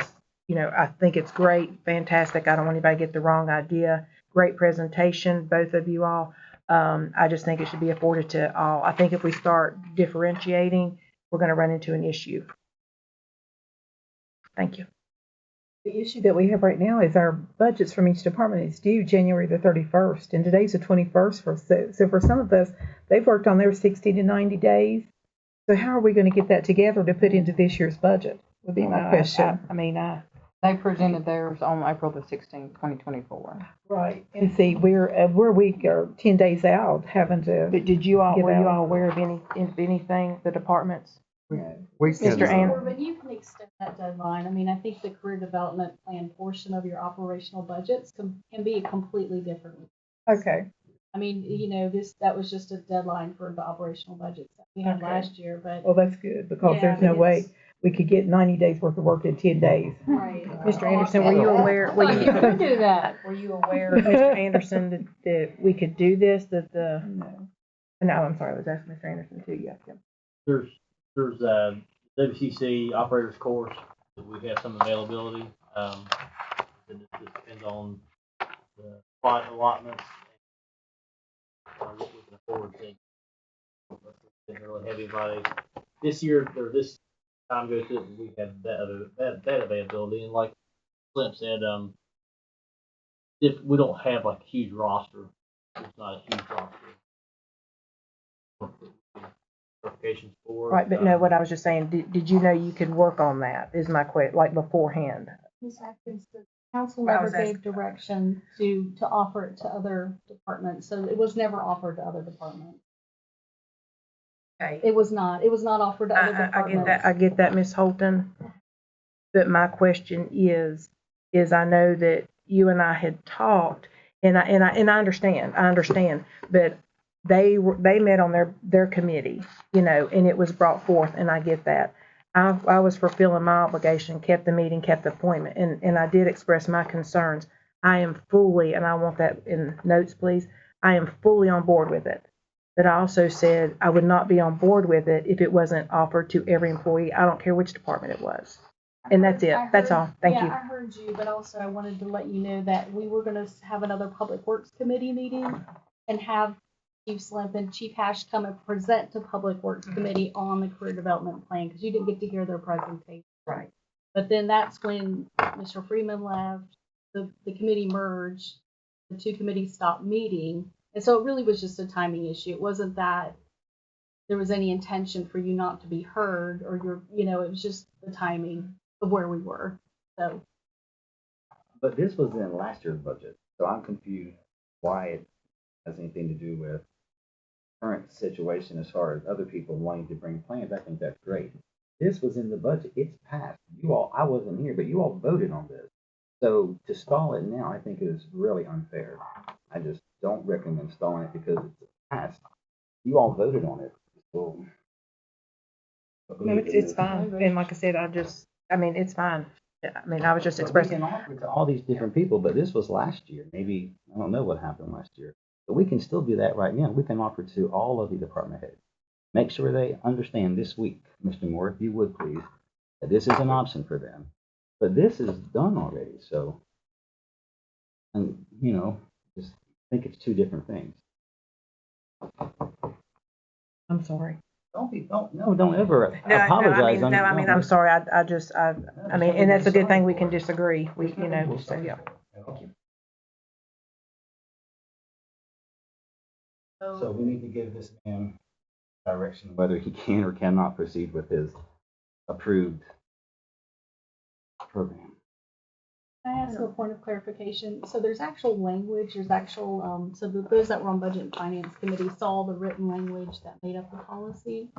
I think it's great, fantastic. I don't want anybody to get the wrong idea. Great presentation, both of you all. I just think it should be afforded to all. I think if we start differentiating, we're going to run into an issue. Thank you. The issue that we have right now is our budgets from each department is due January the 31st, and today's the 21st. So for some of us, they've worked on their 60 to 90 days. So how are we going to get that together to put into this year's budget? Would be my question. They presented theirs on April the 16th, 2024. Right. And see, we're a week or 10 days out having to. But were you all aware of anything, the departments? Mr. Anderson. But you can extend that deadline. I mean, I think the career development plan portion of your operational budgets can be completely different. Okay. I mean, that was just a deadline for the operational budgets that we had last year, but. Well, that's good because there's no way we could get 90 days worth of work in 10 days. Right. Mr. Anderson, were you aware? You could do that. Were you aware, Mr. Anderson, that we could do this? No, I'm sorry. I was asking Mr. Anderson too. Yeah. There's WCC operators course. We have some availability. It depends on the spot allotments. What we can afford to really heavy bodies. This year or this time goes to we have that availability, and like Flint said, if we don't have like a huge roster, there's not a huge roster. Certifications for. Right, but no, what I was just saying, did you know you could work on that, is my question, like beforehand? Ms. Atkins, the council Well, I never was gave direction to offer it to other departments, so it was never offered to other departments. Okay. It was not offered to other I get departments. that, Ms. Holton. But my question is I know that you and I had talked, and I understand, but they met on their committee, you know, and it was brought forth, and I get that. I was fulfilling my obligation, kept the meeting, kept the appointment, and I did express my concerns. I am fully, and I want that in notes, please, I am fully on board with it. But I also said I would not be on board with it if it wasn't offered to every employee. I don't care which department it was. And that's it. That's all. Thank you. I heard you, but also I wanted to let you know that we were gonna have another Public Works Committee meeting and have Chief Slimp and Chief Hash come and present to Public Works Committee on the career development plan, because you didn't get to hear their presentation. Right. But then that's when Mr. Freeman left, the committee merged, the two committees stopped meeting. And so it really was just a timing issue. It wasn't that there was any intention for you not to be heard, or it was just the timing of where we were. So. But this was in last year's budget, so I'm confused why it has anything to do with current situation as far as other people wanting to bring plans. I think that's great. This was in the budget. It's passed. I wasn't here, but you all voted on this. So to stall it now, I think is really unfair. I just don't recommend stalling it because it's passed. You all voted on it. So, No, it's fine. And like I said, it's fine. I was just expressing. We can offer it to all these different people, but this was last year. Maybe, I don't know what happened last year. But we can still do that right now. We can offer to all of the department heads. Make sure they understand this week, Mr. Moore, if you would please, that this is an option for them. But this is done already, so, and, just think it's two different things. I'm sorry. Don't ever apologize. I'm sorry. And that's a good thing we can disagree. So yeah. Thank you. So we need to give this man direction whether he can or cannot proceed with his approved program. Can I ask a point of clarification? So there's actual language, so those that were on Budget and Finance Committee saw the written language that made up the policy.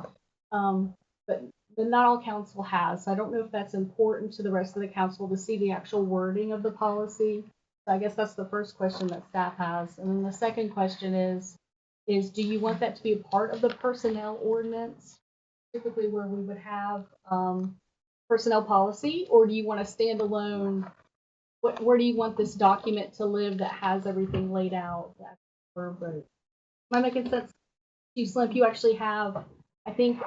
But not all council has. So I don't know if that's important to the rest of the council to see the actual wording of the policy. So I guess that's the first question that staff has. And then the second question is do you want that to be a part of the personnel ordinance, typically where we would have personnel policy, or do you want a standalone? Where do you want this document to live that has everything laid out? Am I making sense? Chief Slimp, you actually have, I think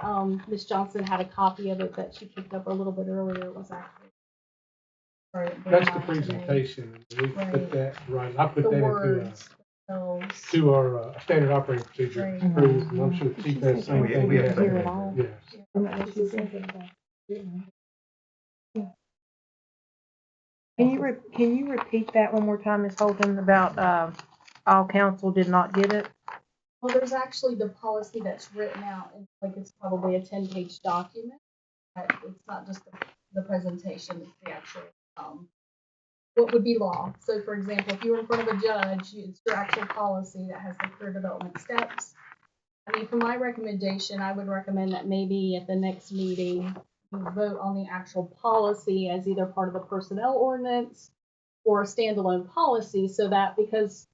Ms. Johnson had a copy of it that she picked up a little bit earlier. It was actually. That's the presentation. We put that, right, I put that into our standard operating procedure. Right. Approved, and I'm sure the chief has the same thing. We have to hear it all. Yes. Can you repeat that one more time, Ms. Holden, about all council did not get it? Well, there's actually the policy that's written out, and it's probably a 10-page document. It's not just the presentation; it's the actual what would be law. So, for example, if you were in front of a judge, it's your actual policy that has the career development steps. I mean, for my recommendation, I would recommend that maybe at the next meeting you vote on the actual policy as either part of the personnel ordinance or a standalone policy, so that because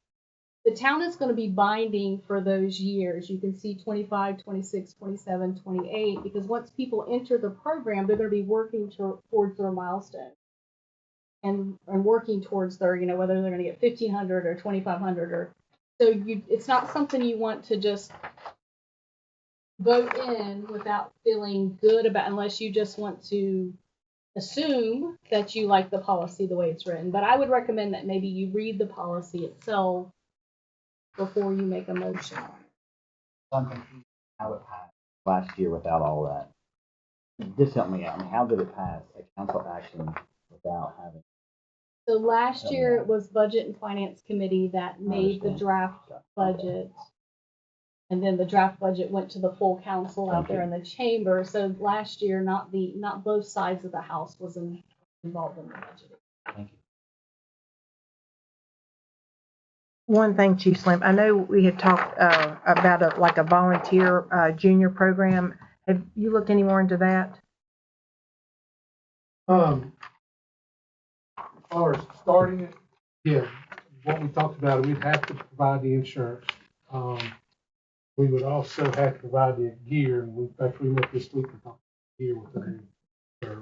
the town is going to be binding for those years. You can see 25, 26, 27, 28, because once people enter the program, they're going to be working towards their milestone and working towards their, whether they're going to get 1,500 or 2,500 or so. It's not something you want to just vote in without feeling good about, unless you just want to assume that you like the policy the way it's written. But I would recommend that maybe you read the policy itself before you make a motion. I'm confused how it passed last year without all that. Just help me out. I mean, how did it pass a council action without having So last year it was Budget and Finance Committee that made the draft budget. And then the draft budget went to the full council out there in the chamber. So last year, not both sides of the house was involved in the budget. Thank you. One thing, Chief Slim, I know we had talked about a volunteer junior program. Have you looked any more into that? As far as starting it, yeah, what we talked about, we'd have to provide the insurance. We would also have to provide the gear, and in fact, we met this week and talked about gear with their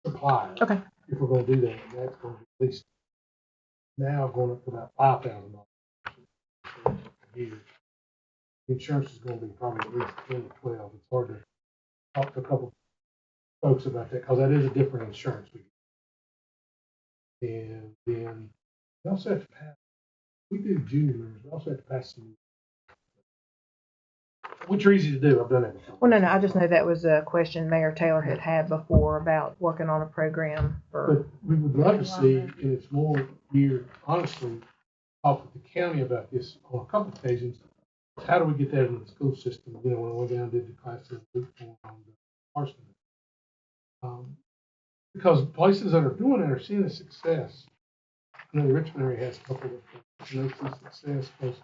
suppliers. Okay. If we're gonna do that, and that's gonna be at least now going up to about $5,000 a year. The insurance is gonna be probably at least 10 or 12. It's hard to talk to a couple folks about that, because that is a different insurance we get. And then we also have to pass, we do junior members, we also have to pass some, which are easy to do. I've done it before. Well, no, I just know that was a question Mayor Taylor had before about working on a program for. But we would love to see, and it's more geared, honestly, talk with the county about this on a couple of occasions. How do we get that in the school system? You know, when I went down and did the class on the Parsons. Because places that are doing it are seeing the success. I know the Richmond area has a couple of things, and they see success because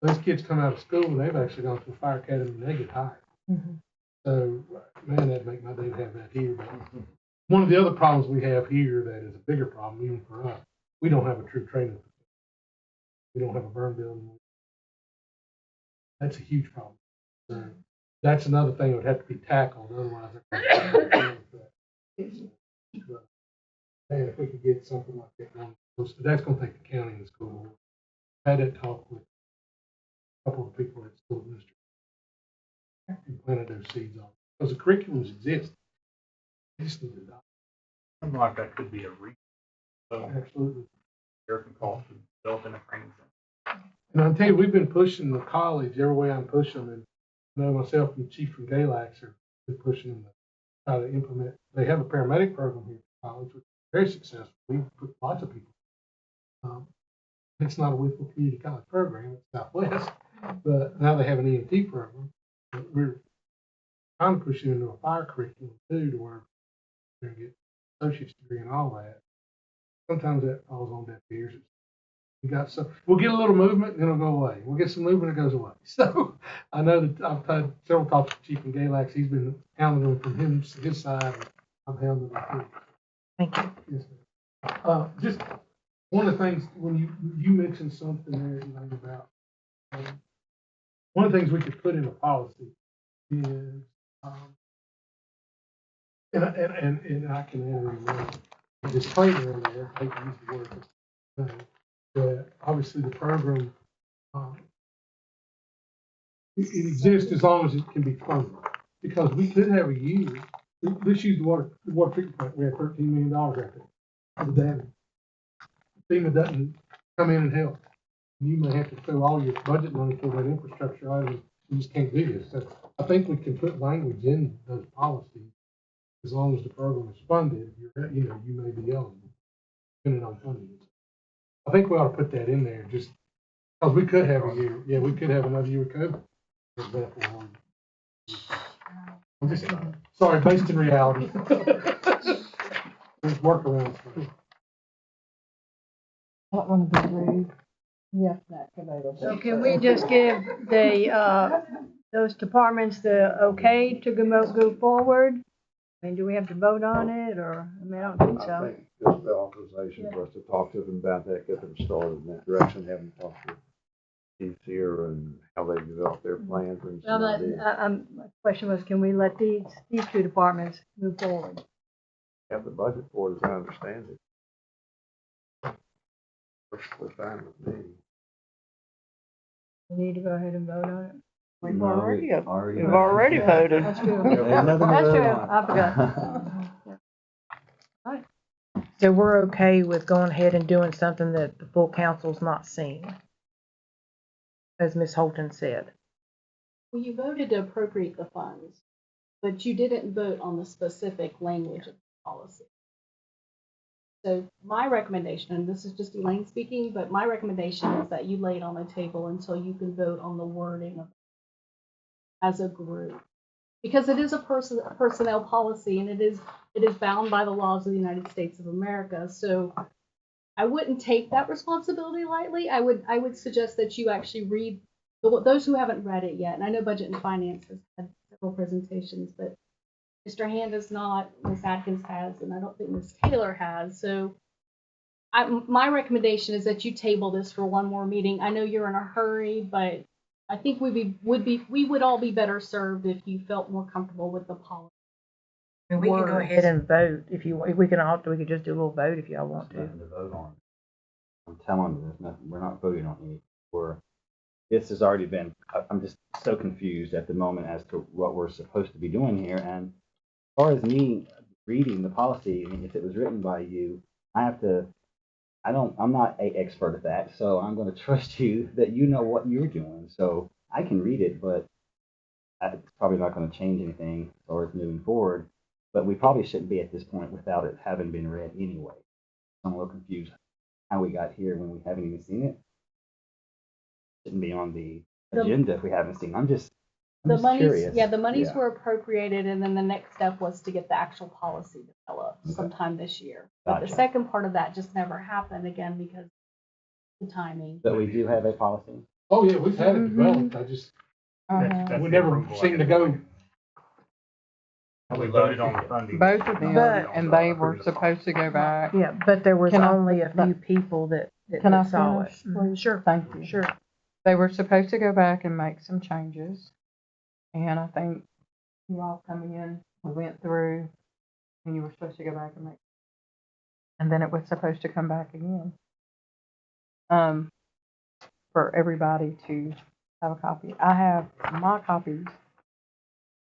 those kids come out of school and they've actually gone to the fire academy and they get hired. Mm-hmm. So, man, that'd make my day to have that here. But one of the other problems we have here that is a bigger problem, even for us, we don't have a true training facility. We don't have a burn building. That's a huge problem. So that's another thing that would have to be tackled. Otherwise, and if we could get something like that going, that's going to take the county and the school. I had that talk with a couple of people at the school district and planted those seeds on, because the curriculums exist. They just need to adopt. Something like that could be a reason. Absolutely. American cost of developing a training center. And I'll tell you, we've been pushing the college every way I can push them. And I know myself and the chief from Galax are pushing them to try to implement. They have a paramedic program here at college, which is very successful. We put lots of people. It's not a Wytheville Community College program, it's Southwest, but now they have an EMT program. But we're trying to push it into a fire curriculum too, to where they're going to get associate's degree and all that. Sometimes that falls on deaf ears. We'll get a little movement and then it'll go away. We'll get some movement, it goes away. So I know that I've had several talks with Chief and Galax. He's been hounding them from his side. And I'm hounding them too. Thank you. Yes, just one of the things when you mentioned something there, about one of the things we could put in a policy is, and I can add a disclaimer in there. I hate to use the word, but obviously the program it exists as long as it can be funded, because we could have a year. Let's use the water treatment plant. We had $13 million right there for the damage. FEMA doesn't come in and help. You may have to throw all your budget money for that infrastructure item. You just can't do this. So I think we can put language in those policies as long as the program is funded. You may be eligible, depending on funding. I think we ought to put that in there, just because we could have a year. Yeah, we could have another year of COVID. For example, I'm just sorry, based in reality. There's workarounds for it. I don't want to be rude. Yes, that's available. So can we just give those departments the okay to go forward? I mean, do we have to vote on it, or, I mean, I don't think I so. think just the authorization for us to talk to them about that, get them started in that direction, have them talk to Chiefs here and how they develop their plans and some Well, ideas. my question was, can we let these two departments move forward? Have the budget for it, as I understand it. We're fine with me. We need to go ahead and vote on it. We've No, already we've already voted. That's true. There's nothing to That's vote true. on. I forgot. Yeah. So we're okay with going ahead and doing something that the full council's not seeing, as Ms. Holton said. Well, you voted to appropriate the funds, but you didn't vote on the specific language of the policy. So my recommendation, and this is just Elaine speaking, but my recommendation is that you lay it on the table until you can vote on the wording of as a group. Because it is a personnel policy and it is bound by the laws of the United States of America. So I wouldn't take that responsibility lightly. I would suggest that you actually read those who haven't read it yet. And I know Budget and Finance has had several presentations, but Mr. Hand has not, Ms. Atkins has, and I don't think Ms. Taylor has. So my recommendation is that you table this for one more meeting. I know you're in a hurry, but I think we would all be better served if you felt more comfortable with the policy. And we can go ahead and vote if we can just do a little vote if y'all want to. Nothing to vote on. I'm telling you, there's nothing, we're not voting on anything. This has already been, I'm just so confused at the moment as to what we're supposed to be doing here. And as far as me reading the policy, I mean, if it was written by you, I'm not an expert at that, so I'm going to trust you that you know what you're doing. So I can read it, but it's probably not going to change anything as far as moving forward. But we probably shouldn't be at this point without it having been read anyway. I'm a little confused how we got here when we haven't even seen it. Shouldn't be on the agenda if we haven't seen it. I'm just curious. Yeah, the monies were appropriated, and then the next step was to get the actual policy developed sometime this year. But the second part of that just never happened again because of the timing. But we do have a policy. Oh, yeah, we've had it developed. I just, we never seem to go. We voted on the funding. Both of them, and they were supposed to go back. Yeah, but there was only a few people that saw it. Please? Sure. Thank you. Sure. They were supposed to go back and make some changes. And I think you all come in, we went through, and you were supposed to go back and make, and then it was supposed to come back again. For everybody to have a copy. I have my copies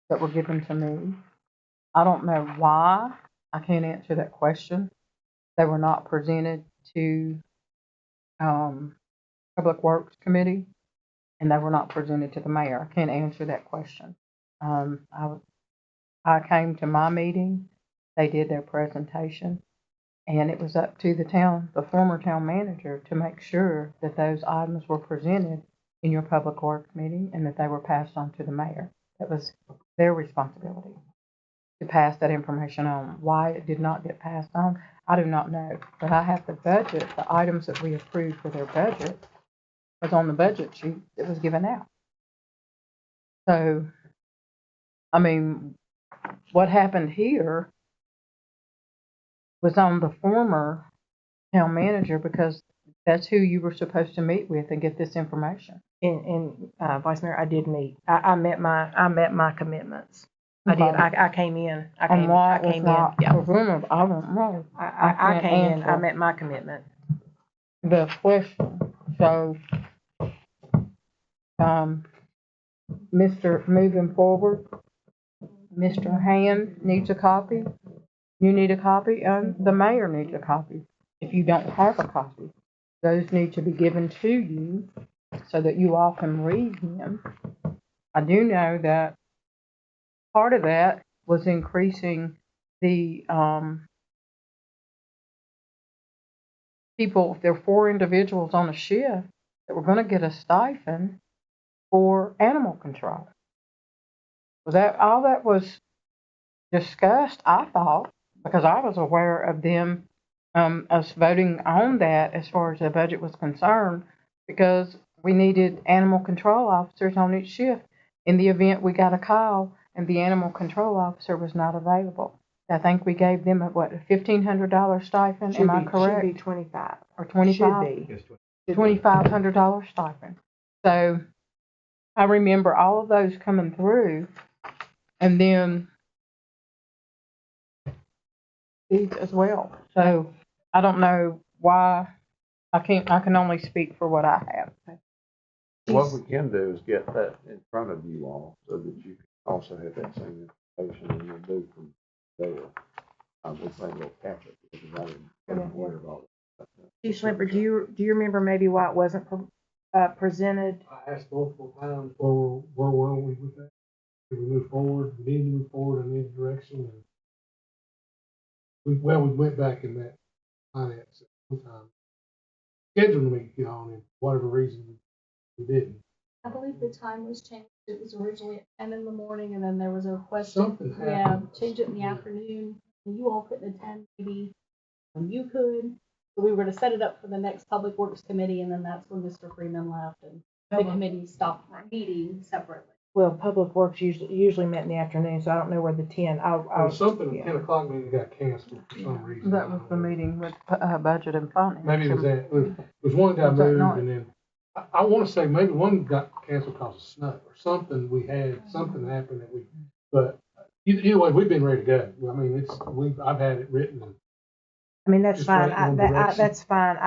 that were given to me. I don't know why. I can't answer that question. They were not presented to Public Works Committee, and they were not presented to the mayor. I can't answer that question. I came to my meeting. They did their presentation, and it was up to the former town manager to make sure that those items were presented in your Public Works meeting and that they were passed on to the mayor. That was their responsibility to pass that information on. Why it did not get passed on, I do not know. But I have the budget, the items that we approved for their budget was on the budget sheet that was given out. So, I mean, what happened here was on the former town manager because that's who you were supposed to meet with and get this information. And Vice Mayor, I did meet. I met my commitments. I did. I came in. I came in. Yeah. I don't know. I came in. I met my commitment. The question. So, moving forward, Mr. Hand needs a copy. You need a copy, and the mayor needs a copy. If you don't have a copy, those need to be given to you so that you all can read them. I do know that part of that was increasing the people. There were 4 individuals on a shift that were going to get a stipend for animal control. Was that all that was discussed? I thought, because I was aware of them, us voting on that as far as the budget was concerned, because we needed animal control officers on each shift in the event we got a call and the animal control officer was not available. I think we gave them a $1,500 stipend. Am I correct? Should be 25 or 25. Should be. $2,500 stipend. So I remember all of those coming through, and then these as well. So I don't know why I can only speak for what I have. What we can do is get that in front of you all so that you can also have that same information and you'll do from there. We'll say we'll catch it because I didn't worry about it. Chief Slimper, do you remember maybe why it wasn't presented? I asked multiple times where were we with that? Did we move forward? We didn't move forward in any direction. We went back in that finance at one time. Scheduled to meet y'all, and for whatever reason, we didn't. I believe the time was changed. It was originally at 10 in the morning, and then there was a request. Something Yeah, happened. change it in the afternoon. And you all couldn't attend, maybe when you could. So we were to set it up for the next Public Works Committee, and then that's when Mr. Freeman left, and the committee stopped meeting separately. Well, Public Works usually met in the afternoon, so I don't know where the 10, There was something at yeah. 10 o'clock meeting got canceled for some reason. That was the meeting with, budget and finance. Maybe it was that, it was one got Was that moved, not? and then, I wanna say maybe one got canceled because of snow, or something we had, something happened that we, but either way, we've been ready to go. I mean, I've had it written, and I mean, that's Just fine. waiting on direction. That's fine.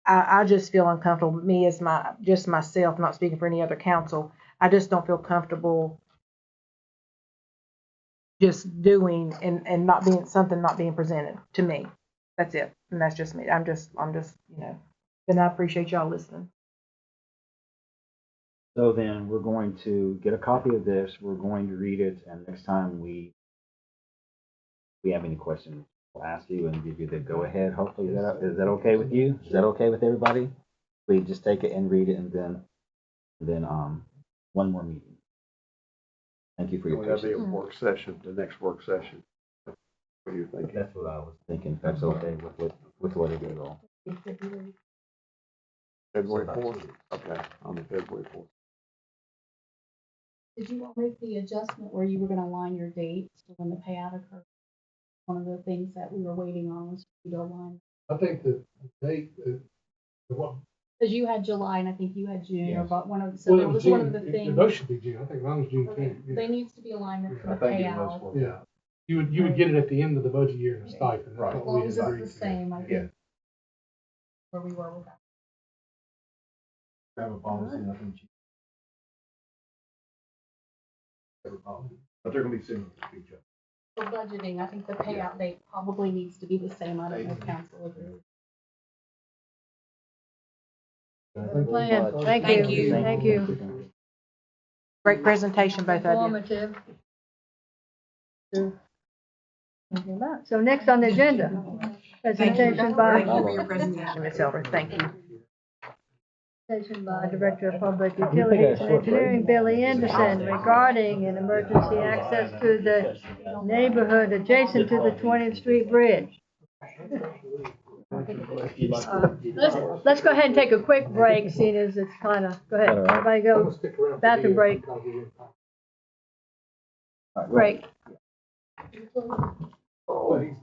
I just feel uncomfortable. Me as just myself, not speaking for any other council. I just don't feel comfortable just doing and not being presented to me. That's it. And that's just me. I'm just, and I appreciate y'all listening. So then we're going to get a copy of this, we're going to read it, and next time we have any questions, we'll ask you and give you the go-ahead. Hopefully, is that okay with you? Is that okay with everybody? We just take it and read it, and then one more meeting. Thank you for your That'll be a patience. work session, the next work session. What do you think? That's what I was thinking, if that's okay with what it is all. February 4th? Okay, on the February 4th. Did you all make the adjustment where you were gonna align your dates for when the payout occurred? One of the things that we were waiting on was for you to align, I think the date, well, because you had July and I think you had June, or Yes. about one of, so that it was was one of the June. things. Those should be June, I think mine was June Okay, 10th. there needs to be alignment for I the think it was payout. for. Yeah. You would get it at the end of the budget year in a stipend. Right. That's As what long we as had it's agreed the to. same, I Yeah. think, where we were with that. Have a policy, nothing cheap. Have a policy, but they're gonna be similar to each other. For budgeting, I think the payout date probably needs to be the same. I don't know if council agrees. Plan. Thank Thank you. you. Thank you. Great presentation, both of you. Informative. So next on the agenda, presentation by presentation, Ms. Elder. Thank you. Presentation by Director of Public Utilities and Engineering, Billy Anderson, regarding an emergency access to the neighborhood adjacent to the 20th Street Bridge. Let's go ahead and take a quick break, seeing as it's kind of, go ahead, everybody I'm go, gonna stick around for bathroom the break. because we- break. Oh, he's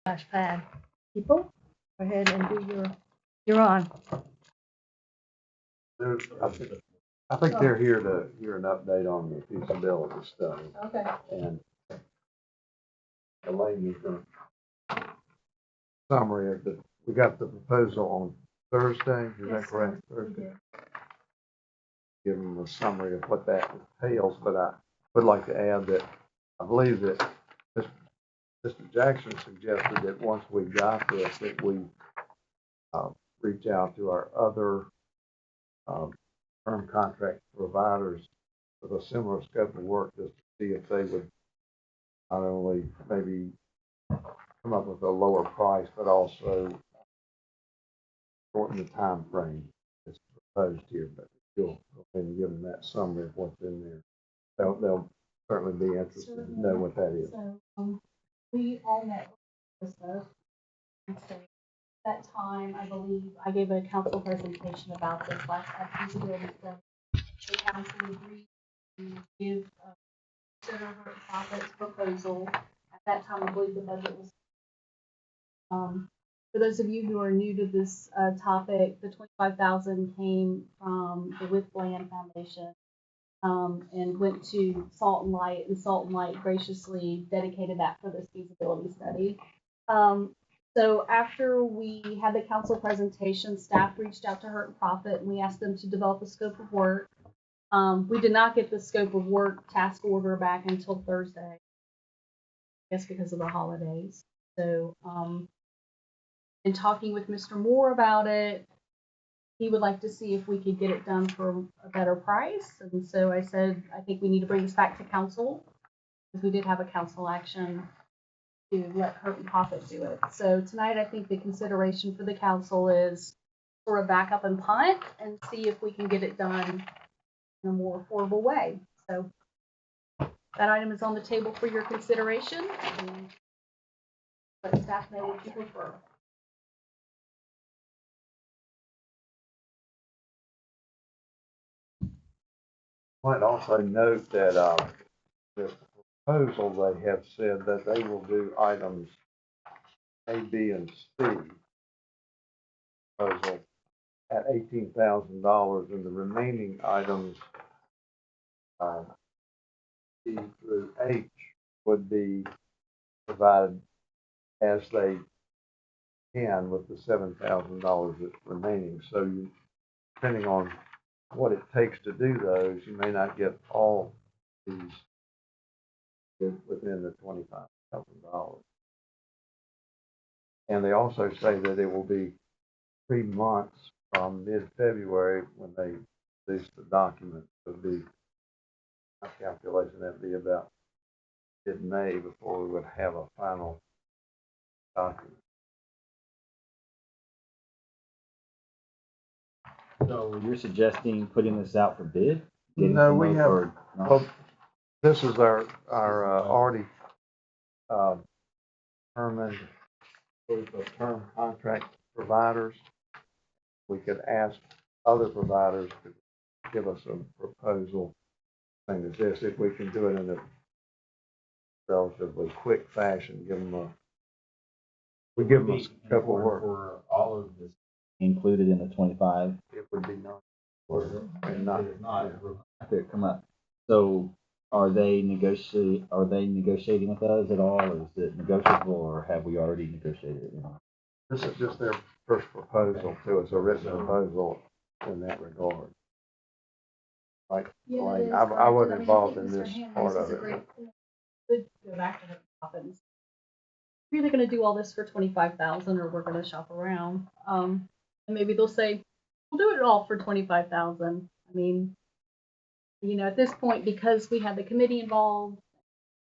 Flash pad. People, go ahead and you're on. I think they're here to hear an update on the feasibility study. Okay. And Elaine is gonna summary of we got the proposal on Thursday, is that correct? Thursday. Give them a summary of what that entails, but I would like to add that I believe that Mr. Jackson suggested that once we got this, that we reach out to our other term contract providers with a similar scope of work, just to see if they would not only maybe come up with a lower price, but also shorten the time frame that's proposed here. But you'll go ahead and give them that summary of what's in there. They'll certainly be interested to know what that is. So, we all met with Krista. That time, I believe, I gave a council presentation about this last feasibility study. The council agreed to give consider her profits proposal. At that time, I believe the budget was. For those of you who are new to this topic, the $25,000 came from the Wytheville Foundation and went to Salt and Light, and Salt and Light graciously dedicated that for this feasibility study. So after we had the council presentation, staff reached out to Hurt and Profit, and we asked them to develop a scope of work. We did not get the scope of work task order back until Thursday, I guess because of the holidays. So in talking with Mr. Moore about it, he would like to see if we could get it done for a better price. And so I said, I think we need to bring this back to council, because we did have a council action to let Hurt and Profit do it. So tonight, I think the consideration for the council is sort of back up and punt and see if we can get it done in a more affordable way. So that item is on the table for your consideration. And let staff know what you prefer. Might also note that the proposal, they have said that they will do items A, B, and C proposal at $18,000, and the remaining items C through H would be provided as they can with the $7,000 that's remaining. So you, depending on what it takes to do those, you may not get all these within the $25,000. And they also say that it will be 3 months from mid-February when they release the document. It would be, my calculation, that'd be about mid-May before we would have a final document. So you're suggesting putting this out for bid? No, we have, well, this is our already determined group of term contract providers. We could ask other providers to give us a proposal thing as this, if we can do it in a relatively quick fashion, give them we give them a scope of work. For all of this included in the 25. It would be not. And not come up. So are they negotiating with us at all, or is it negotiable, or have we already negotiated it? This is just their first proposal to us, a written proposal in that regard. Like, Yeah, Elaine, I wasn't involved in this part of it. Could go back to Hurt and Profit and say, we're either going to do all this for $25,000 or we're going to shop around. And maybe they'll say, we'll do it all for $25,000. I mean, you know, at this point, because we had the committee involved,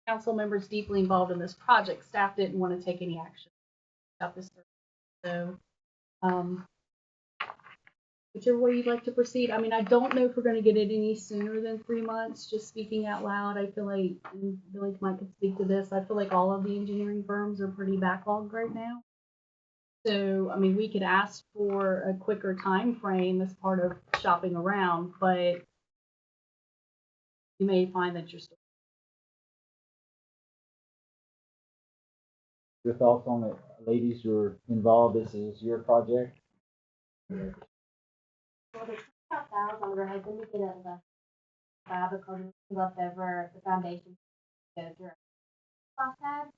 council members deeply involved in this project, staff didn't want to take any action about this. So, whichever way you'd like to proceed. I mean, I don't know if we're going to get it any sooner than 3 months. Just speaking out loud, I feel like, and Billy might could speak to this, I feel like all of the engineering firms are pretty backlogged right now. So, I mean, we could ask for a quicker time frame as part of shopping around, but you may find that you're still. Your thoughts on it, ladies who are involved, this is your project. Well, the 25,000, we're hoping to get a because we left over the foundation to go through process.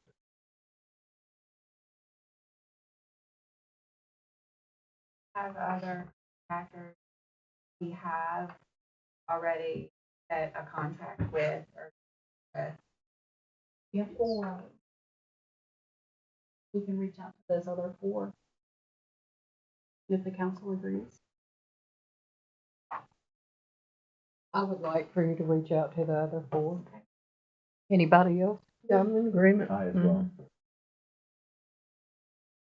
Have other contractors we have already set a contract with or with. We have 4. We can reach out to those other 4 if the council agrees. I would like for you to reach out to the other 4. Anybody else? I'm in agreement. I as well.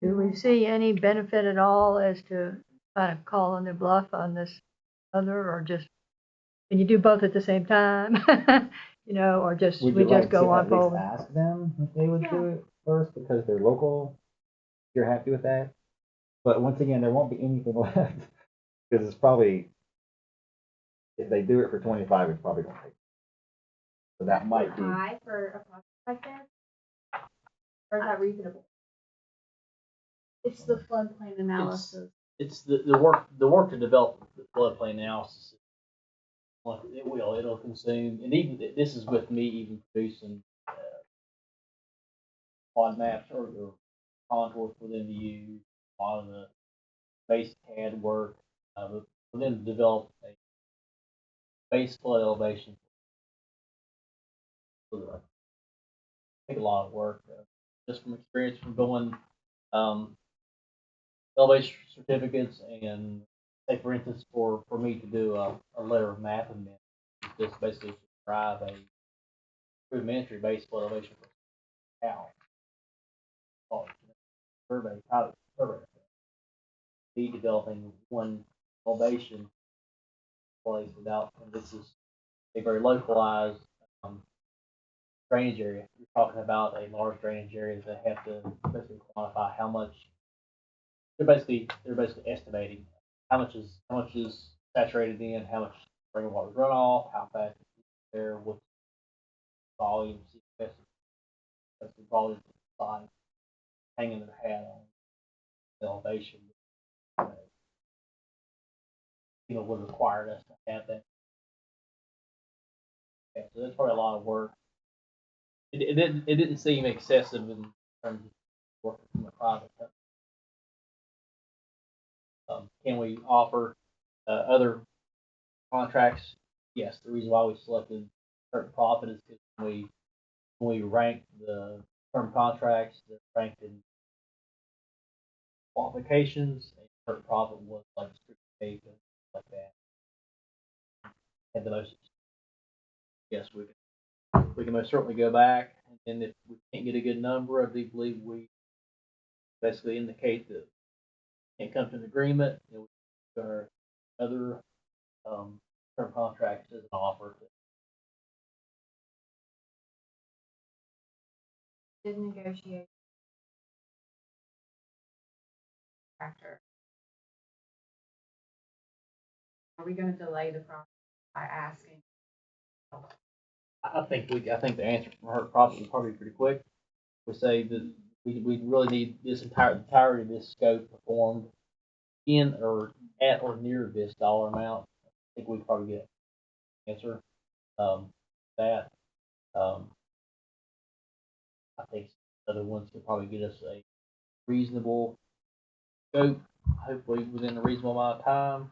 Do we see any benefit at all as to kind of calling their bluff on this other, or just, can you do both at the same time? You know, or just, Would we you just like go to on at least forward? ask them if they would do it first because they're local? You're happy with that? But once again, there won't be anything left because it's probably, if they do it for 25, it's probably going to take. So that might be. High for a project like this? Or is that reasonable? It's the floodplain analysis. It's the work to develop the floodplain analysis. Well, it'll consume, and even this is with me even producing quad maps or contours for them to use, a lot of the base CAD work, for them to develop a base flood elevation. Take a lot of work, just from experience from going elevation certificates, and say for instance for me to do a letter of map amendment, just basically drive a rudimentary base flood elevation for cow. Survey, private survey. Be developing one elevation place without, and this is a very localized drainage area. You're talking about a large drainage area that have to basically quantify how much. They're basically estimating how much is saturated in, how much rainwater runoff, how fast it's there, what volume, that's the volume side, hanging their hat on the elevation. Would require us to have that. Yeah, so that's probably a lot of work. It didn't seem excessive in terms of working from a private company. Can we offer other contracts? Yes. The reason why we selected certain profit is because when we ranked the term contracts, they're ranked in qualifications. And certain profit was like strict pay and like that. And the most, yes, we can most certainly go back, and if we can't get a good number, I do believe we basically indicate that we can't come to an agreement. Our other term contracts as an offer. Did negotiate contractor. Are we going to delay the process by asking? I think the answer from her probably pretty quick. We say that we really need this entirety of this scope performed in or at or near this dollar amount. I think we probably get an answer. That I think other ones could probably get us a reasonable scope, hopefully within a reasonable amount of time.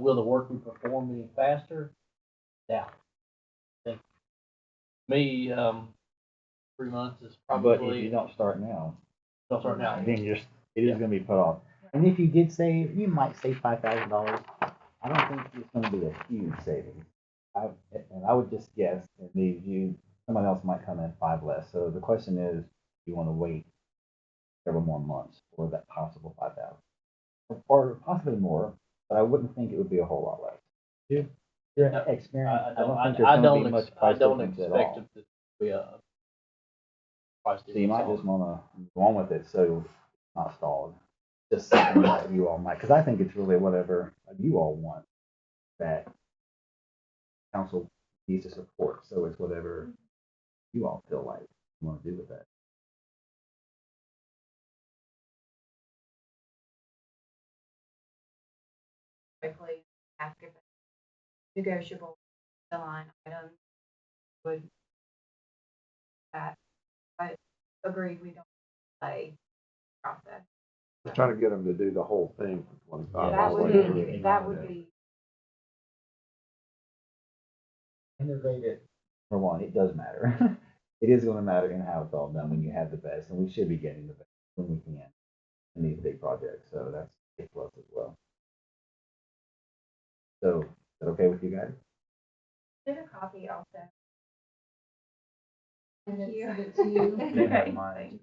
Will the work be performed any faster? Yeah. I think me, 3 months is probably. But if you don't start now, then it is going to be put off. And if you did save, you might save $5,000. I don't think it's going to be a huge savings. And I would just guess it leaves you, someone else might come in 5 less. So the question is, do you want to wait several more months for that possible 5,000? Or possibly more, but I wouldn't think it would be a whole lot less. Your experience, I don't think there's going to be much price difference at all. It to be a price So you might just want to go on with it so it's not stalled. Just something that you all might, because I think it's really whatever you all want that council needs to support. So it's whatever you all feel like you want to do with that. quickly, ask if it's negotiable, the line item would that, but agree, we don't play process. We're trying to get them to do the whole thing for 25. That would be, Innovative. For one, it does matter. It is gonna matter in how it's all done when you have the best, and we should be getting the best when we can in these big projects, so that's a plus as well. So, is that okay with you guys? did a copy also. Send Thank you. it to you. They have mine.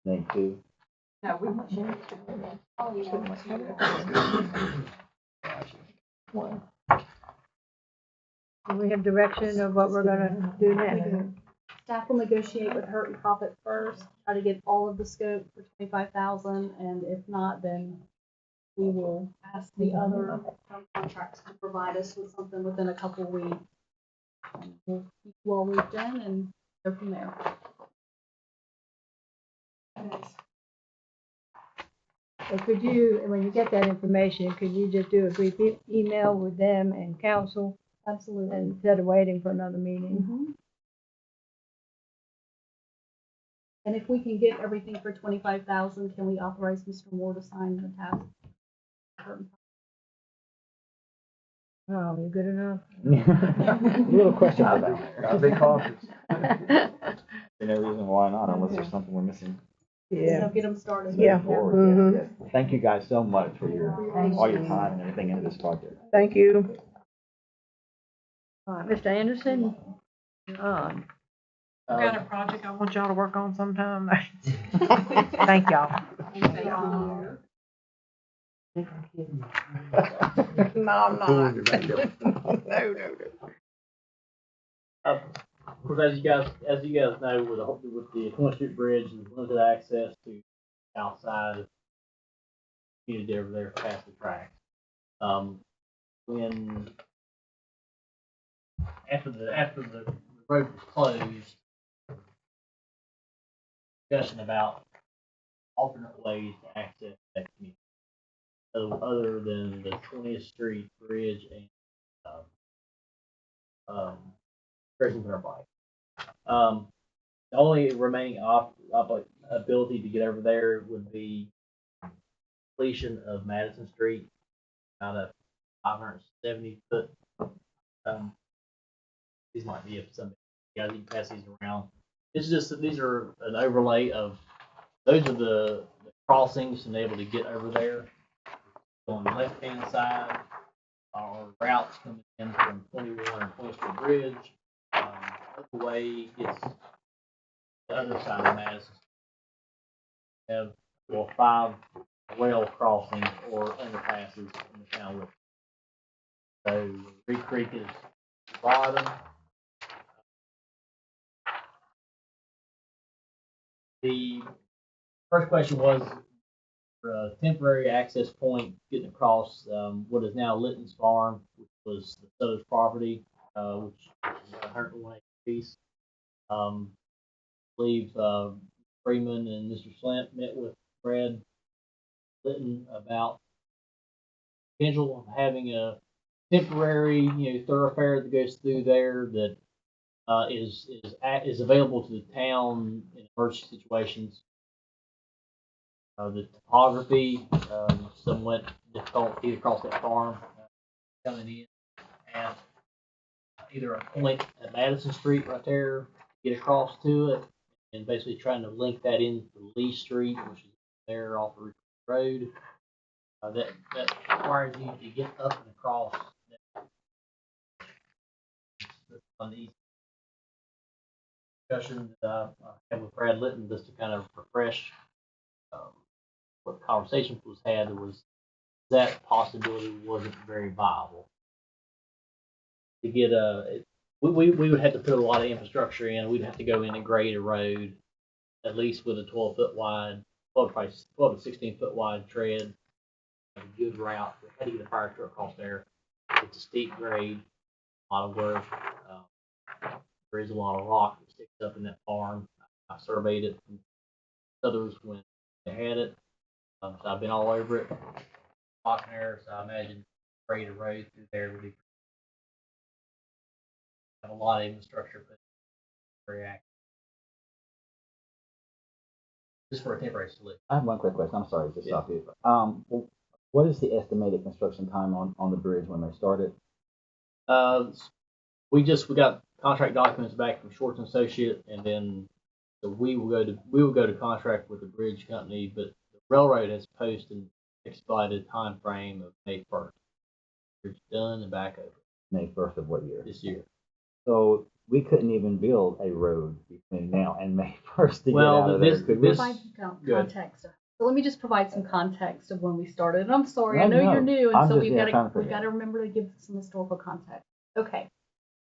Name two. No, we want you Do we have direction of what we're gonna do next? Staff will negotiate with Hurt and Profit first, try to get all of the scope for 25,000, and if not, then we will ask the other contracts to provide us with something within a couple of weeks. And we'll keep well moved in and go from there. So could you, when you get that information, could you just do a brief email with them and council Absolutely. instead of waiting for another meeting? Mhm. And if we can get everything for 25,000, can we authorize Mr. Moore to sign the task? Oh, you good enough? A little question about that. Gotta be cautious. No reason why not, unless there's something we're missing. So get them started. Yeah. Forward, yes, yes. Thank you guys so much for all your time and everything into this project. Thank you. Mr. Anderson? I've got a project I want y'all to work on sometime. Thank y'all. No, I'm not. Of course, as you guys know, with the 20th Street Bridge, there's limited access to outside of the community over there past the tracks. When after the road was closed, discussion about alternate ways to access that community, other than the 20th Street Bridge and Crescent Turnpike. The only remaining ability to get over there would be completion of Madison Street, about a 570-foot. These might be if some guys can pass these around. It's just that these are an overlay of those are the crossings and able to get over there. On the left hand side are routes coming in from 21 and 20th Street Bridge. The way gets the other side of Madison. We have 5 rail crossings or underpasses in the town with. So Reed Creek is the bottom. The first question was for a temporary access point getting across what is now Litton's Farm, which was the Southers property, which is 101 piece. I believe Freeman and Mr. Slint met with Brad Litton about potential of having a temporary, thoroughfare that goes through there that is available to the town in emergency situations. The topography somewhat difficult to get across that farm coming in at either a point at Madison Street right there, get across to it, and basically trying to link that into Lee Street, which is there off the road. That requires you to get up and across on the discussion that I had with Brad Litton just to kind of refresh what the conversation was had was that possibility wasn't very viable. To get we would have to put a lot of infrastructure in. We'd have to go in and grade a road, at least with a 12-foot wide, 12 to 16-foot wide tread, a good route. We had to get a fire truck across there. It's a steep grade, a lot of work. There is a lot of rock that sticks up in that farm. I surveyed it from others when they had it. So I've been all over it. blocking there, so I imagine grade of road through there would be have a lot of infrastructure, but very active. Just for a temporary solution. I have one quick question. I'm sorry to Yeah. stop you. What is the estimated construction time on the bridge when they started? We got contract documents back from Shorts and Associate, and then so we will go to contract with the bridge company, but the railroad has posted an expedited time frame of May 1st. Bridge done and back over May 1st of what year? this year. So we couldn't even build a road between now and May 1st to get out of there. Could we? Provide some context. So let me just provide some context of when we started. And I'm sorry, No, I know no. you're new, and I'm so just, we've yeah, trying to got figure to it out. remember to give some historical context. Okay.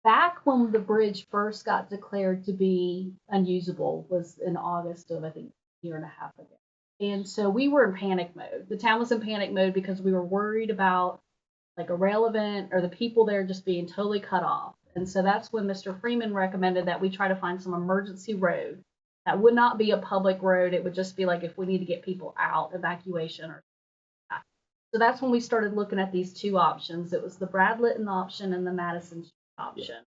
Back when the bridge first got declared to be unusable was in August of, I think, a year and a half ago. And so we were in panic mode. The town was in panic mode because we were worried about like a rail event or the people there just being totally cut off. And so that's when Mr. Freeman recommended that we try to find some emergency road that would not be a public road. It would just be like if we need to get people out, evacuation or that. So that's when we started looking at these two options. It was the Brad Litton option and the Madison Street option.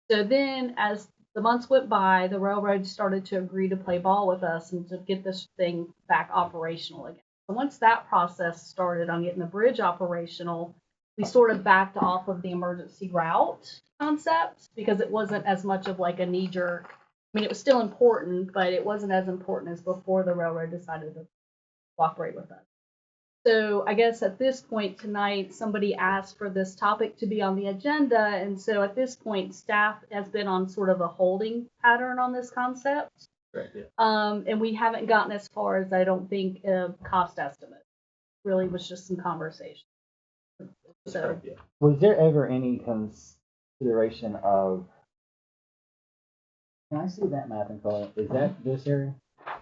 So then as the months went by, the railroad started to agree to play ball with us and to get this thing back operational again. So once that process started on getting the bridge operational, we sort of backed off of the emergency route concept because it wasn't as much of like a knee jerk. I mean, it was still important, but it wasn't as important as before the railroad decided to cooperate with us. So I guess at this point tonight, somebody asked for this topic to be on the agenda. And so at this point, staff has been on sort of a holding pattern on this concept. Correct, yeah. And we haven't gotten as far as, I don't think, a cost estimate. Really was just some conversation. So, Correct, yeah. Was there ever any consideration of? Can I see that map and color? Is that this area?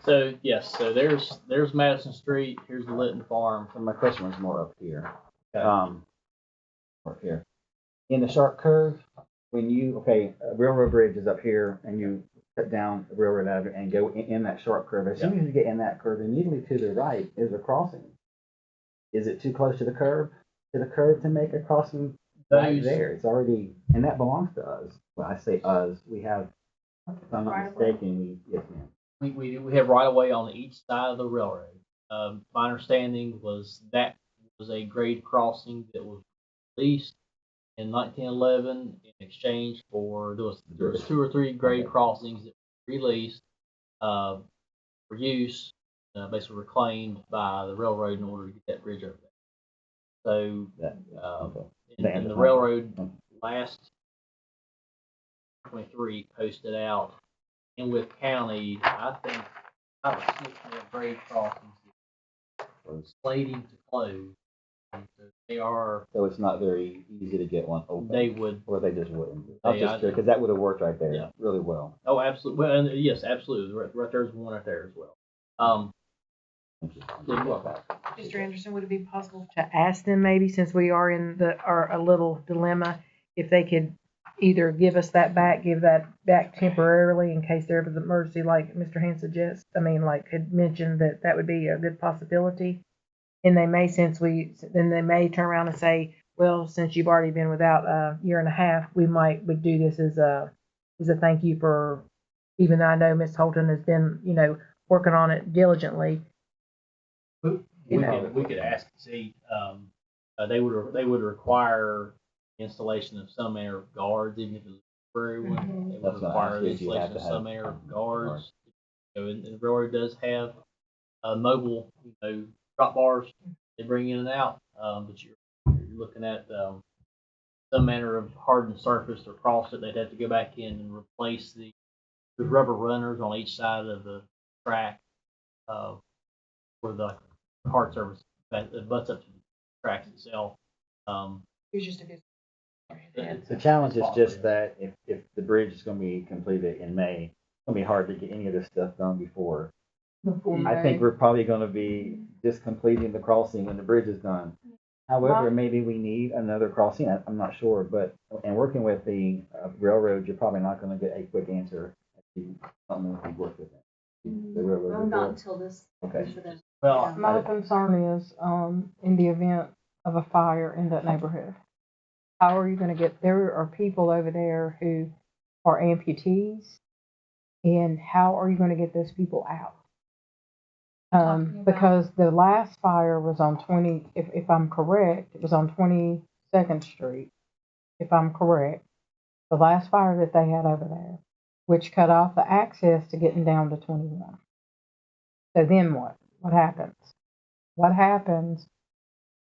So yes, so there's Madison Street, here's the Litton Farm. So my question was more up here. Okay. Up here. In the sharp curve, when a railroad bridge is up here and you cut down the railroad avenue and go in that sharp curve, as soon as you get in that curve, immediately to the right is a crossing. Is it too close to the curve to make a crossing right there? It's already, and that belongs to us. When I say us, we have, if I'm not mistaken, yes, ma'am. We have right of way on each side of the railroad. My understanding was that was a grade crossing that was released in 1911 in exchange for there was 2 or 3 grade crossings that were released for use, basically reclaimed by the railroad in order to get that bridge over there. So and the railroad last 23 posted out in Wytheville County, I think 5 or 6 more grade crossings were slating to close. And so they are. So it's not very easy to get one open. They would, or they just wouldn't. I was just curious because that would have worked right there really well. Oh, absolutely. Well, and yes, absolutely. Right there's one right there as well. Mr. Anderson, would it be possible to ask them maybe, since we are in a little dilemma, if they could either give that back temporarily in case there was an emergency, like Mr. Hand suggests? I mean, like had mentioned that would be a good possibility. And they may, then they may turn around and say, well, since you've already been without a year and a half, we would do this as a thank you for, even though I know Ms. Holton has been, working on it diligently. We could ask to see. They would require installation of some air of guards, even if it's a temporary one. They would require the installation of some air of guards. And the railroad does have mobile, drop bars they bring in and out, but you're looking at some manner of hardened surface to cross it. They'd have to go back in and replace the rubber runners on each side of the track where the hard surface that butts up to the tracks itself. It's just a good. The challenge is just that if the bridge is going to be completed in May, it's going to be hard to get any of this stuff done before. I think we're probably going to be just completing the crossing when the bridge is done. However, maybe we need another crossing. I'm not sure, but in working with the railroad, you're probably not going to get a quick answer. Something that we work with them. The railroad Well, repair? not until this. Okay. For them. Well, My concern is, in the event of a fire in that neighborhood, how are you gonna get, there are people over there who are amputees, and how are you gonna get those people out? Talking about- Because the last fire was on if I'm correct, it was on 22nd Street, if I'm correct. The last fire that they had over there, which cut off the access to getting down to 21. So then what? What happens? What happens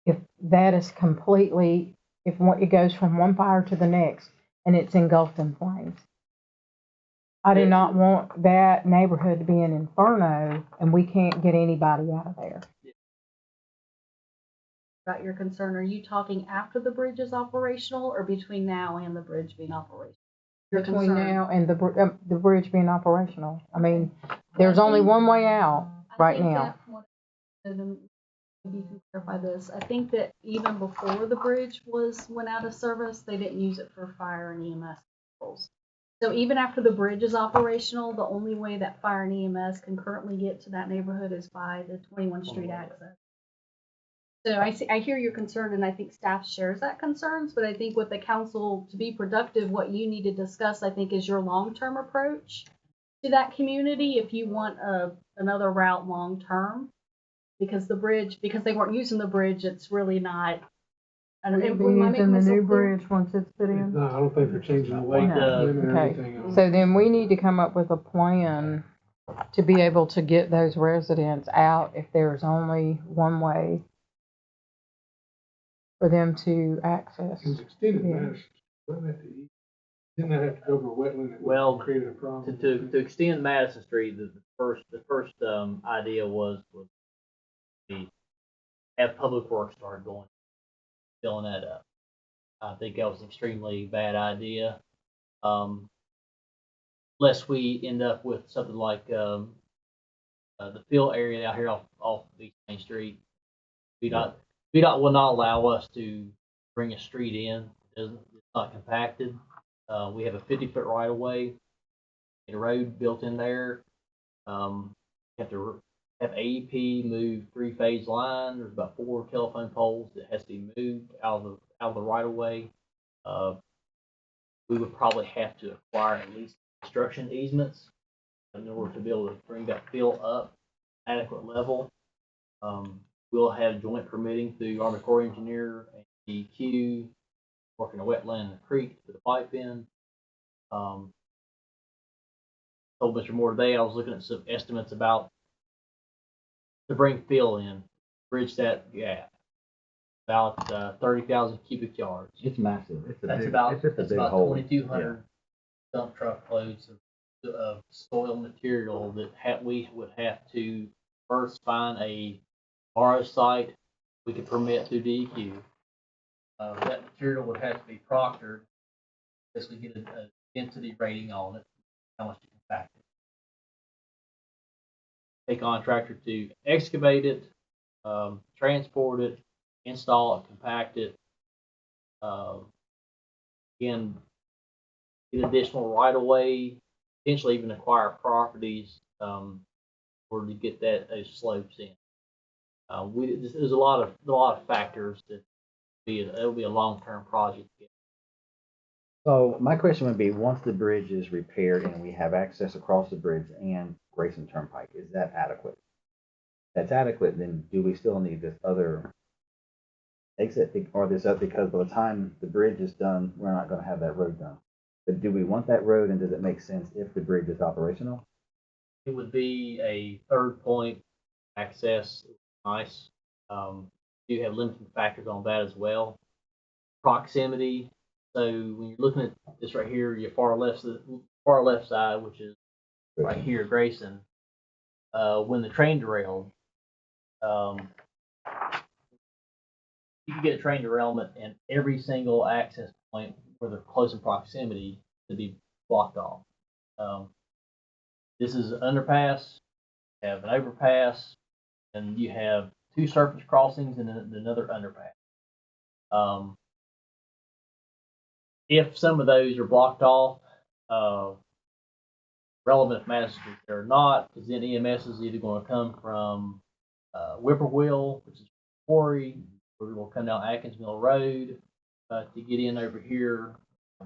if that is completely, if it goes from one fire to the next and it's engulfed in flames? I do not want that neighborhood to be an inferno and we can't get anybody out of there. About your concern, are you talking after the bridge is operational or between now and the bridge being operational? Your Between concern. now and the bridge being operational. I mean, there's only one way out right now. Maybe you can clarify this. I think that even before the bridge went out of service, they didn't use it for fire and EMS controls. So even after the bridge is operational, the only way that fire and EMS can currently get to that neighborhood is by the 21 Street access. So I hear your concern, and I think staff shares that concerns, but I think with the council, to be productive, what you need to discuss, I think, is your long-term approach to that community if you want another route long-term. Because because they weren't using the bridge, it's really not. I don't know. We'll be using the new bridge once it's put in. No, I don't think they're changing the weight limit or anything else. So then we need to come up with a plan to be able to get those residents out if there's only one way for them to access. It was extended Yeah. Madison. Wasn't that the east? Didn't that have to go over a wetland that Well, created a problem? to extend Madison Street, the first idea was to have Public Works start going, filling that up. I think that was an extremely bad idea. Unless we end up with something like the fill area out here off East Main Street. VDOT will not allow us to bring a street in. It's not compacted. We have a 50-foot right of way, a road built in there. You have to have AEP move 3-phase line. There's about 4 telephone poles that has to be moved out of the right of way. We would probably have to acquire at least construction easements in order to be able to bring that fill up adequate level. We'll have joint permitting through Army Corps of Engineer and DEQ, working a wetland and a creek to put a pipe in. Told Mr. Moore today I was looking at some estimates about to bring fill in, bridge that gap, about 30,000 cubic yards. It's massive. That's about 2,200 Yeah. dump truck loads of soil material that we would have to first find a borrow site we could permit through DEQ. That material would have to be proctored, basically get a density rating on it, how much to compact it. A contractor to excavate it, transport it, install it, compact it. Again, get additional right of way, potentially even acquire properties in order to get those slopes in. There's a lot of factors that it'll be a long-term project. So my question would be, once the bridge is repaired and we have access across the bridge and Grayson Turnpike, is that adequate? If that's adequate, then do we still need this other exit or this other, because by the time the bridge is done, we're not going to have that road done. But do we want that road, and does it make sense if the bridge is operational? It would be a third point access. Nice. You have limiting factors on that as well. Proximity. So when you're looking at this right here, your far left side, which is right here, Grayson. When the train derailed, you can get a train derailment and every single access point where they're close in proximity to be blocked off. This is an underpass, you have an overpass, and you have 2 surface crossings and another underpass. If some of those are blocked off, relevant if Madison Street's there or not, because then EMS is either going to come from Whippoorwill, which is quarry, or we're going to come down Atkins Mill Road to get in over here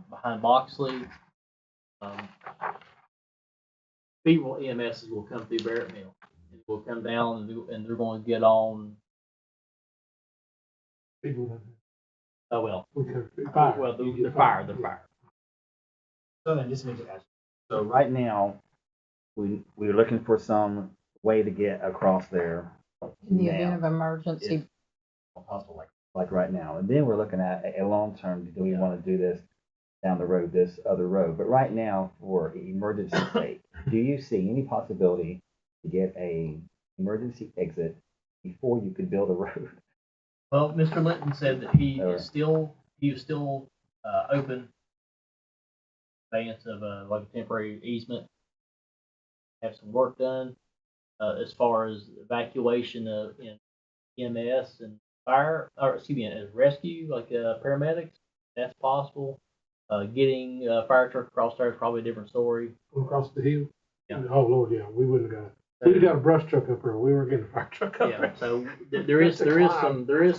behind Boxley. People EMSs will come through Barrett Mill. And will come down and they're going to get on. People, Oh well. fire. Well, the fire. So then just mention that. So right now, we're looking for some way to get across there. In the now, event of emergency. if possible, like right now. And then we're looking at a long term, do we want to do this down the road, this other road? But right now, for emergency sake, do you see any possibility to get a emergency exit before you could build a road? Well, Mr. Linton said that he was still open advance of like a temporary easement, have some work done as far as evacuation of EMS and fire, or excuse me, as rescue, like paramedics. That's possible. Getting a fire truck across there is probably a different story. Across the hill? Yeah. Oh, Lord, yeah, we wouldn't have got it. We'd have got a brush truck up there. We weren't getting a fire truck up Yeah, there. so there is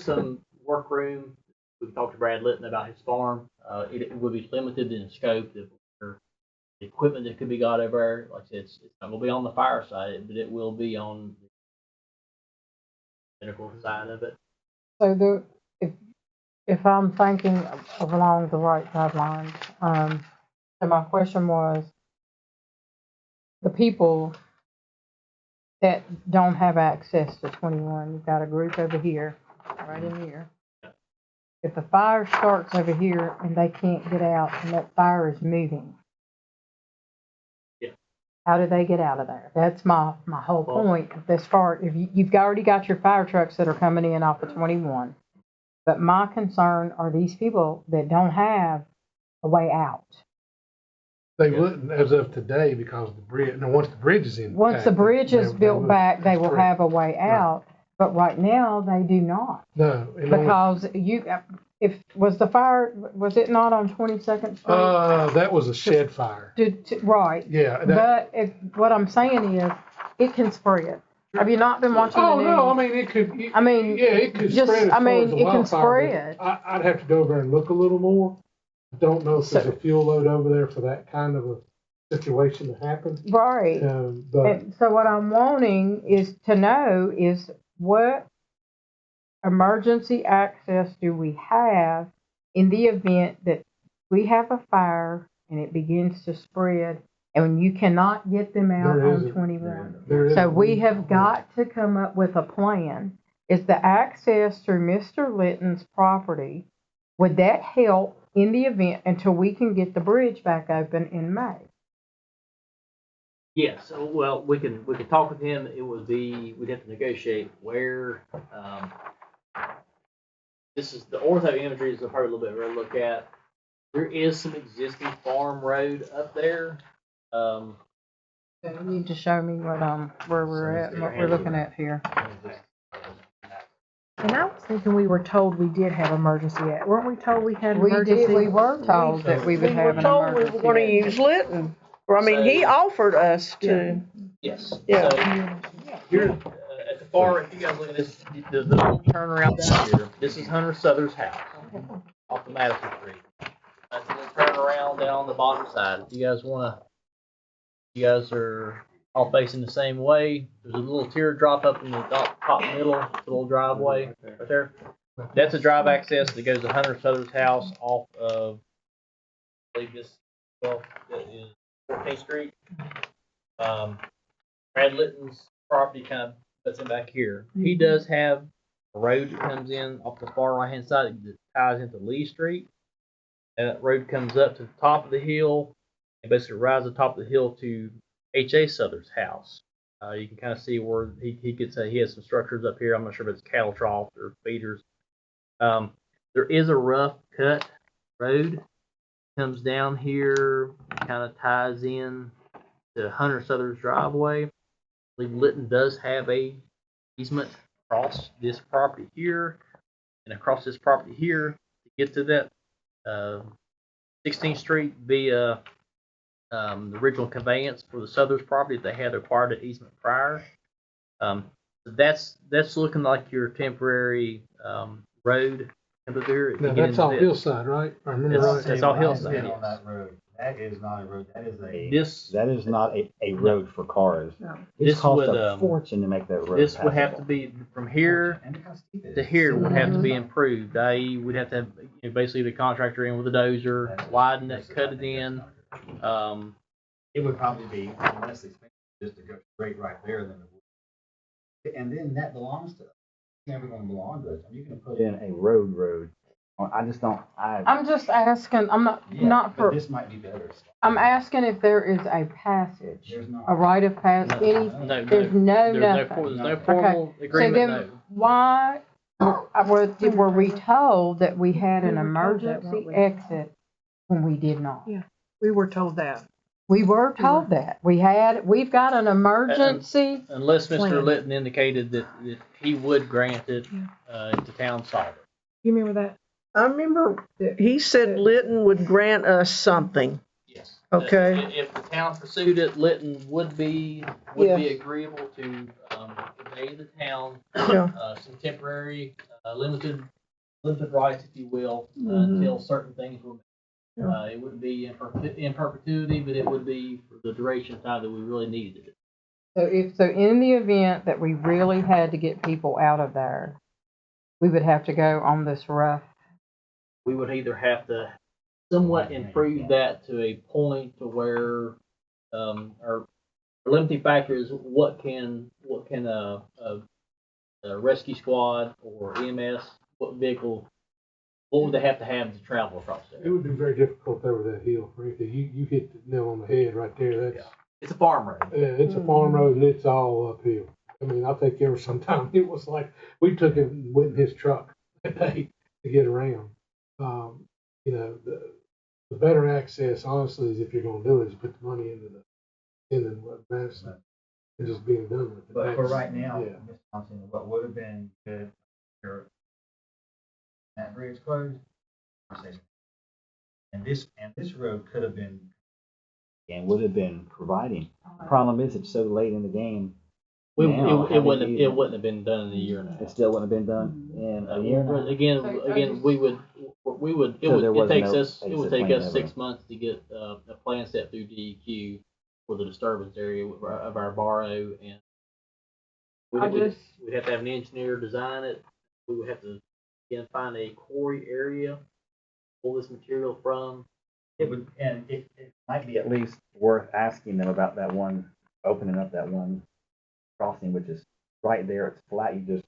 some work room. We've talked to Brad Litton about his farm. It would be limited in scope. The equipment that could be got over there, like I said, it's not going to be on the fire side, but it will be on the medical side of it. So if I'm thinking along the right guidelines, so my question was, the people that don't have access to 21, you've got a group over here, right in here. If the fire starts over here and they can't get out and that fire is moving, how do they get out of there? That's my whole point. As far if you've already got your fire trucks that are coming in off of 21, but my concern are these people that don't have a way out. They wouldn't as of today because the bridge. No, once the bridge is in. Once the bridge is built back, they will have a way out. Right. But right now they do not. No, because was it not on 22nd Street? That was a shed fire. Right. Yeah. But what I'm saying is, it can spread. Have you not been watching the news? No, I mean it could. Yeah, it could spread. It can spread. I'd have to go over and look a little more. I don't know if there's a fuel load over there for that kind of a situation to happen. Right. And so what I'm wanting is to know is what emergency access do we have in the event that we have a fire and it begins to spread and you cannot get them out on 21. So we have got to come up with a plan. Is the access through Mr. Litton's property, would that help in the event until we can get the bridge back open in May? Yes. Well, we can talk with him. We'd have to negotiate where. This is the ortho imagery is probably a little bit to look at. There is some existing farm road up there. So you need to show me where we're at and what we're looking at here. And I was thinking we were told we did have emergency. Weren't we told we had emergency? We were told that we would have an emergency. We were going to use Litton. I mean, he offered us to. Yes. Yeah. So here at the far, if you guys look at this, the little turnaround down here. This is Hunter Souther's house off of Madison Street. That's a little turnaround down on the bottom side. If you guys are all facing the same way. There's a little teardrop up in the top middle, the little driveway right there. That's a drive access that goes to Hunter Souther's house off of, I believe this 12th, that is 14th Street. Brad Litton's property kind of puts him back here. He does have a road that comes in off the far right hand side that ties into Lee Street. And that road comes up to the top of the hill and basically rides the top of the hill to H.A. Souther's house. You can kind of see where he has some structures up here. I'm not sure if it's cattle trough or feeders. There is a rough cut road. Comes down here, kind of ties in to Hunter Souther's driveway. I believe Litton does have a easement across this property here and across this property here to get to that 16th Street via the original conveyance for the Southers property, they had acquired an easement prior. That's looking like your temporary road over there. Now, that's all hillside, right? If I remember right. That's all hillside. On that road. That is not a road. That is This not a road for cars. No. This This cost would, a fortune to make that road. this would have to be from here And how steep it to is. here would have to be improved. I.e., we'd have to have basically the contractor in with a dozer, widen it, cut it in. It would probably be less expensive just to go straight right there than it would. And then that belongs to us. It's never gonna belong to us. You can put in a road. I just don't, I'm just asking, I'm not for, this might be better. I'm asking if there is a passage, There's not. a right of passage, any, No, there's no nothing. there's no formal So agreement. then, No. why were we told that we had an We were told that, emergency weren't we? exit when we did not? Yeah. We were told that. We were told that. We've got an emergency. Unless Mr. plan. Litton indicated that he would grant it to town solid. You remember that? I remember he said Lytton would grant us something. Yes. Okay. If the town pursued it, Litton would be agreeable to convey the town Yeah. some temporary limited rights, if you will, Mhm. until certain things were met. It wouldn't be in perpetuity, but it would be for the duration of time that we really needed it. So in the event that we really had to get people out of there, we would have to go on this rough. We would either have to somewhat improve that to a point to where our limiting factor is what can a rescue squad or EMS, what vehicle, what would they have to travel across there? It would be very difficult over that hill, frankly. You hit the nail on the head right there. It's a farm road. Yeah, it's a farm road and it's all uphill. I mean, I'll take care of some time. It was like, we took it and went in his truck that day to get around. The better access, honestly, is if you're gonna do it, is put the money into what Madison and just being done with it. But for right now, Yeah. Mr. Thompson, what would have been good, that bridge closed, and this road could have been, and would have been providing. The problem is, it's so late in the game. It wouldn't have been done in a year and a half. It still wouldn't have been done in a year and a half. Again, it would take us 6 months to get a plan set through DEQ for the disturbance area of our borrow, and we'd have to have an engineer design it. We would have to again find a quarry area, pull this material from. It might be at least worth asking them about that one, opening up that one crossing, which is right there. It's flat. You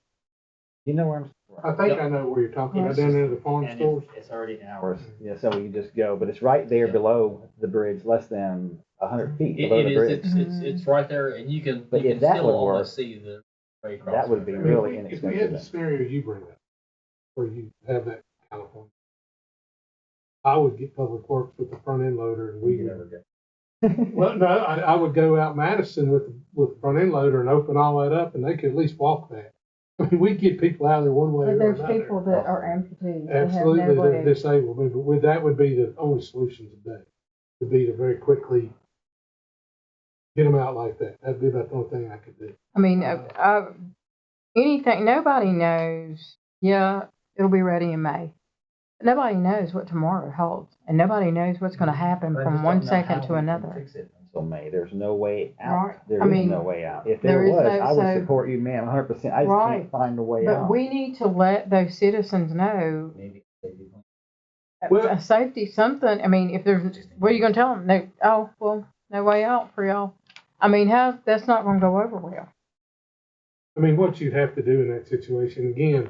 know where I think I know where you're talking about, down there at the farm stores. It's already ours. Yeah, so you just go, but it's right there below the bridge, less than 100 feet below the bridge. It's right there, and you can that still would almost work, see the grade crossing. that would be I mean, really if we had the inexpensive. scenario you bring up, where you have that California, I would get Public Works with the front end loader and we never go. Well, no, I would go out Madison with the front end loader and open all that up, and they could at least walk that. I mean, we get people out of there one way or But there's another. people that are amputees. Absolutely, they're disabled. But that would be the only solution today, would be to very quickly get them out like that. That'd be about the only thing I could do. I mean, anything, nobody knows, it'll be ready in May. Nobody knows what tomorrow holds, and nobody knows what's going to happen from one second to another. Fix it until May. There's no way out. Right. There I is mean, no way out. If there there is was, no- I would so- support you, man, 100%. I just Right. can't find a way But out. we need to let those citizens know Well- a safety, something. I mean, if there's, what are you going to tell them? No way out for y'all. I mean, that's not going to go over well. I mean, what you'd have to do in that situation, again,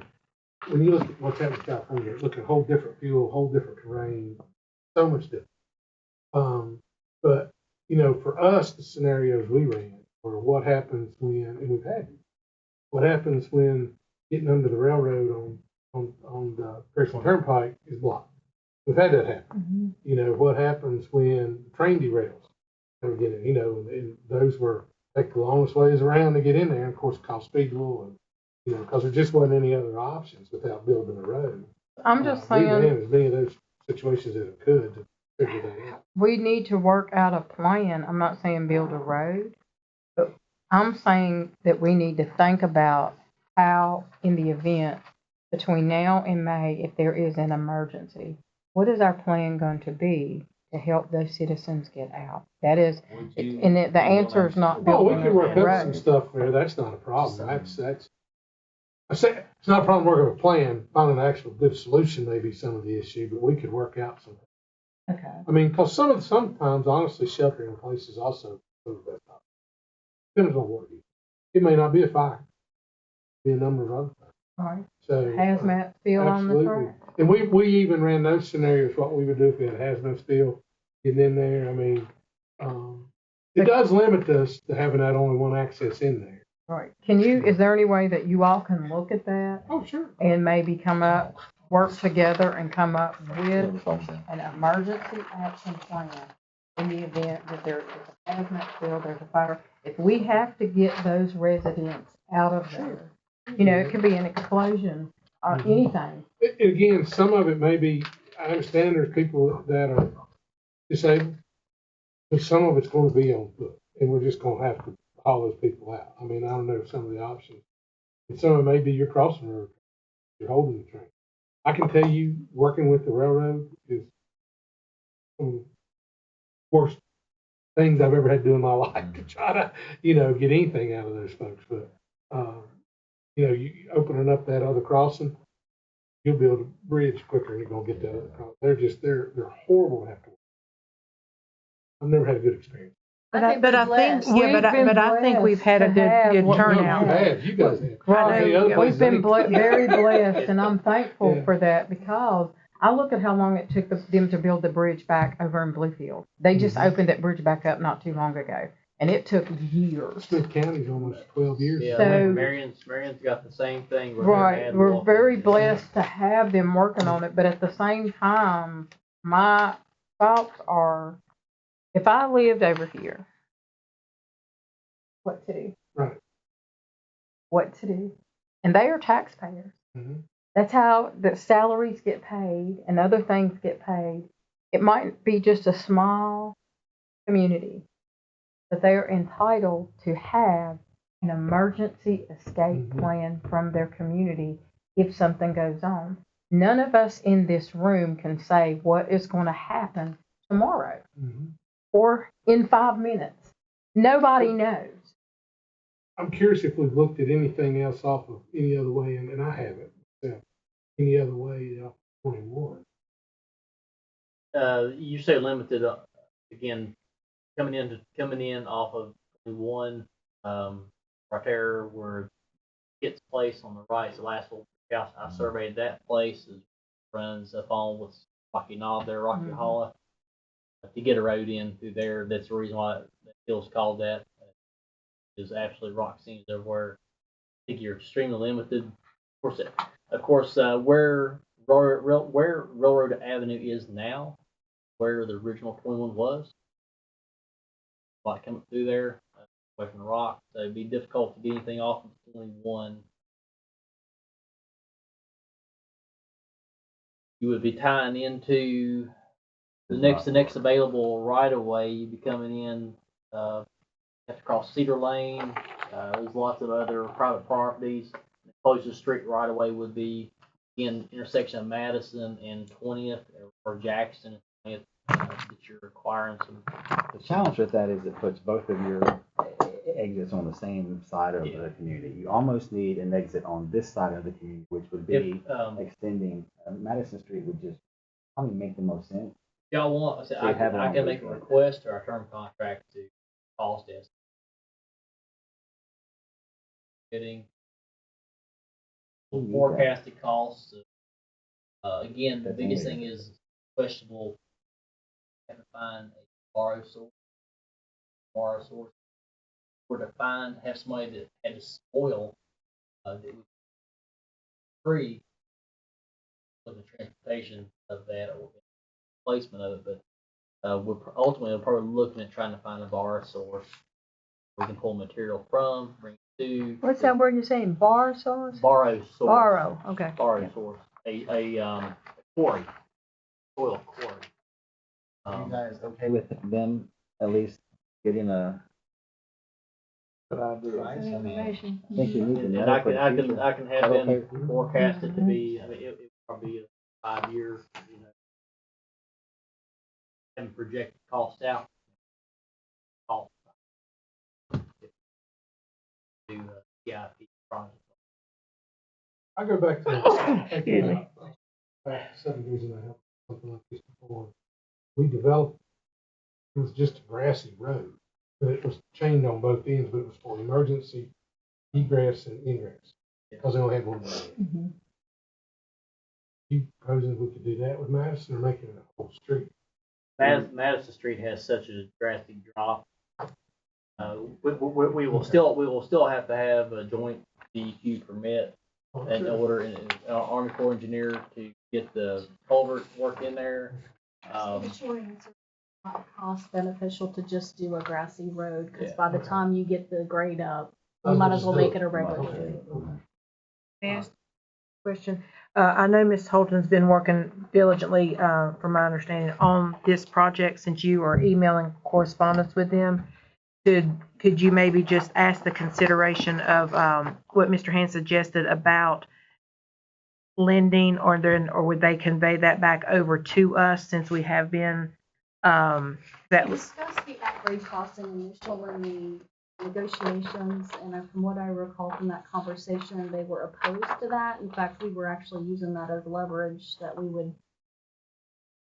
when you look at what's happening in California, look at whole different fuel, whole different terrain, so much different. But, for us, the scenarios we ran were what happens when, and we've had it, what happens when getting under the railroad on the Christian Turnpike is blocked. We've had that happen. What happens when the train derails? And again, and those were like the longest ways around to get in there, and of course, called speed rule, and because there just wasn't any other options without building a road. I'm just We ran saying, as many of those situations as it could to figure that out. We need to work out a plan. I'm not saying build a road, but I'm saying that we need to think about how, in the event between now and May, if there is an emergency, what is our plan going to be to help those citizens get out? That is, and the answer is not Well, we building can a work up some road. stuff there. That's not a problem. I say, it's not a problem working a plan. Finding an actual good solution may be some of the issue, but we could work out something. Okay. I mean, because sometimes, honestly, sheltering in place is also the best option. Depends on what it may not be a fire. It may be a number of other things. All right. So Hazmat field on the absolutely. track. And we even ran those scenarios, what we would do if we had a hazmat spill getting in there. I mean, it does limit us to having that only one access in there. Right. Is there any way that you all can look at that? Oh, sure. And maybe work together and come up with an emergency action plan in the event that there is a hazmat spill, there's a fire. If we have to get those residents out of there, it could be an explosion or anything. Again, some of it may be, I understand there's people that are disabled, but some of it's going to be on foot, and we're just going to have to haul those people out. I mean, I don't know some of the options. And some of it may be you're crossing the road, you're holding the train. I can tell you, working with the railroad is one of the worst things I've ever had to do in my life to try to, get anything out of those folks. But, you opening up that other crossing, you'll build a bridge quicker and you're going to get that other crossing. They're horrible to have to work. I've never had a good experience. But I think we've had a good turnout. You guys have. Right. We've been very blessed, and I'm thankful for that, because I look at how long it took them to build the bridge back over in Bluefield. They just opened that bridge back up not too long ago, and it took years. Smith County's almost 12 years. Yeah, So- Marion's got the same thing. Right. We're very blessed to have them working on it, but at the same time, my thoughts are, if I lived over here, what to do? Right. What to do? And they are taxpayers. Mm-hmm. That's how the salaries get paid and other things get paid. It might be just a small community, but they are entitled to have an emergency escape plan from their community if something goes on. None of us in this room can say what is going to happen tomorrow or in 5 minutes. Nobody knows. I'm curious if we've looked at anything else off of any other way, and I haven't. Yeah. Any other way off 21. You say limited, again, coming in off of 21, right there where Kit's place on the right, the last little house. I surveyed that place. It runs up on with Rocky Knob there, Rocky Hollow. To get a road in through there, that's the reason why the hill's called that. There's absolutely rock scenes everywhere. I think you're extremely limited. Of course, where Railroad Avenue is now, where the original 21 was, like coming through there, away from the rock, so it'd be difficult to get anything off of 21. You would be tying into the next available right of way. You'd be coming in. Have to cross Cedar Lane. There's lots of other private properties. The closest street right away would be in intersection of Madison and 20th or Jackson and 20th that you're requiring some. The challenge with that is it puts both of your exits on the same side of the community. You almost need an exit on this side of the community, which would be extending Madison Street would just probably make the most sense. Y'all want? I said I can make a request to our term contract to cost estimate. Getting forecasted costs. Again, the biggest thing is questionable. Have to find a borrow source. Or to have somebody that had to spoil that would be free for the transportation of that or placement of it. But we're probably looking at trying to find a borrow source we can pull material from, bring it to. What's that word you're saying? Bar source? Borrow source. Borrow. Okay. Borrow source. A quarry. Soil quarry. You guys okay with them at least getting a? Good idea. I mean, Information. I think we need to And know I for the can future. have Is that them okay? forecast it to be, I mean, it probably a 5 year, and project cost out. Cost. Do CIP project. I go back to, Excuse me. back 7 years and a half, something like this before. We developed, it was just a grassy road, but it was chained on both ends, but it was for emergency egress and ingress, because they only had one road. You proposing we could do that with Madison or making it a whole street? Madison Street has such a drastic drop. We will still have to have a joint DEQ permit in order, and Army Corps engineer to get the culvert work in there. The short answer is not cost beneficial to just do a grassy road, because by the time you get the grade up, you might as well make it a regular street. May I ask a question? I know Ms. Holton's been working diligently, from my understanding, on this project since you are emailing correspondence with them. Could you maybe just ask the consideration of what Mr. Hand suggested about lending, or would they convey that back over to us since we have been that We discussed the at-grade costing initially in the negotiations, and from what I recall from that conversation, they were opposed to that. In fact, we were actually using that as leverage, that we would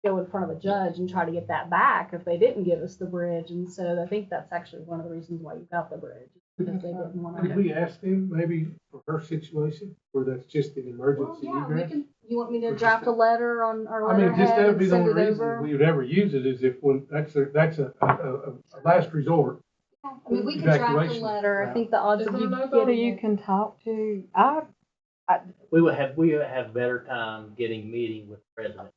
go in front of a judge and try to get that back if they didn't give us the bridge. And so I think that's actually one of the reasons why you got the bridge, because they didn't want Could to. we ask them maybe for her situation, where that's just an Well, emergency yeah, we egress? can. You want me to draft a letter on our I mean, just letterhead that would and be the send only it reason over? we would ever use it, is if when, that's a last resort. I mean, we could draft a Evacuation. letter. I think the odds of you Who getting you it. can talk to? We would have better time getting meeting with the president.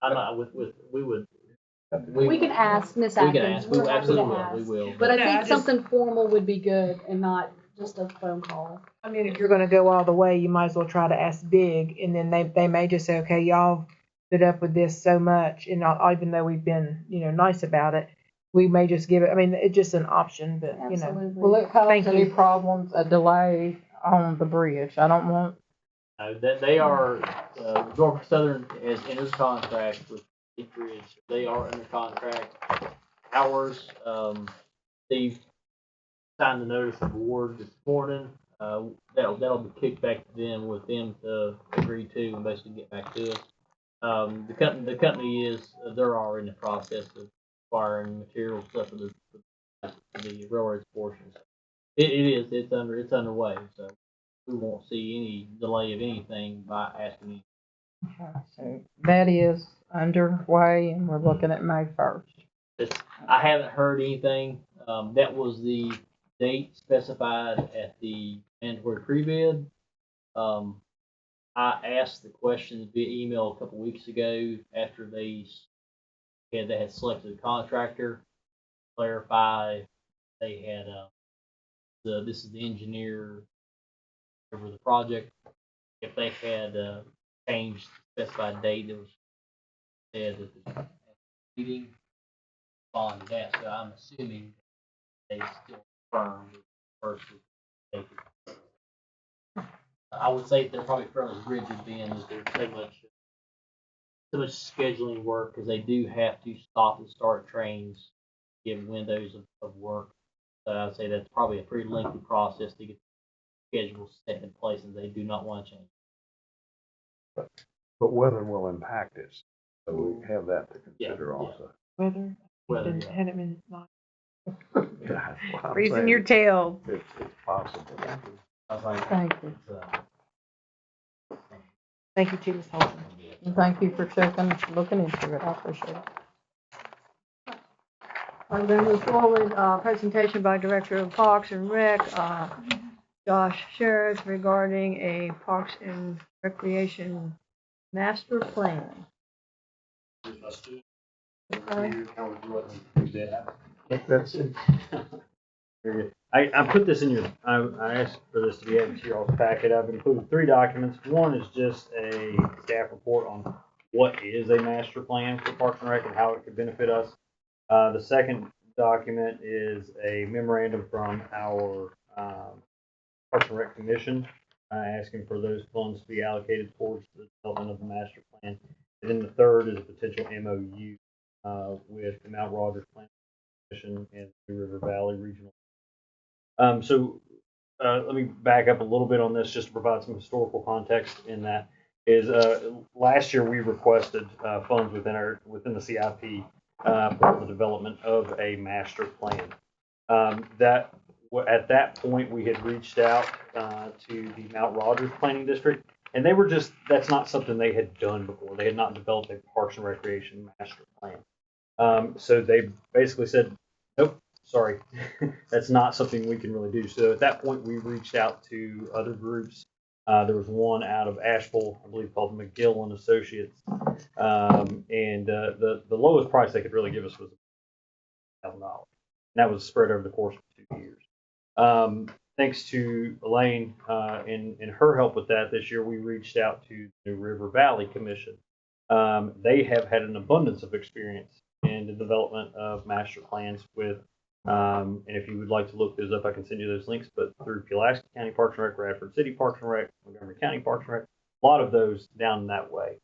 I'm not we would. We can ask Miss We can Atkins. ask, we We're happy to absolutely will, ask. we will. But I Yeah, think I just- something formal would be good and not just a phone call. I mean, if you're gonna go all the way, you might as well try to ask big, and then they may just say, okay, y'all put up with this so much, and even though we've been, nice about it, we may just give it, I mean, it's just an option, but, Absolutely. Will it cause Thank any you. problems, a delay on the bridge? I don't want. That they are, Norfolk Southern has entered contract with the bridge. They are under contract. Ours, Steve signed the notice of award this morning. That'll be kicked back to them with them to agree to and basically get back to us. The company is, they're already in the process of acquiring material stuff for the railroad's portions. It's underway, so we won't see any delay of anything by asking. So that is underway, and we're looking at May 1st. I haven't heard anything. That was the date specified at the mandatory pre-bid. I asked the question via email a couple weeks ago after they had selected a contractor. Clarify they had this is the engineer over the project. If they had changed the specified date, it was said that the meeting on that. So I'm assuming they still firm first. I would say they're probably fairly rigid, being that there's so much scheduling work, because they do have to stop and start trains, give windows of work. So I'd say that's probably a pretty lengthy process to get the schedule set in place, and they do not want to change. But weather will impact it, so we have that to consider Yeah. also. Weather, Weather, hadn't been That's what I'm freezing saying. your tail. It's possible. Thank you. Thank you too, Ms. Holton. And thank you for looking into it. I appreciate it. I'm going to move forward, presentation by Director of Parks and Rec, Josh Sherritt, regarding a Parks and Recreation Master Plan. That's it. Very good. I put this in I asked for this to be added to your all's packet. I've included 3 documents. One is just a staff report on what is a master plan for Parks and Rec and how it could benefit us. The second document is a memorandum from our Parks and Rec Commission asking for those funds to be allocated towards the development of the master plan. And then the third is a potential MOU with the Mount Rogers Planning Commission and the River Valley Regional. Let me back up a little bit on this just to provide some historical context in that is last year we requested funds within the CIP for the development of a master plan. At that point we had reached out to the Mount Rogers Planning District, and they were that's not something they had done before. They had not developed a Parks and Recreation master plan. So they basically said, nope, sorry, that's not something we can really do. So at that point, we reached out to other groups. There was one out of Asheville, I believe, called McGill and Associates, and the lowest price they could really give us was $1,000. And that was spread over the course of 2 years. Thanks to Elaine and her help with that this year, we reached out to the River Valley Commission. They have had an abundance of experience in the development of master plans with, and if you would like to look those up, I can send you those links, but through Pulaski County Parks and Rec, Radford City Parks and Rec, Montgomery County Parks and Rec, a lot of those down that way.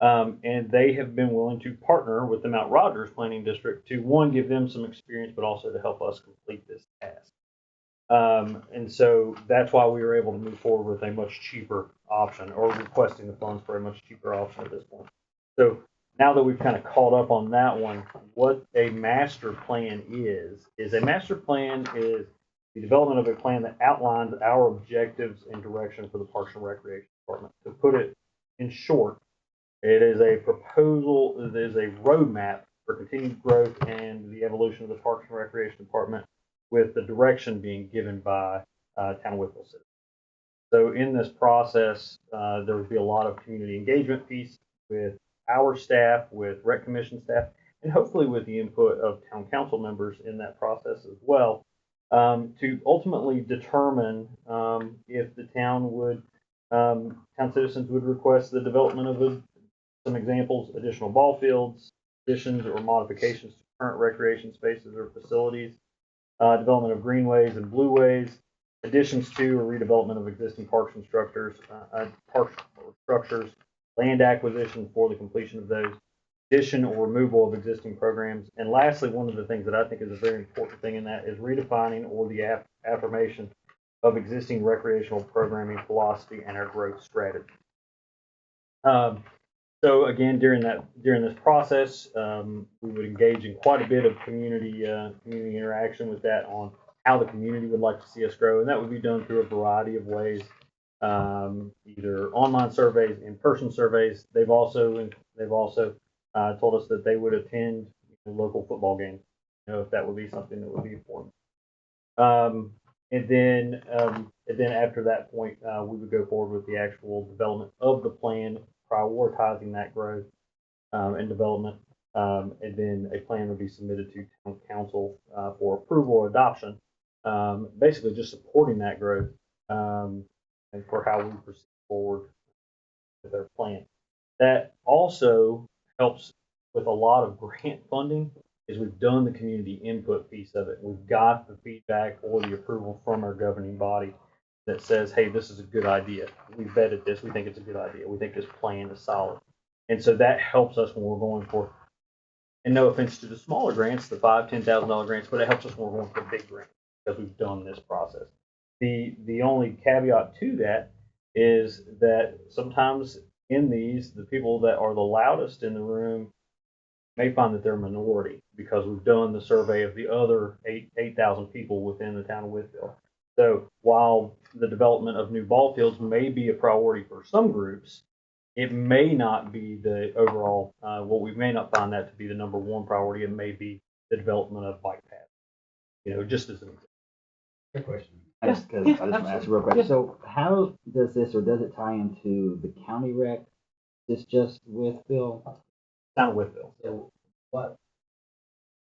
And they have been willing to partner with the Mount Rogers Planning District to, one, give them some experience, but also to help us complete this task. And so that's why we were able to move forward with a much cheaper option, or requesting the funds for a much cheaper option at this point. So now that we've kind of caught up on that one, what a master plan is a master plan is the development of a plan that outlines our objectives and direction for the Parks and Recreation Department. To put it in short, it is a proposal, it is a roadmap for continued growth and the evolution of the Parks and Recreation Department, with the direction being given by Town of Wytheville citizens. So in this process, there would be a lot of community engagement piece with our staff, with Rec Commission staff, and hopefully with the input of town council members in that process as well, to ultimately determine if the town citizens would request the development of some examples, additional ball fields, additions or modifications to current recreation spaces or facilities, development of greenways and blueways, additions to or redevelopment of existing parks and structures, land acquisition for the completion of those, addition or removal of existing programs, and lastly, one of the things that I think is a very important thing in that is redefining or the affirmation of existing recreational programming philosophy and our growth strategy. So again, during this process, we would engage in quite a bit of community interaction with that on how the community would like to see us grow, and that would be done through a variety of ways, either online surveys, in-person surveys. They've also told us that they would attend local football games, if that would be something that would be important. And then after that point, we would go forward with the actual development of the plan, prioritizing that growth and development, and then a plan would be submitted to town council for approval or adoption, basically just supporting that growth and for how we proceed forward with our plan. That also helps with a lot of grant funding, is we've done the community input piece of it. We've got the feedback or the approval from our governing body that says, hey, this is a good idea. We vetted this. We think it's a good idea. We think this plan is solid. And so that helps us when we're going for, and no offense to the smaller grants, the $5,000, $10,000 grants, but it helps us when we're going for the big grants because we've done this process. The only caveat to that is that sometimes in these, the people that are the loudest in the room may find that they're a minority because we've done the survey of the other 8,000 people within the town of Wytheville. So while the development of new ball fields may be a priority for some groups, it may not be the overall, we may not find that to be the number one priority. It may be the development of bike paths, just as an example. Good question. I just want to ask real quick. So how does this, or does it tie into the county rec? Is this just Wytheville? Town of Wytheville. So what?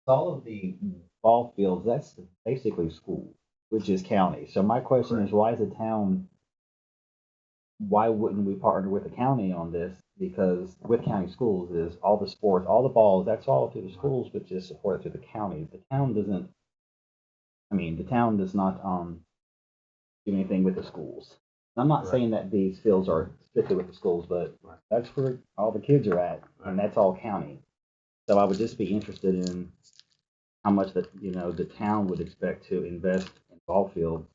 All of the ball fields, that's basically school, which is county. So my question is, why is the town why wouldn't we partner with the county on this? Because with county schools is all the sports, all the balls, that's all through the schools, which is supported through the county. The town doesn't, the town does not, do anything with the schools. I'm not saying that these fields are strictly with the schools, but that's where all the kids are at, and that's all county. So I would just be interested in how much that, the town would expect to invest in ball fields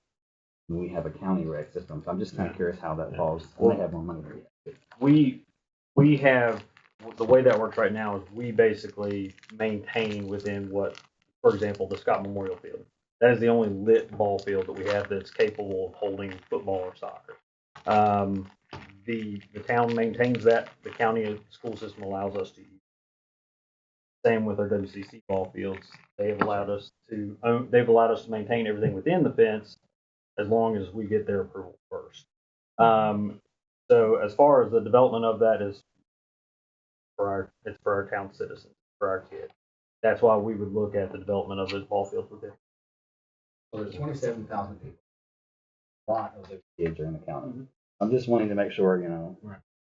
when we have a county rec system. So I'm just kind of curious how that falls. We may have more money there yet. We have, the way that works right now is we basically maintain within what, for example, the Scott Memorial Field. That is the only lit ball field that we have that's capable of holding football or soccer. The town maintains that. The county school system allows us to use. Same with our WCC ball fields. They've allowed us to maintain everything within the fence as long as we get their approval first. So as far as the development of that is it's for our town citizens, for our kids. That's why we would look at the development of those ball fields with them. So there's 27,000 people. A lot of those kids are in the county. I'm just wanting to make sure,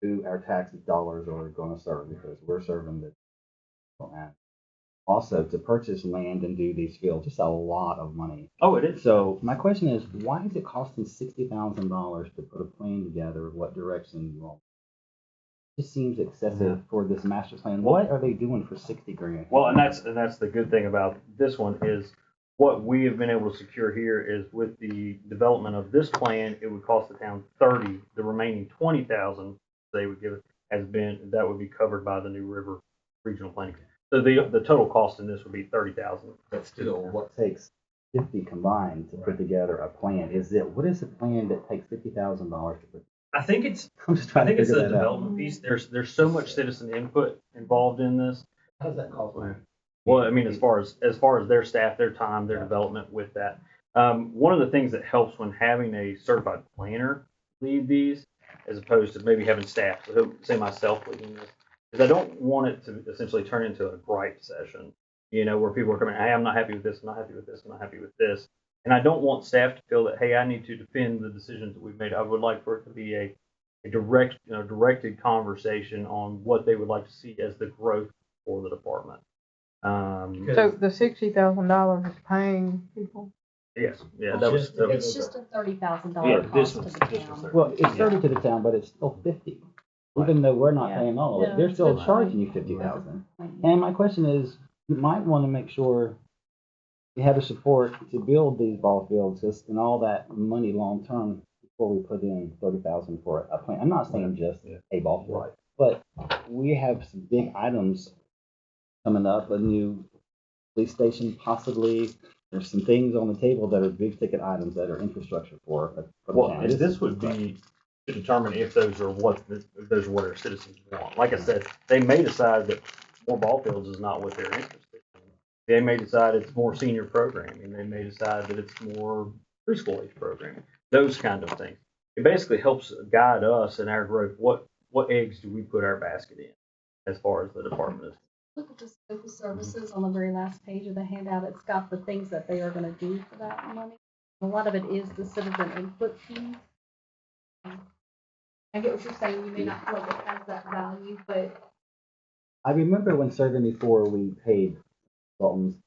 who our tax dollars are going to serve, because we're serving the. Also, to purchase land and do these fields, it's a lot of money. Oh, it is. So my question is, why is it costing $60,000 to put a plan together? What direction you want? It just seems excessive for this master plan. What are they doing for 60 grand? Well, and that's the good thing about this one is what we have been able to secure here is with the development of this plan, it would cost the town 30. The remaining 20,000 they would give it that would be covered by the New River Regional Planning. So the total cost in this would be 30,000. But still, what takes 50 combined to put together a plan? What is the plan that takes $50,000 to put? I think it's the development piece. There's so much citizen input involved in this. How does that cost money? Well, as far as their staff, their time, their development with that. One of the things that helps when having a certified planner lead these, as opposed to maybe having staff, so say myself leading this, is I don't want it to essentially turn into a gripe session, where people are coming, hey, I'm not happy with this, I'm not happy with this, I'm not happy with this. And I don't want staff to feel that, hey, I need to defend the decisions that we've made. I would like for it to be a directed conversation on what they would like to see as the growth for the department. So the $60,000 is paying people? Yes, yeah, It's just a $30,000 cost to the town. Well, it's 30 to the town, but it's still 50. Even though we're not paying all of it, they're still charging you 50,000. And my question is, you might want to make sure you have the support to build these ball fields and all that money long term before we put in 30,000 for a plan. I'm not saying just a ball field, but we have some big items coming up. A new police station, possibly. There's some things on the table that are big ticket items that are infrastructure for the town. And this would be to determine if those are what our citizens want. Like I said, they may decide that more ball fields is not what they're interested in. They may decide it's more senior programming. They may decide that it's more preschool age programming. Those kind of things. It basically helps guide us in our growth. What eggs do we put our basket in as far as the department is? Look at the scope of services on the very last page of the handout. It's got the things that they are going to do for that money. A lot of it is the citizen input piece. I get what you're saying. You may not feel like it has that value, but I remember when serving before we paid consultants.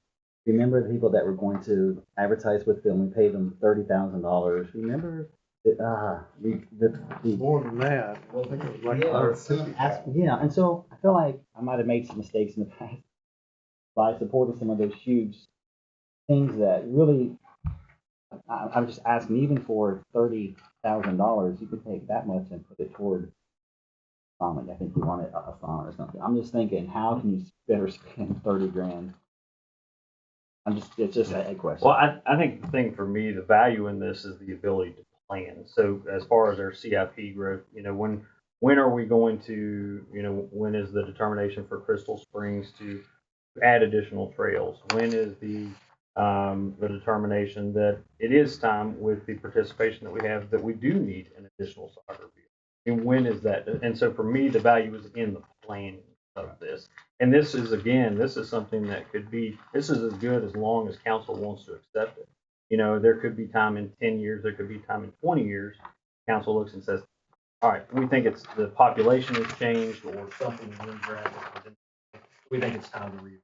Remember the people that were going to advertise with them? We paid them $30,000. Remember? More than that. I think it was like Yeah, and so I feel like I might have made some mistakes in the past by supporting some of those huge things that really. I'm just asking, even for $30,000, you could take that much and put it toward something. I think you wanted a song or something. I'm just thinking, how can you better spend 30 grand? It's just a question. Well, I think the thing for me, the value in this is the ability to plan. So as far as our CIP growth, when are we going to, when is the determination for Crystal Springs to add additional trails? When is the determination that it is time with the participation that we have that we do need an additional soccer field? And when is that? And so for me, the value is in the planning of this. And this is something that this is as good as long as council wants to accept it. There could be time in 10 years, there could be time in 20 years. Council looks and says, all right, we think it's, the population has changed or something in demographics, we think it's time to read.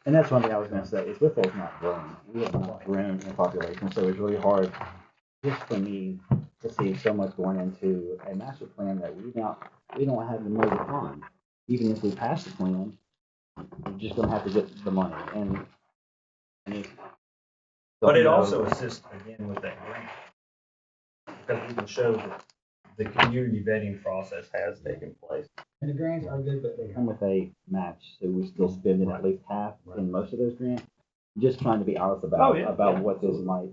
And that's one thing I was gonna say, is Wytheville's not growing. We have not grown in population, so it's really hard just for me to see so much going into a master plan that we don't have the money to fund. Even if we pass the plan, we're just gonna have to get the money and it's. But it also assists again with that grant. Because we can show that the community vetting process has taken place. And the grants are good, but they come with a match, so we're still spending at least half in most of those grants. Just trying to be honest about what this might,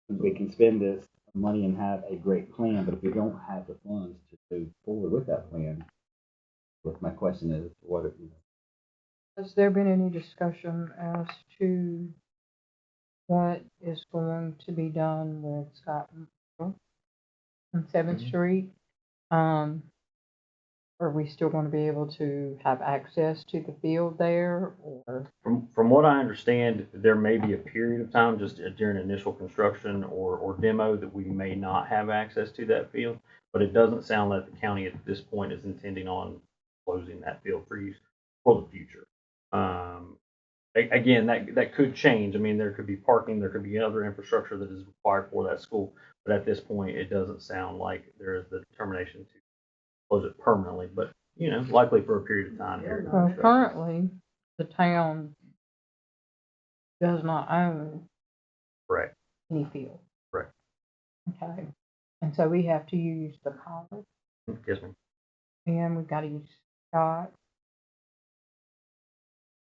we can spend this money and have a great plan, but if we don't have the funds to move forward with that plan, what my question is, what if you? Has there been any discussion as to what is going to be done with Scott on 7th Street? Are we still going to be able to have access to the field there, or? From what I understand, there may be a period of time just during initial construction or demo that we may not have access to that field, but it doesn't sound like the county at this point is intending on closing that field for use for the future. Again, that could change. I mean, there could be parking, there could be other infrastructure that is required for that school, but at this point, it doesn't sound like there is the determination to close it permanently, but likely for a period of time. Well, currently, the town does not own Correct. any field. Correct. Okay, and so we have to use the college. Yes, ma'am. And we've got to use Scott.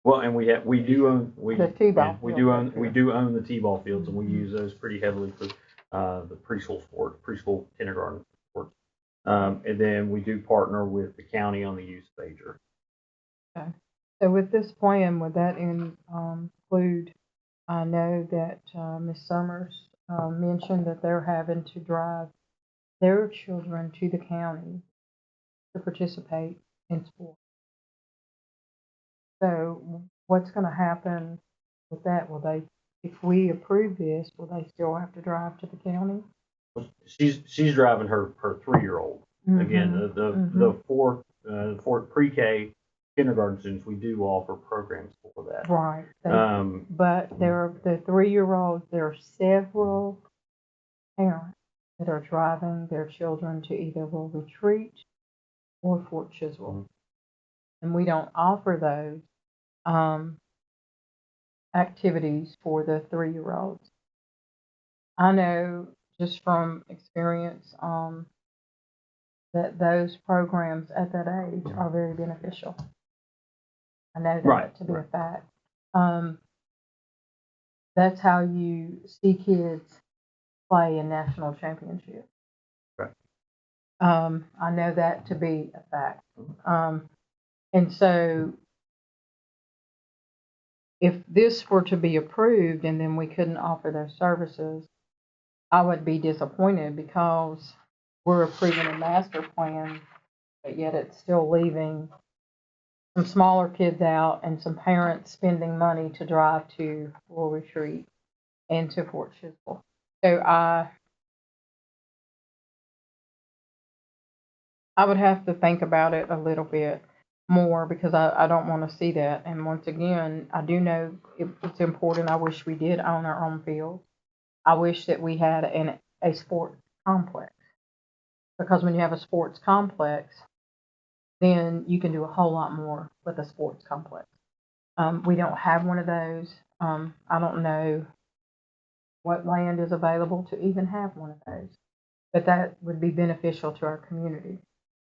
Well, and we do own The T-ball we field. do own the T-ball fields, and we use those pretty heavily for the preschool kindergarten sports. And then we do partner with the county on the use of Ager. Okay. So with this plan, would that include? I know that Ms. Summers mentioned that they're having to drive their children to the county to participate in sport. So what's going to happen with that? Will they, if we approve this, will they still have to drive to the county? She's driving her 3-year-old. Again, the four pre-K kindergarten students, we do offer programs for that. Right. But the 3-year-olds, there are several parents that are driving their children to either Will Retreat or Fort Chiswell. And we don't offer those activities for the 3-year-olds. I know just from experience that those programs at that age are very beneficial. I know that to be a fact. That's how you see kids play in national championships. Right. I know that to be a fact. And so if this were to be approved and then we couldn't offer those services, I would be disappointed because we're approving a master plan, but yet it's still leaving some smaller kids out and some parents spending money to drive to Will Retreat and to Fort Chiswell. So I would have to think about it a little bit more because I don't want to see that. And once again, I do know it's important. I wish we did own our own field. I wish that we had a sports complex, because when you have a sports complex, then you can do a whole lot more with a sports complex. We don't have one of those. I don't know what land is available to even have one of those, but that would be beneficial to our community.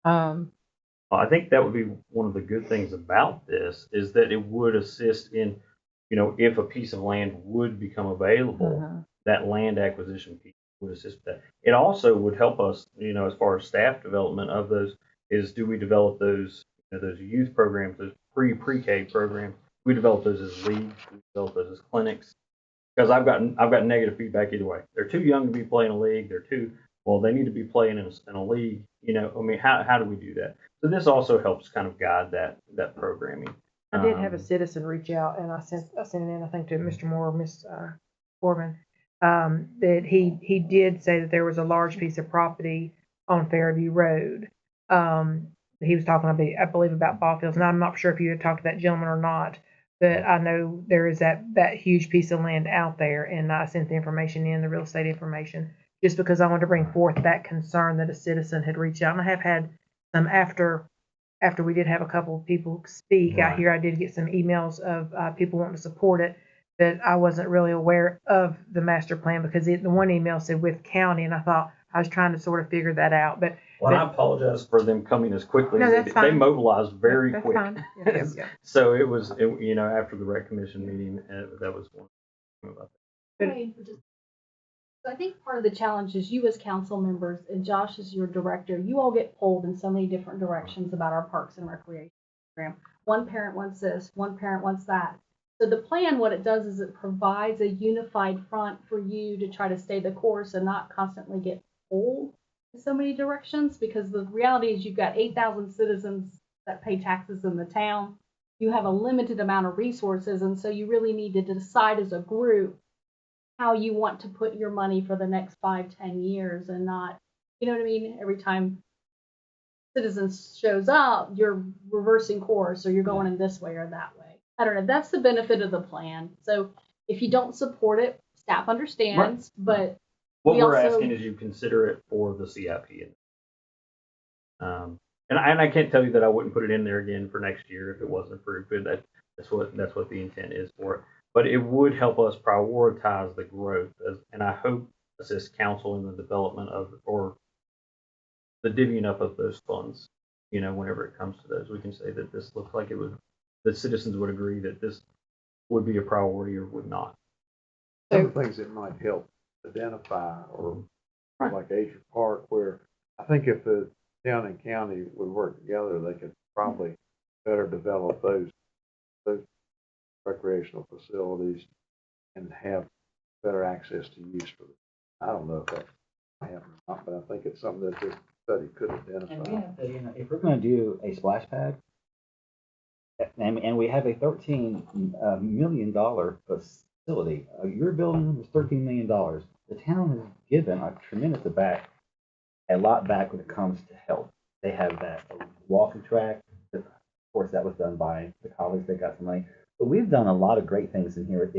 I think that would be one of the good things about this is that it would assist in, if a piece of land would become available, that land acquisition piece would assist with that. It also would help us, as far as staff development of those, is do we develop those, those youth programs, those pre-K programs? We develop those as leagues, we develop those as clinics. Because I've gotten negative feedback either way. They're too young to be playing a league. They need to be playing in a league. How do we do that? So this also helps kind of guide that programming. I did have a citizen reach out, and I sent it in, I think, to Mr. Moore, Ms. Corbin, that he did say that there was a large piece of property on Fairview Road. He was talking about, I believe, about ball fields, and I'm not sure if you had talked to that gentleman or not, but I know there is that huge piece of land out there, and I sent the information in, the real estate information, just because I wanted to bring forth that concern that a citizen had reached out. And I have had some after we did have a couple of people speak out here. I did get some emails of people wanting to support it, but I wasn't really aware of the master plan because the one email said with county, and I thought I was trying to sort of figure that out. But I apologize for them coming as quickly. No, as that's they, fine. they mobilized very That's quick. fine. Yeah. So it was, after the rec commission meeting, that was one thing about that. So I think part of the challenge is you as council members and Josh as your director, you all get pulled in so many different directions about our parks and recreation program. One parent wants this, one parent wants that. So the plan, what it does is it provides a unified front for you to try to stay the course and not constantly get pulled in so many directions, because the reality is you've got 8,000 citizens that pay taxes in the town. You have a limited amount of resources, and so you really need to decide as a group how you want to put your money for the next 5-10 years, and not, you know what I mean? Every time citizens shows up, you're reversing course or you're going in this way or that way. I don't know. That's the benefit of the plan. So if you don't support it, staff understands, but What we're also asking is you consider it for the CIP. And I can't tell you that I wouldn't put it in there again for next year if it wasn't approved, but that's what the intent is for it. But it would help us prioritize the growth, and I hope assist council in the development of, or the divvying up of those funds. Whenever it comes to those, we can say that this looks like it would, that citizens would agree that this would be a priority or would not. Some of the things that might help identify, or like Adrian Park, where I think if the town and county would work together, they could probably better develop those recreational facilities and have better access to use for them. I don't know if that's happening or not, but I think it's something that this study could identify. And we have to, if we're going to do a splash pad, and we have a $13 million facility, your building was $13 million. The town has given a tremendous a lot back when it comes to health. They have that walking track. Of course, that was done by the college. They got some money. But we've done a lot of great things in here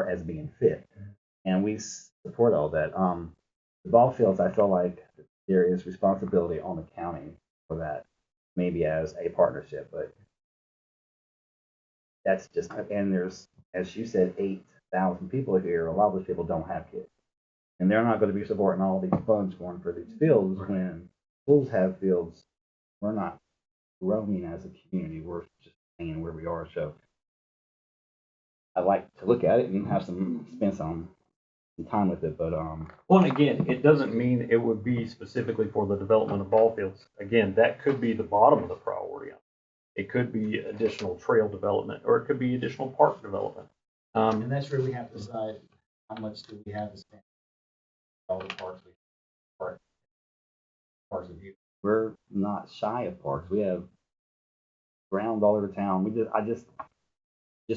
as being fit. And we support all that. The ball fields, I feel like there is responsibility on the county for that, maybe as a partnership. But that's just, and there's, as you said, 8,000 people here. A lot of those people don't have kids. And they're not going to be supporting all these funds going for these fields when schools have fields. We're not growing as a community. We're just staying where we are. So I like to look at it and spend some time with it. But well, and again, it doesn't mean it would be specifically for the development of ball fields. Again, that could be the bottom of the priority. It could be additional trail development, or it could be additional park development. And that's where we have to decide how much do we have to spend. All the parks parks of view. We're not shy of parks. We have grounds all over town. I just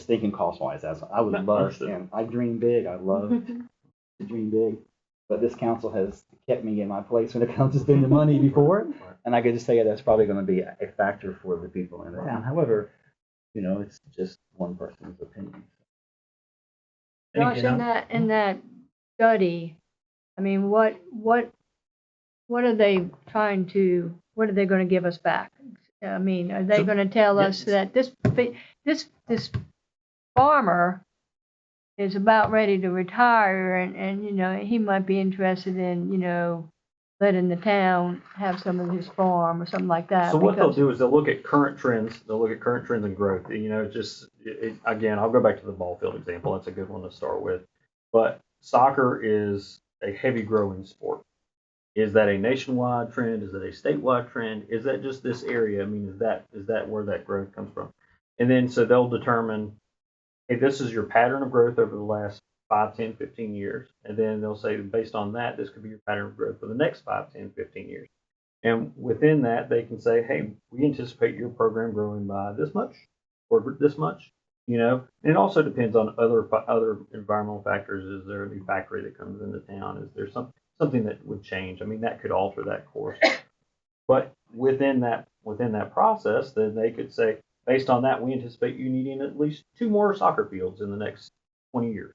thinking cost wise, as I was buzzed and I dream big. I love to dream big, but this council has kept me in my place when it comes to spending money before, and I could just say that's probably going to be a factor for the people in the town. However, it's just one person's opinion. Josh, in that study, I mean, what are they going to give us back? I mean, are they going to tell us that this farmer is about ready to retire, and he might be interested in letting the town have some of his farm or something like that? So what they'll do is they'll look at current trends. They'll look at current trends and growth. Again, I'll go back to the ball field example. That's a good one to start with. But soccer is a heavy growing sport. Is that a nationwide trend? Is it a statewide trend? Is that just this area? I mean, is that where that growth comes from? And then so they'll determine, hey, this is your pattern of growth over the last 5, 10, 15 years. And then they'll say, based on that, this could be your pattern of growth for the next 5, 10, 15 years. And within that, they can say, hey, we anticipate your program growing by this much or this much. And it also depends on other environmental factors. Is there a new factory that comes into town? Is there something that would change. I mean, that could alter that course. But within that process, then they could say, based on that, we anticipate you needing at least 2 more soccer fields in the next 20 years.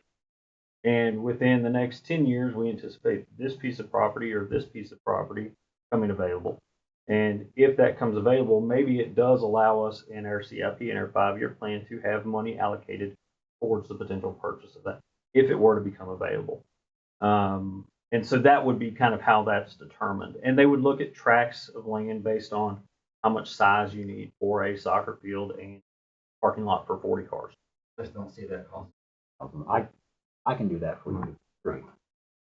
And within the next 10 years, we anticipate this piece of property or this piece of property coming available. And if that comes available, maybe it does allow us in our CIP and our 5-year plan to have money allocated towards the potential purchase of that if it were to become available. And so that would be kind of how that's determined. And they would look at tracts of land based on how much size you need for a soccer field and parking lot for 40 cars. Just don't see that cost. I can do that for you. Great.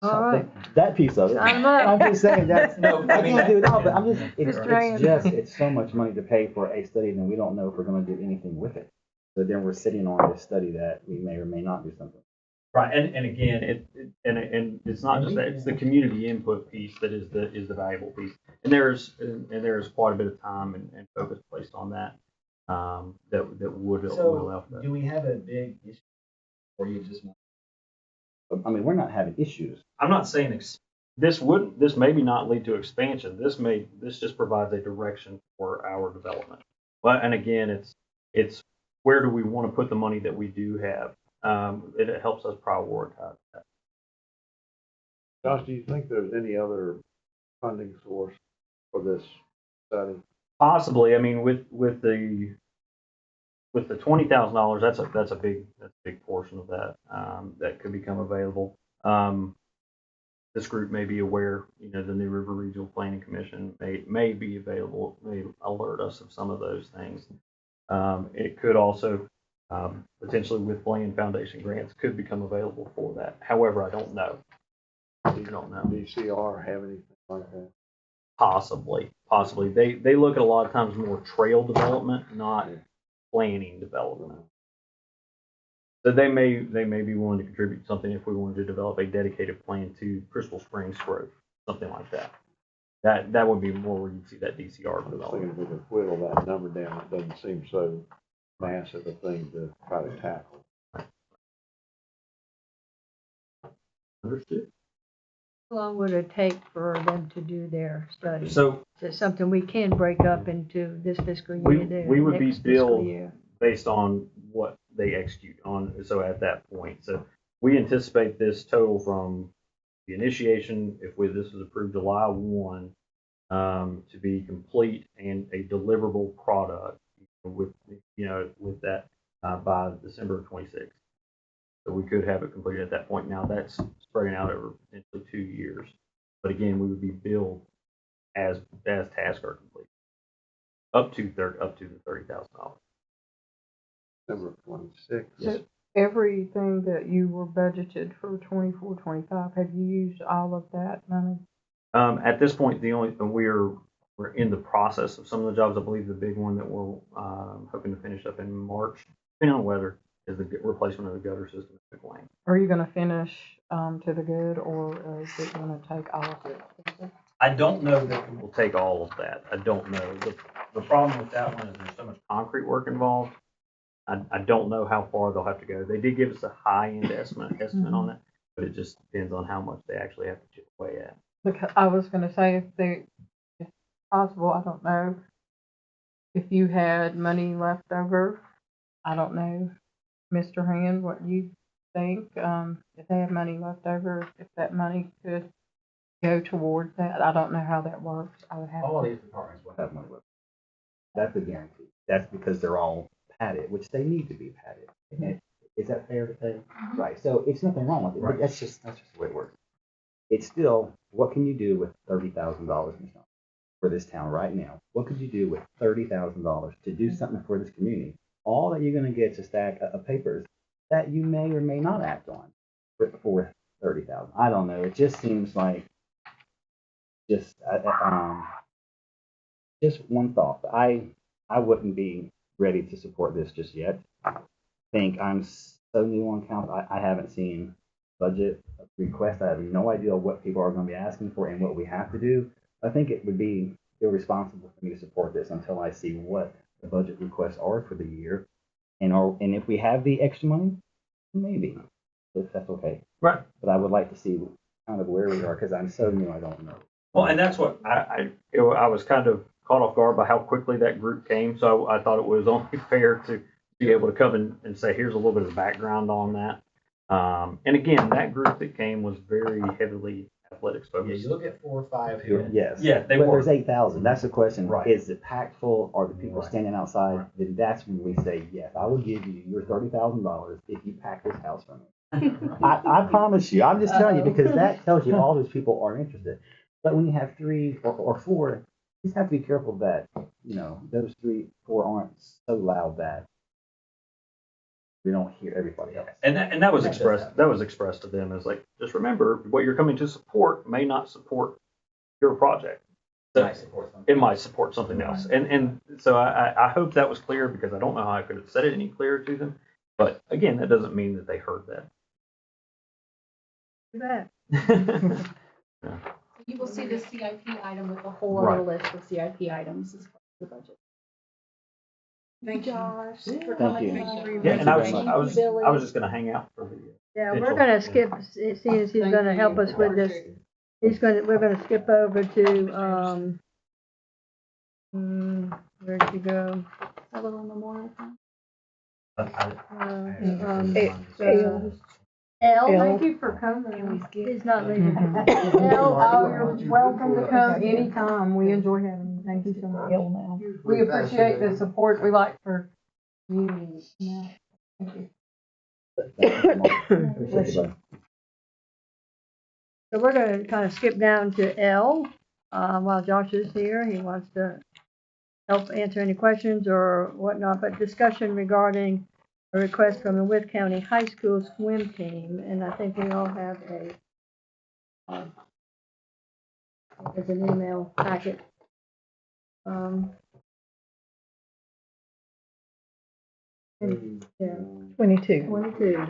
All right. That piece of it. I'm just saying that's no. I can't do it all, but I'm just. It's so much money to pay for a study, and we don't know if we're going to do anything with it. So then we're sitting on this study that we may or may not do something. Right, and again, it's not just that; it's the community input piece that is the valuable piece. And there's quite a bit of time and focus placed on that. That would allow for that. Do we have a big issue, or you just? I mean, we're not having issues. I'm not saying this maybe not lead to expansion. This just provides a direction for our development. But and again, it's where do we want to put the money that we do have? It helps us prioritize that. Josh, do you think there's any other funding source for this study? Possibly. I mean, with the $20,000, that's a big portion of that that could become available. This group may be aware, the New River Regional Planning Commission may be available, may alert us of some of those things. It could also potentially with Bland Foundation grants could become available for that. However, I don't know. DCR have anything like that? Possibly. They look at a lot of times more trail development, not planning development. So they may be willing to contribute something if we wanted to develop a dedicated plan to Crystal Springs growth, something like that. That would be more where you'd see that DCR development. I was thinking if we could whittle that number down, it doesn't seem so massive a thing to try to tackle. Understood. How long would it take for them to do their study? So is it something we can break up into this fiscal year? We would be billed based on what they execute on. So at that point, so we anticipate this total from the initiation, if this was approved July 1, to be complete and a deliverable product with that by December of 26. So we could have it completed at that point. Now that's spreading out over potentially 2 years. But again, we would be billed as tasks are complete, up to the $30,000. December 26. So everything that you were budgeted for 24, 25, have you used all of that money? At this point, we're in the process of some of the jobs. I believe the big one that we're hoping to finish up in March, depending on weather, is the replacement of the gutter system at McLean. Are you going to finish to the good, or is it going to take all of it? I don't know that it will take all of that. I don't know. The problem with that one is there's so much concrete work involved. I don't know how far they'll have to go. They did give us a high-end estimate on that, but it just depends on how much they actually have to chip away at. Because I was going to say, if possible, I don't know, if you had money left over, I don't know, Mr. Hand, what you think, if they have money left over, if that money could go towards that. I don't know how that works. I would have all these departments will have money left. That's a guarantee. That's because they're all padded, which they need to be padded. Mm-hmm. Is that fair to say? Mm-hmm. Right. So it's nothing wrong with it. Right. But that's just the way it works. It's still, what can you do with $30,000 for this town right now? What could you do with $30,000 to do something for this community? All that you're going to get is a stack of papers that you may or may not act on for $30,000. I don't know. It just seems like just one thought. I wouldn't be ready to support this just yet. I think I'm so new on council. I haven't seen budget requests. I have no idea what people are going to be asking for and what we have to do. I think it would be irresponsible for me to support this until I see what the budget requests are for the year, and if we have the extra money, maybe if that's okay. Right. But I would like to see kind of where we are, because I'm so new, I don't know. Well, and that's what I was kind of caught off guard by how quickly that group came. So I thought it was only fair to be able to come and say, here's a little bit of background on that. And again, that group that came was very heavily athletics Yeah, focused. you look at 4 or 5 here. Yes. Yeah, they But were. there's 8,000. That's the question. Right. Is it packed full? Are the people Right. standing outside? Right. Then that's when we say, yes, I will give you your $30,000 if you pack this house for me. I promise you. I'm just telling you because that tells you all those people are interested. But when you have 3 or 4, you just have to be careful that, those 3, 4 aren't so loud that we don't hear everybody else. And that was expressed to them as like, just remember what you're coming to support may not support your project. So it might support something else. And so I hope that was clear because I don't know how I could have said it any clearer to them. But again, that doesn't mean that they heard that. So you will see the CIP item with a whole other list of CIP items as part of the budget. Thank you, Josh, for coming in. Yeah, and I was Billy. I was just gonna hang out for the. Yeah, we're gonna skip, seeing as he's gonna help us with this, we're gonna skip over to, where did you go? Sutherland Memorial Fund. L, thank you for coming. He's not leaving. L, oh, you're welcome to come anytime. We enjoy having you. Thank you so much. Now. We appreciate the support we like for communities. Yeah. Thank you. So we're gonna kind of skip down to L, while Josh is here. He wants to help answer any questions or whatnot, but discussion regarding a request from the Wythe County High School swim team, and I think we all have there's an email packet. Yeah. 22.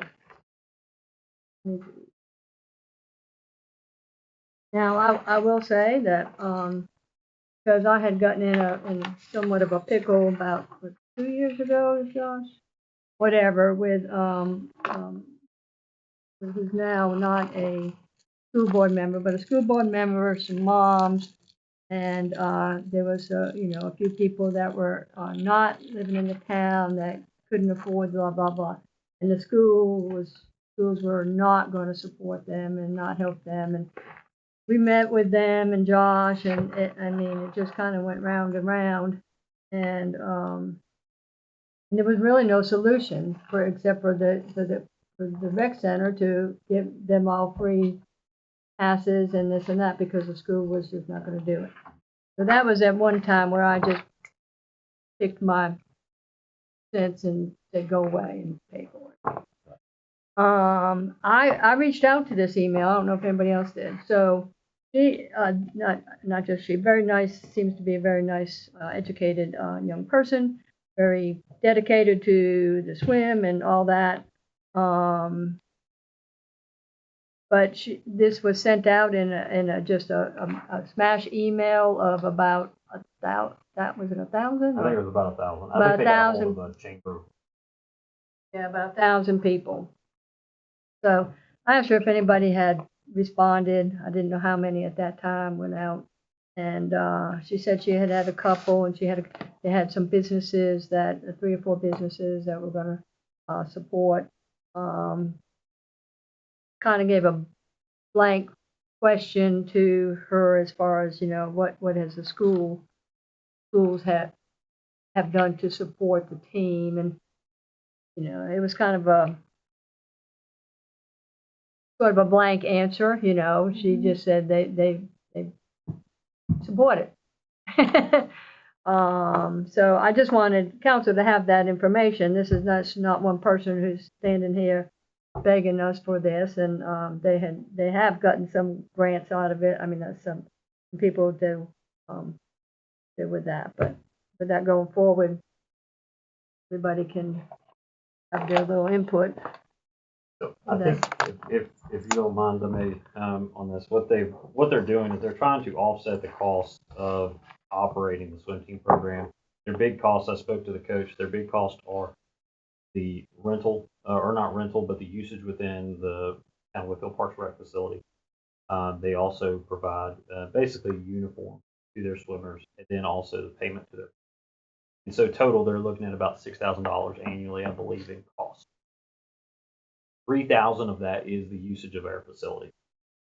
Now, I will say that, because I had gotten in somewhat of a pickle about 2 years ago, Josh, whatever, with who's now not a school board member, but a school board member, some moms, and there was a few people that were not living in the town that couldn't afford blah blah blah, and the schools were not going to support them and not help them, and we met with them and Josh, and it just kind of went round and round, and there was really no solution except for the rec center to give them all free passes and this and that because the school was just not going to do it. So that was at one time where I just picked my sense and said, go away and pay for it. I reached out to this email. I don't know if anybody else did. So she, not just she, very nice, seems to be a very nice, educated young person, very dedicated to the swim and all that. But this was sent out in just a smash email of about 1,000. That was it 1,000? I think it was about 1,000. About I think they got 1,000. hold of the chamber. Yeah, about 1,000 people. So I'm not sure if anybody had responded. I didn't know how many at that time went out. And she said she had a couple, and they had some businesses 3 or 4 businesses that were going to support. Kind of gave a blank question to her as far as what has the schools have done to support the team, and it was kind of a sort of a blank answer. She just said they support it. So I just wanted council to have that information. This is not one person who's standing here begging us for this, and they have gotten some grants out of it. I mean, some people do with that, but with that going forward, everybody can have their little input. So I think if you don't mind, let me on this. What they're doing is they're trying to offset the cost of operating the swim team program. Their big costs, I spoke to the coach, their big costs are the rental, or not rental, but the usage within the Wytheville Parks Rec facility. They also provide basically uniform to their swimmers, and then also the payment to their. And so total, they're looking at about $6,000 annually, I believe, in cost. 3,000 of that is the usage of our facility.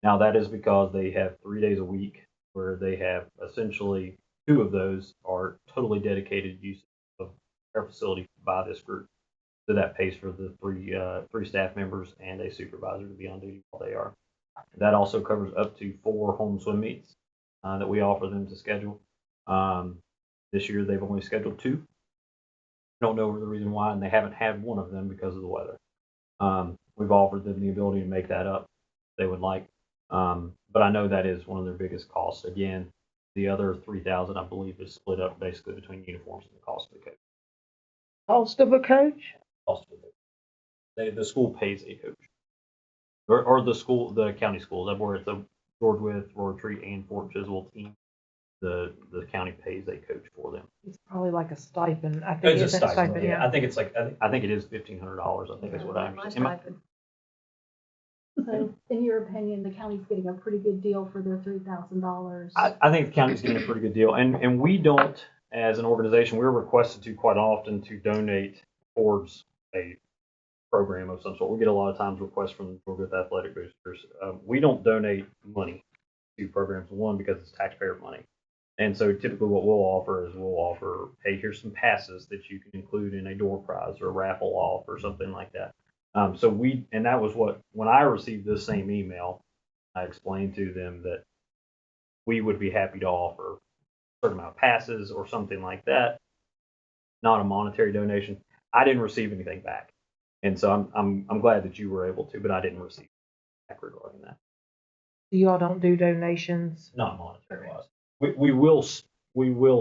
Now that is because they have 3 days a week where they have essentially 2 of those are totally dedicated use of our facility by this group. So that pays for the three staff members and a supervisor to be on duty while they are. That also covers up to 4 home swim meets that we offer them to schedule. This year they've only scheduled 2. Don't know the reason why, and they haven't had one of them because of the weather. We've offered them the ability to make that up if they would like. But I know that is one of their biggest costs. Again, the other 3,000, I believe, is split up basically between uniforms and the cost of the coach. Cost of a coach? Cost of the coach. The school pays a coach, or the county schools. Where it's a George Wythe, Royal Retreat, and Fort Chiswell team. The county pays a coach for them. It's probably like a stipend. I think It's a stipend. yeah. I think it's like I think it is $1,500. I think is what I understand. So, in your opinion, the county's getting a pretty good deal for their $3,000. I think the county's getting a pretty good deal, and we don't, as an organization, we're requested to quite often to donate towards a program of some sort. We get a lot of times requests from the Georgia Athletic Boosters. We don't donate money to programs, one, because it's taxpayer money. And so typically what we'll offer is hey, here's some passes that you can include in a door prize or a raffle off or something like that. And that was when I received this same email, I explained to them that we would be happy to offer a certain amount of passes or something like that, not a monetary donation. I didn't receive anything back. And so I'm glad that you were able to, but I didn't receive back regarding that. You all don't do donations? Not monetary wise. We will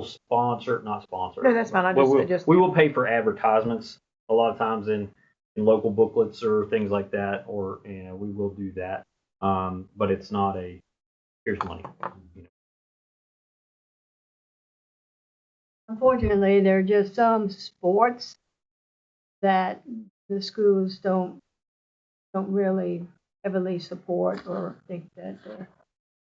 sponsor, not sponsor. No, that's fine. We will pay for advertisements a lot of times in local booklets or things like that, or we will do that. But it's not a here's money. Unfortunately, there are just some sports that the schools don't really heavily support or think that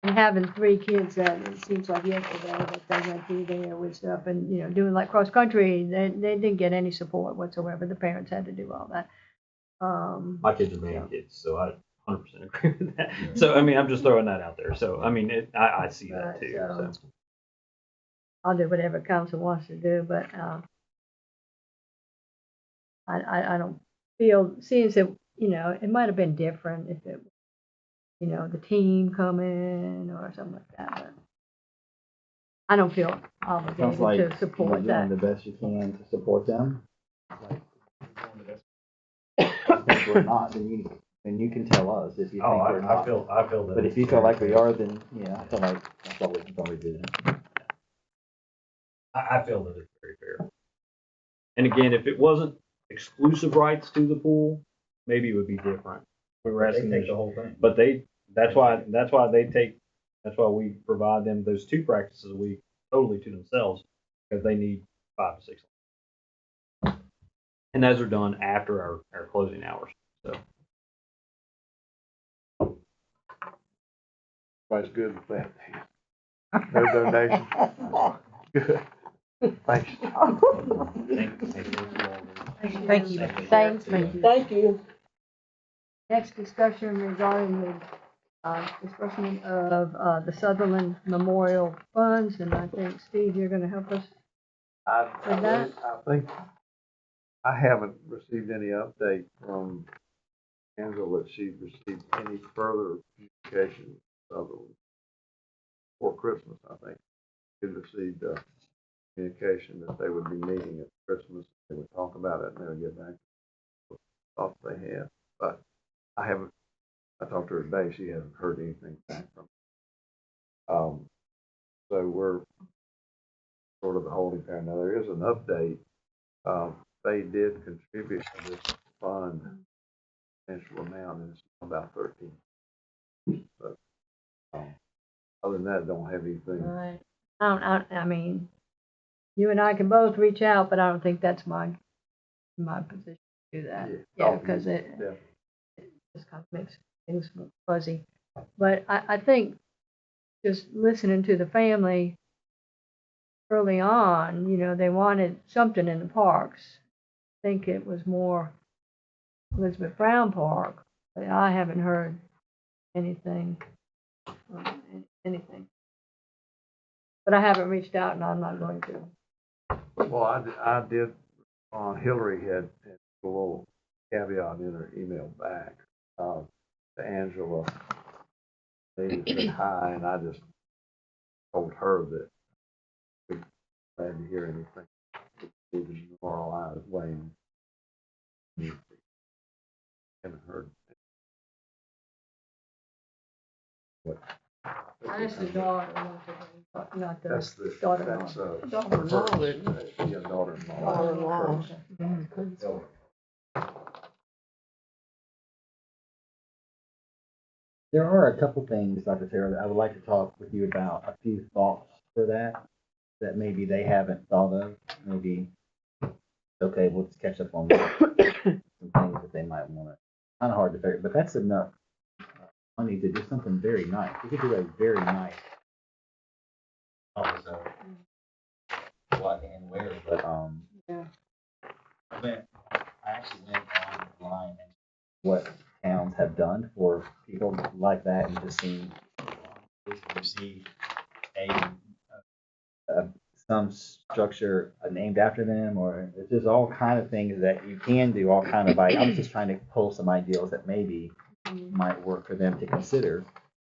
and having 3 kids that it seems like yesterday that they went through there with stuff and doing like cross country, they didn't get any support whatsoever. The parents had to do all that. My kids are band kids, so I 100% agree with that. So I mean, I'm just throwing that out there. So I mean, I see that too. So I'll do whatever council wants to do, but I don't feel, seems that it might have been different if it the team come in or something like that, but I don't feel obligated to support you're that. doing the best you can to support them. If we're not, then you can tell us if you think we're not. I feel that. But if you feel like we are, then I feel like that's what we can probably do. I feel that it's very fair. And again, if it wasn't exclusive rights to the pool, maybe it would be different. We were asking They take the whole thing. But that's why we provide them those 2 practices a week totally to themselves, because they need 5 to 6. And those are done after our closing hours. So Everybody's good with that. No donation. Good. Thanks. Thank you. Thanks. Thank you. Next discussion regarding the disbursement of the Sutherland Memorial Funds, and I think, Steve, you're going to help us with that? I think I haven't received any update from Angela that she's received any further communication before Christmas. I think she received communication that they would be meeting at Christmas. They would talk about it and they would get back to what thoughts they had. But I talked to her today, she hasn't heard anything back from her. So we're sort of holding pattern. Now there is an update. They did contribute to this fund substantial amount, and it's about 13. So other than that, I don't have anything. Right. I mean, you and I can both reach out, but I don't think that's my position to do that. Yeah, because it just kind of makes things look fuzzy. But I think just listening to the family early on, you know, they wanted something in the parks. I think it was more Elizabeth Brown Park, but I haven't heard anything, anything. But I haven't reached out, and I'm not going to. Well, I did, Hillary had a little caveat in her email back, to Angela. They said hi, and I just told her that we're glad to hear anything. Even demoralized Wayne. Haven't heard what. That's the daughter, not the That's the, daughter-in-law. that's, Daughter-in-law, yeah, daughter-in-law. Daughter-in-law. There are a couple things, Dr. Taylor, that I would like to talk with you about, a few thoughts for that maybe they haven't thought of. Maybe, okay, we'll just catch up on some things that they might want to, kind of hard to figure, but that's enough money to do something very nice. We could do a very nice, also, what and where, but, Yeah. I actually went online and what towns have done for people like that, and just seeing receive some structure named after them, or it's just all kind of things that you can do, all kind of I was just trying to pull some ideas that maybe might work for them to consider,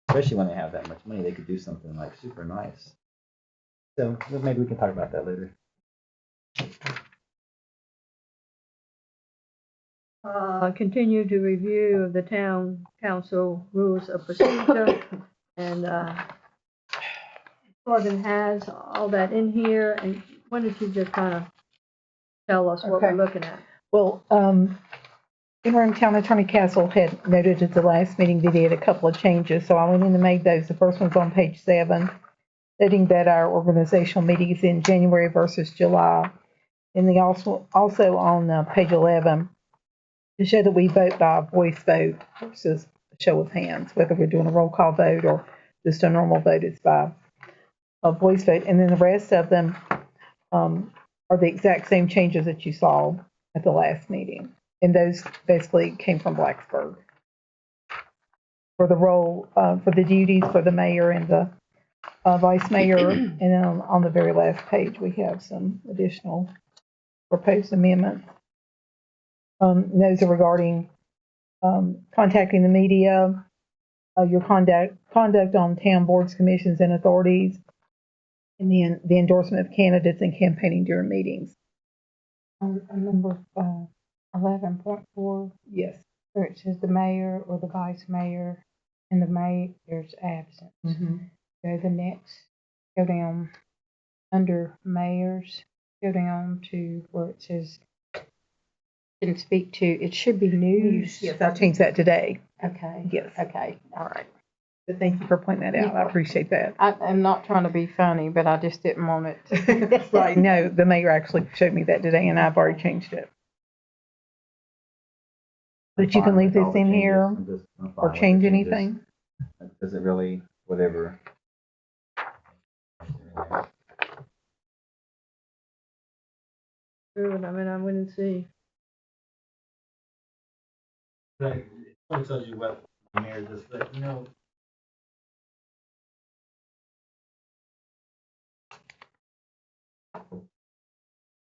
especially when they have that much money. They could do something like super nice. So maybe we can talk about that later. Continue to review of the town council rules of procedure, and Corbin has all that in here, and why don't you just kind of tell us what we're looking at? Well, interim town attorney Castle had noted at the last meeting that he had a couple of changes, so I went in and made those. The first one's on page 7, stating that our organizational meeting is in January versus July. And they also on page 11, to show that we vote by a voice vote versus a show of hands, whether we're doing a roll call vote or just a normal vote, it's by a voice vote. And then the rest of them are the exact same changes that you saw at the last meeting. And those basically came from Blacksburg. For the role, for the duties for the mayor and the vice mayor. And then on the very last page, we have some additional proposed amendments. Those are regarding contacting the media, your conduct on town boards, commissions, and authorities, and then the endorsement of candidates and campaigning during meetings. Number 11.4. Yes. Where it says the mayor or the vice mayor in the mayor's absence. Go the next, go down under mayors, go down to where it says can speak to, it should be news. Yes, I changed that today. Okay. Yes. Okay. All right. But thank you for pointing that out. I appreciate that. I'm not trying to be funny, but I just didn't want it. Right. No, the mayor actually showed me that today, and I've already changed it. But you can leave this in here or change anything. Does it really, whatever? Good, I mean, I'm going to see. Right. It only tells you what the mayor does, but you know.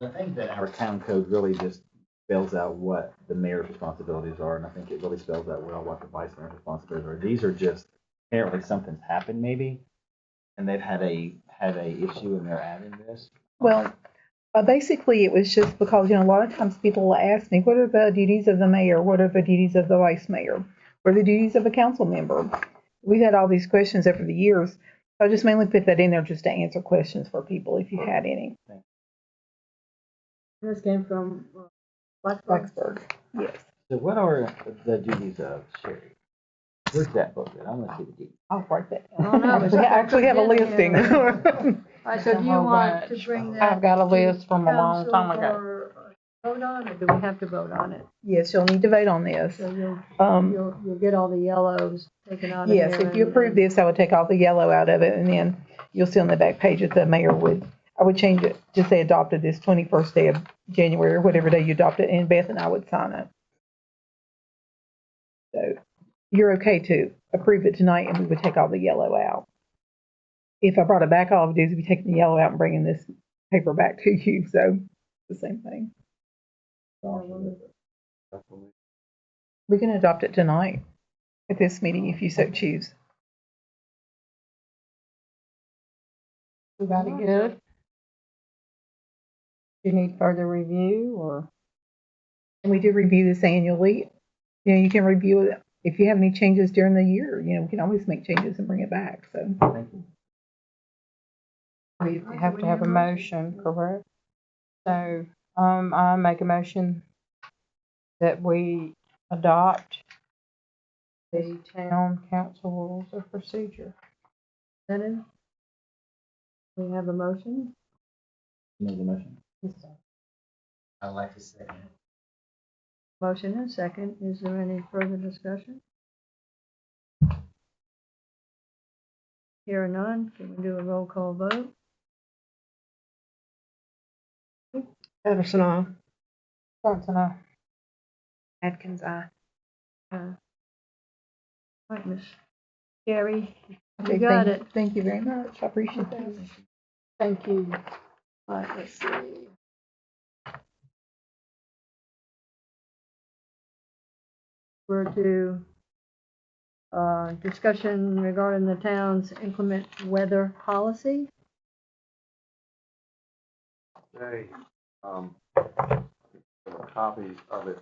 I think that our town code really just spells out what the mayor's responsibilities are, and I think it really spells out well what the vice mayor's responsibilities are. These are just apparently something's happened maybe, and they've had a issue and they're adding this. Well, basically it was just because, a lot of times people will ask me, what are the duties of the mayor? What are the duties of the vice mayor? What are the duties of a council member? We've had all these questions over the years. So I just mainly put that in there just to answer questions for people if you had any. This came from Blacksburg. Yes. So what are the duties of Sherry? Where's that book at? I want to see the duties. I'll write that. I don't know. I actually have a listing. All right, so do you want to bring that? I've got a list from a long time ago. for vote on, or do we have to vote on it? Yes, you'll need to vote on this. So Um, you'll get all the yellows taken out of here. Yes, if you approve this, I would take all the yellow out of it, and then you'll see on the back page that the mayor I would change it to say adopted this 21st day of January, or whatever day you adopt it, and Beth and I would sign it. So you're okay to approve it tonight, and we would take all the yellow out. If I brought it back, all I would do is be taking the yellow out and bringing this paper back to you, so the same thing. We can adopt it tonight at this meeting if you so choose. Everybody good? Do you need further review or? And we do review this annually. You know, you can review it if you have any changes during the year. You know, we can always make changes and bring it back. So Thank you. We have to have a motion, correct? So, I make a motion that we adopt the town council rules of procedure. Then we have a motion. You made the motion. I'd like to say that. Motion and second. Is there any further discussion? Here or none, can we do a roll call vote? Patterson, aye. Johnson, aye. Atkins, aye. Right, Miss Carrie, okay, you got it. Thank you very much. I appreciate that. Thank you. All right, let's see. We're to discussion regarding the town's inclement weather policy. Today, a copy of it.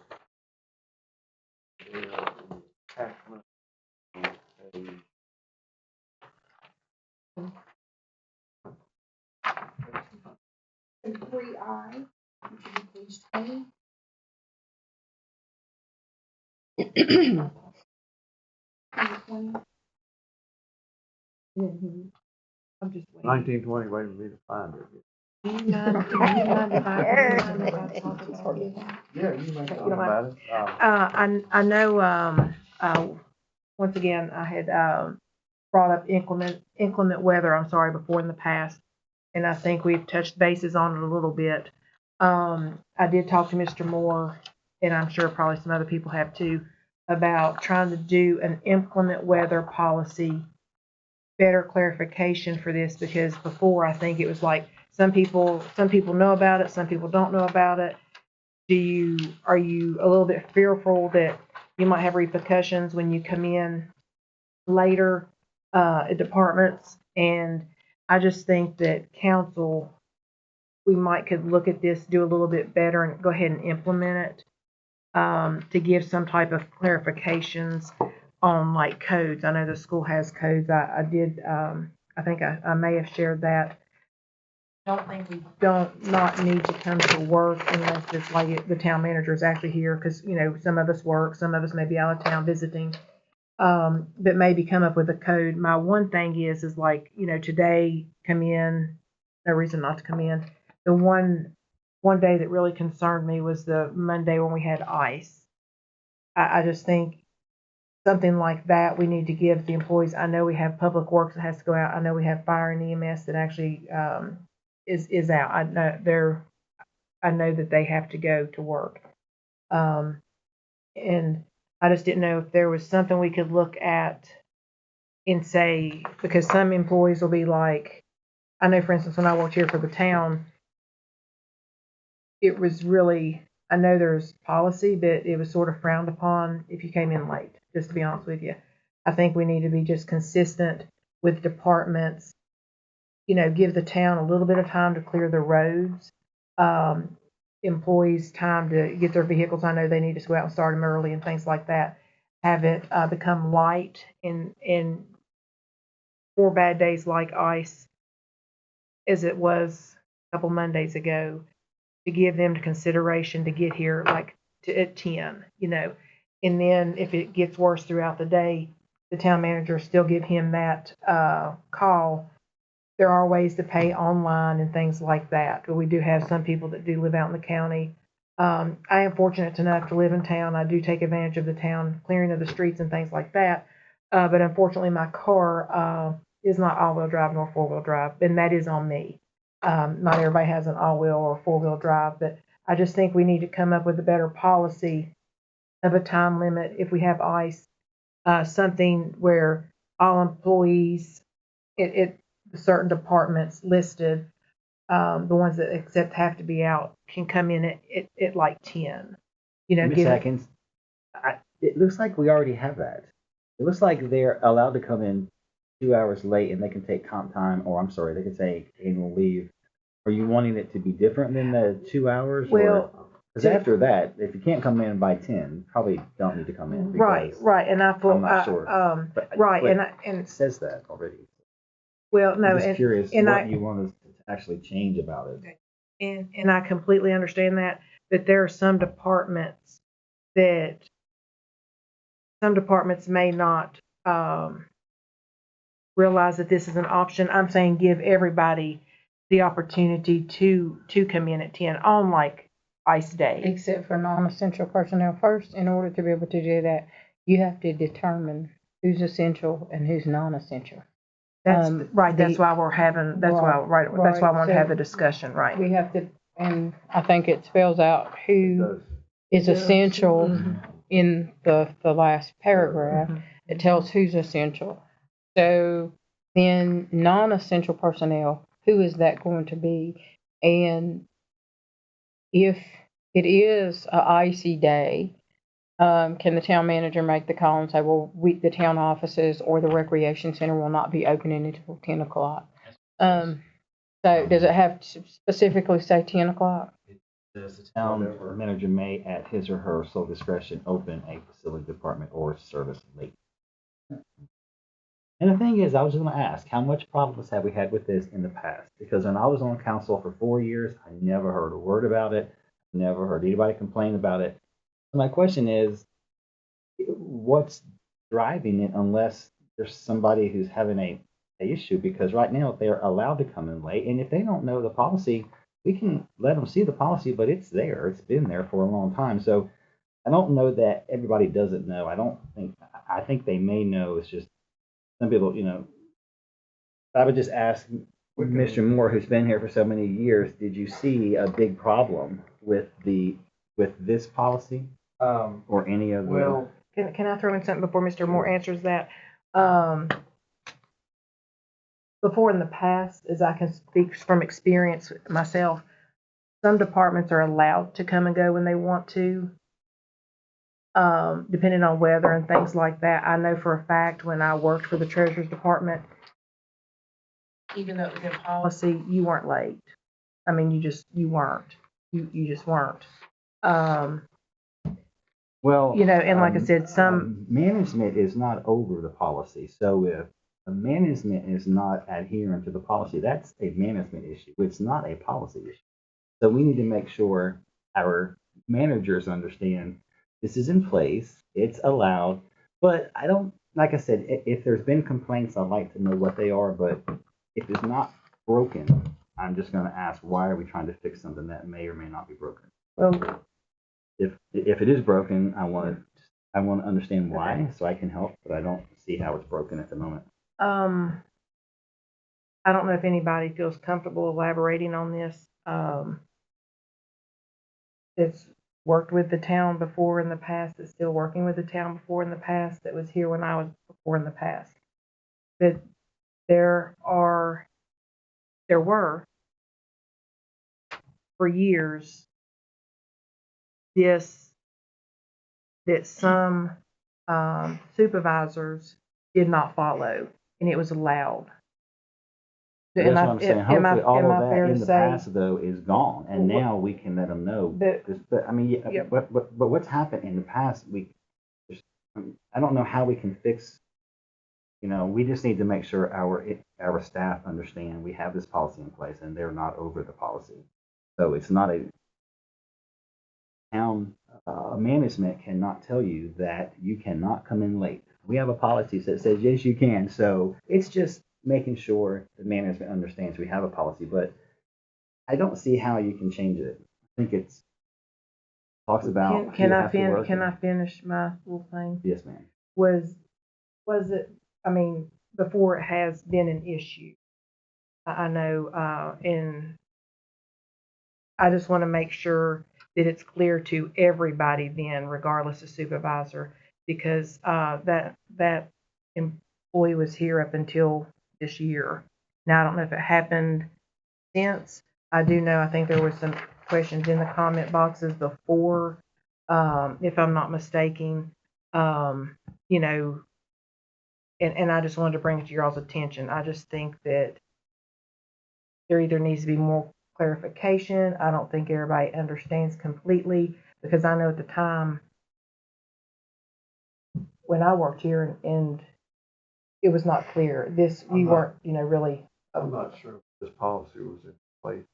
Attachment to a 3I, which is page 20. I'm just waiting. 1920, waiting for me to find it. Do you mind if I talk about it? Yeah, you can You talk don't about it. I know, once again, I had, brought up inclement weather, I'm sorry, before in the past. And I think we've touched bases on it a little bit. I did talk to Mr. Moore, and I'm sure probably some other people have too, about trying to do an inclement weather policy, better clarification for this, because before I think it was like some people know about it, some people don't know about it. Are you a little bit fearful that you might have repercussions when you come in later at departments? And I just think that council, we could look at this, do a little bit better, and go ahead and implement it, to give some type of clarifications on like codes. I know the school has codes. I think I may have shared that. I don't think we don't not need to come to work unless it's like the town manager is actually here, because you know some of us work, some of us may be out of town visiting, but maybe come up with a code. My one thing is like, you know, today come in, no reason not to come in. The one day that really concerned me was the Monday when we had ice. I just think something like that we need to give the employees. I know we have public works that has to go out. I know we have fire and EMS that actually is out. I know that they have to go to work. And I just didn't know if there was something we could look at and say, because some employees will be like, I know, for instance, when I worked here for the town, it was really, I know there's policy, but it was sort of frowned upon if you came in late, just to be honest with you. I think we need to be just consistent with departments, you know, give the town a little bit of time to clear the roads, employees time to get their vehicles. I know they need to go out and start them early and things like that. Have it become light in 4 bad days like ice, as it was a couple Mondays ago, to give them consideration to get here like at 10, you know. And then if it gets worse throughout the day, the town manager still give him that call. There are ways to pay online and things like that. But we do have some people that do live out in the county. I am fortunate enough to live in town. I do take advantage of the town clearing of the streets and things like that. But unfortunately, my car is not all-wheel drive nor four-wheel drive, and that is on me. Not everybody has an all-wheel or four-wheel drive, but I just think we need to come up with a better policy of a time limit if we have ice, something where all employees, certain departments listed, the ones that accept have to be out, can come in at like 10. You know, Ms. give it, Atkins, it looks like we already have that. It looks like they're allowed to come in 2 hours late and they can take comp time, or I'm sorry, they can take annual leave. Are you wanting it to be different than the 2 hours? well, because after that, if you can't come in by 10, you probably don't need to come in. right, because right, and I feel, I'm not sure. right, But and it says that already. well, no, I'm just and curious and what I you want us to actually change about it. and I completely understand that, but there are some departments that may not realize that this is an option. I'm saying give everybody the opportunity to come in at 10 on like ice day. Except for non-essential personnel. First, in order to be able to do that, you have to determine who's essential and who's non-essential. That's right. That's why we're having. That's why That's why I want to have the discussion. Right. We have to, and I think it spells out who is essential in the last paragraph. It tells who's essential. So then non-essential personnel, who is that going to be? And if it is a icy day, can the town manager make the call and say, well, the town offices or the recreation center will not be opening until 10 o'clock? So does it have to specifically say 10 o'clock? Says the town manager may, at his or her sole discretion, open a facility department or service late. And the thing is, I was going to ask, how much problems have we had with this in the past? Because when I was on council for 4 years, I never heard a word about it. Never heard anybody complain about it. So my question is, what's driving it unless there's somebody who's having a issue? Because right now they're allowed to come in late, and if they don't know the policy, we can let them see the policy, but it's there. It's been there for a long time. So I don't know that everybody doesn't know. I think they may know. It's just some people, I would just ask Mr. Moore, who's been here for so many years, did you see a big problem with this policy or any of the? Well, Can I throw in something before Mr. Moore answers that? Before in the past, as I can speak from experience myself, some departments are allowed to come and go when they want to, depending on weather and things like that. I know for a fact when I worked for the Treasurer's Department, even though it was in policy, you weren't late. I mean, you weren't. You just weren't. Well, and like I said, some management is not over the policy. So if the management is not adhering to the policy, that's a management issue. It's not a policy issue. So we need to make sure our managers understand this is in place, it's allowed. But I don't, like I said, if there's been complaints, I'd like to know what they are. But if it's not broken, I'm just going to ask, why are we trying to fix something that may or may not be broken? well, If it is broken, I want to understand why so I can help, but I don't see how it's broken at the moment. I don't know if anybody feels comfortable elaborating on this. It's worked with the town before in the past, that's still working with the town before in the past, that was here when I was before in the past. That there were for years that some supervisors did not follow, and it was allowed. That's what I'm saying. Hopefully, all of that in the past, though, is gone, and now we can let them know. But I mean, but what's happened in the past? I don't know how we can fix. We just need to make sure our staff understand we have this policy in place, and they're not over the policy. So it's not a town management cannot tell you that you cannot come in late. We have a policy that says yes, you can. So it's just making sure the management understands we have a policy, but I don't see how you can change it. I think it's talks about. Can you I have to work can I and- finish my little thing? Yes, ma'am. Was it, I mean, before it has been an issue, I know, and I just want to make sure that it's clear to everybody then, regardless of supervisor, because that employee was here up until this year. Now, I don't know if it happened since. I do know, I think there was some questions in the comment boxes before, if I'm not mistaken. You know, and I just wanted to bring it to your all's attention. I just think that there either needs to be more clarification. I don't think everybody understands completely, because I know at the time when I worked here and it was not clear. You weren't, really. I'm not sure if this policy was in place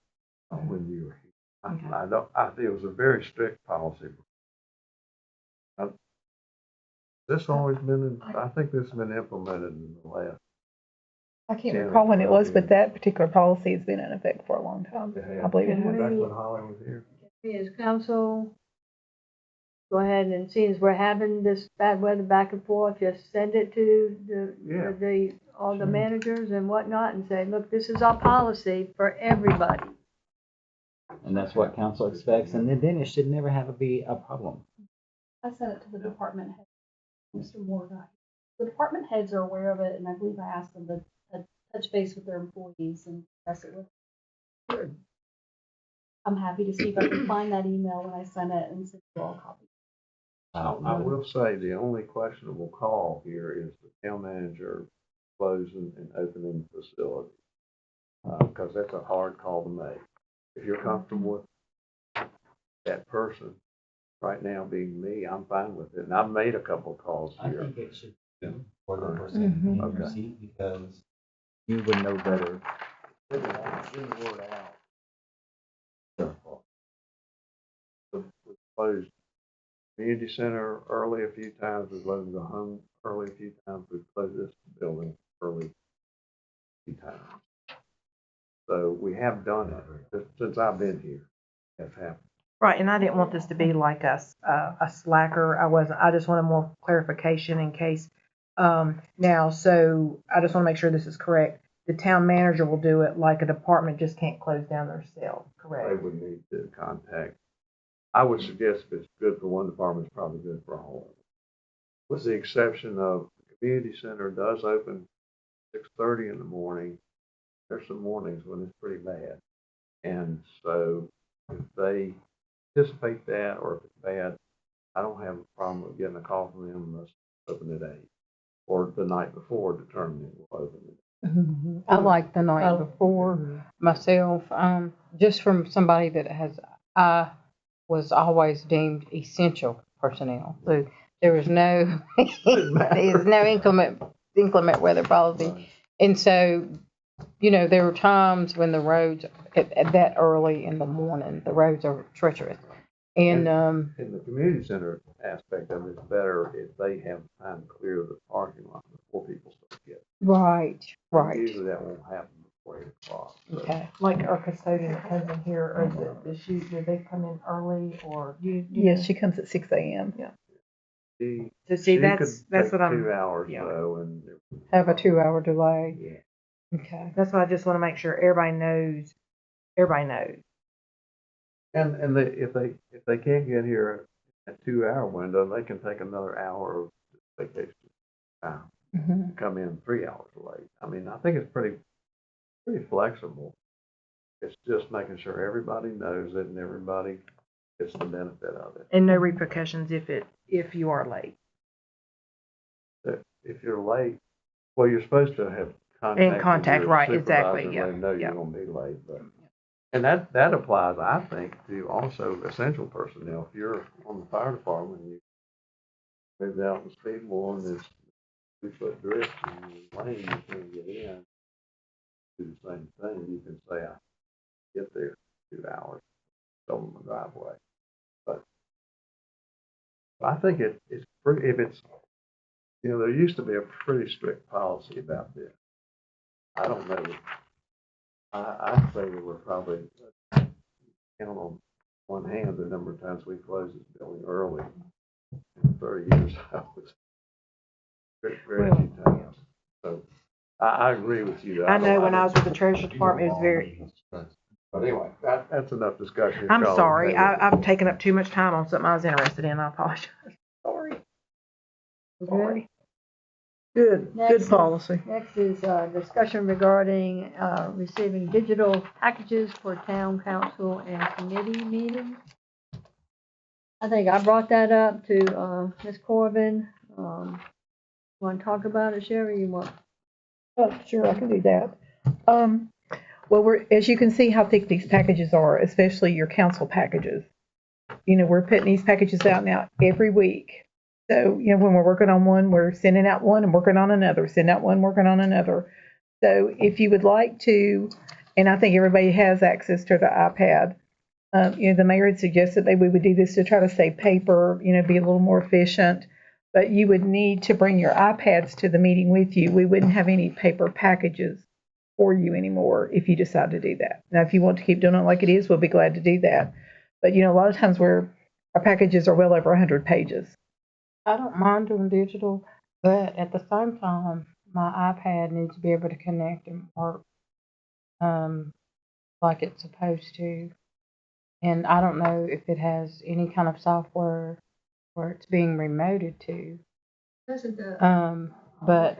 when you were here. I think it was a very strict policy. This always been, I think this has been implemented in the last. I can't recall when it was, but that particular policy has been in effect for a long time. I believe it has. Back when Holly was here. We as council, go ahead and see as we're having this bad weather back and forth, just send it to all the managers and whatnot and say, look, this is our policy for everybody. And that's what council expects, and then it should never be a problem. I sent it to the department head, Mr. Moore got here. The department heads are aware of it, and I believe I asked them to touch base with their employees and discuss it with them. I'm happy to see if I can find that email when I sent it and send you all a copy. I will say the only questionable call here is the town manager closing and opening the facility. Because that's a hard call to make. If you're comfortable with that person right now being me, I'm fine with it. And I've made a couple calls here. I think it should be for the person in your seat, because you would know better. Get the word out. We've closed community center early a few times. We've closed the home early a few times. We've closed this building early a few times. So we have done it since I've been here. That's happened. Right, and I didn't want this to be like a slacker. I just wanted more clarification in case. Now, so I just want to make sure this is correct. The town manager will do it, like a department just can't close down their cell, correct? They would need to contact. I would suggest if it's good for one department, it's probably good for all of them. With the exception of the community center does open 6:30 in the morning. There's some mornings when it's pretty bad. And so if they anticipate that, or if it's bad, I don't have a problem with getting a call from them unless it's open at 8 or the night before determining we'll open it. I like the night before myself, just from somebody that I was always deemed essential personnel. So there was no, there's no inclement weather policy. And so, there were times when the roads, at that early in the morning, the roads are treacherous. And in the community center aspect of it, it's better if they have time to clear the parking lot before people start getting. Right. Usually that won't happen before 8 o'clock. So. Okay. Like our custodian that comes in here, or do they come in early, or Yes, she comes at 6 a.m. Yeah. So see, that's what I'm. 2 hours though, and have a 2-hour delay. Yeah. Okay. That's why I just want to make sure everybody knows. Everybody knows. And if they can't get here at 2-hour window, they can take another hour of vacation time. Come in 3 hours late. I mean, I think it's pretty flexible. It's just making sure everybody knows it and everybody gets the benefit of it. And no repercussions if you are late. If you're late, well, you're supposed to have contact right, supervisor, exactly. Yeah. They know you're going to be late, but and that applies, I think, to also essential personnel. If you're on the fire department and you moved out in Speedmore and there's 2-foot drift in the lane, you can't get in. Do the same thing. You can say, I get there 2 hours, show them the driveway. But I think it's pretty, if it's, there used to be a pretty strict policy about this. I don't know. I'd say that we're probably count on one hand the number of times we closed this building early. In 30 years, I was very few times. So I agree with you. I know when I was with the Treasury Department, it was very, But anyway, that's enough discussion. I'm Y'all sorry, okay with it? I've taken up too much time on something I was interested in, I apologize. Sorry. Okay. Good, Next good is- policy. Next is discussion regarding receiving digital packages for town council and committee meetings. I think I brought that up to Ms. Corbin. Want to talk about it, Sherry? You want? Oh, sure, I can do that. Well, as you can see how thick these packages are, especially your council packages. You know, we're putting these packages out now every week. So, you know, when we're working on one, we're sending out one and working on another, sending out one, working on another. So if you would like to, and I think everybody has access to the iPad, you know, the mayor had suggested that we would do this to try to save paper, you know, be a little more efficient. But you would need to bring your iPads to the meeting with you. We wouldn't have any paper packages for you anymore if you decide to do that. Now, if you want to keep doing it like it is, we'll be glad to do that. But, you know, a lot of times our packages are well over 100 pages. I don't mind doing digital, but at the same time, my iPad needs to be able to connect and work like it's supposed to. And I don't know if it has any kind of software where it's being remoted to. But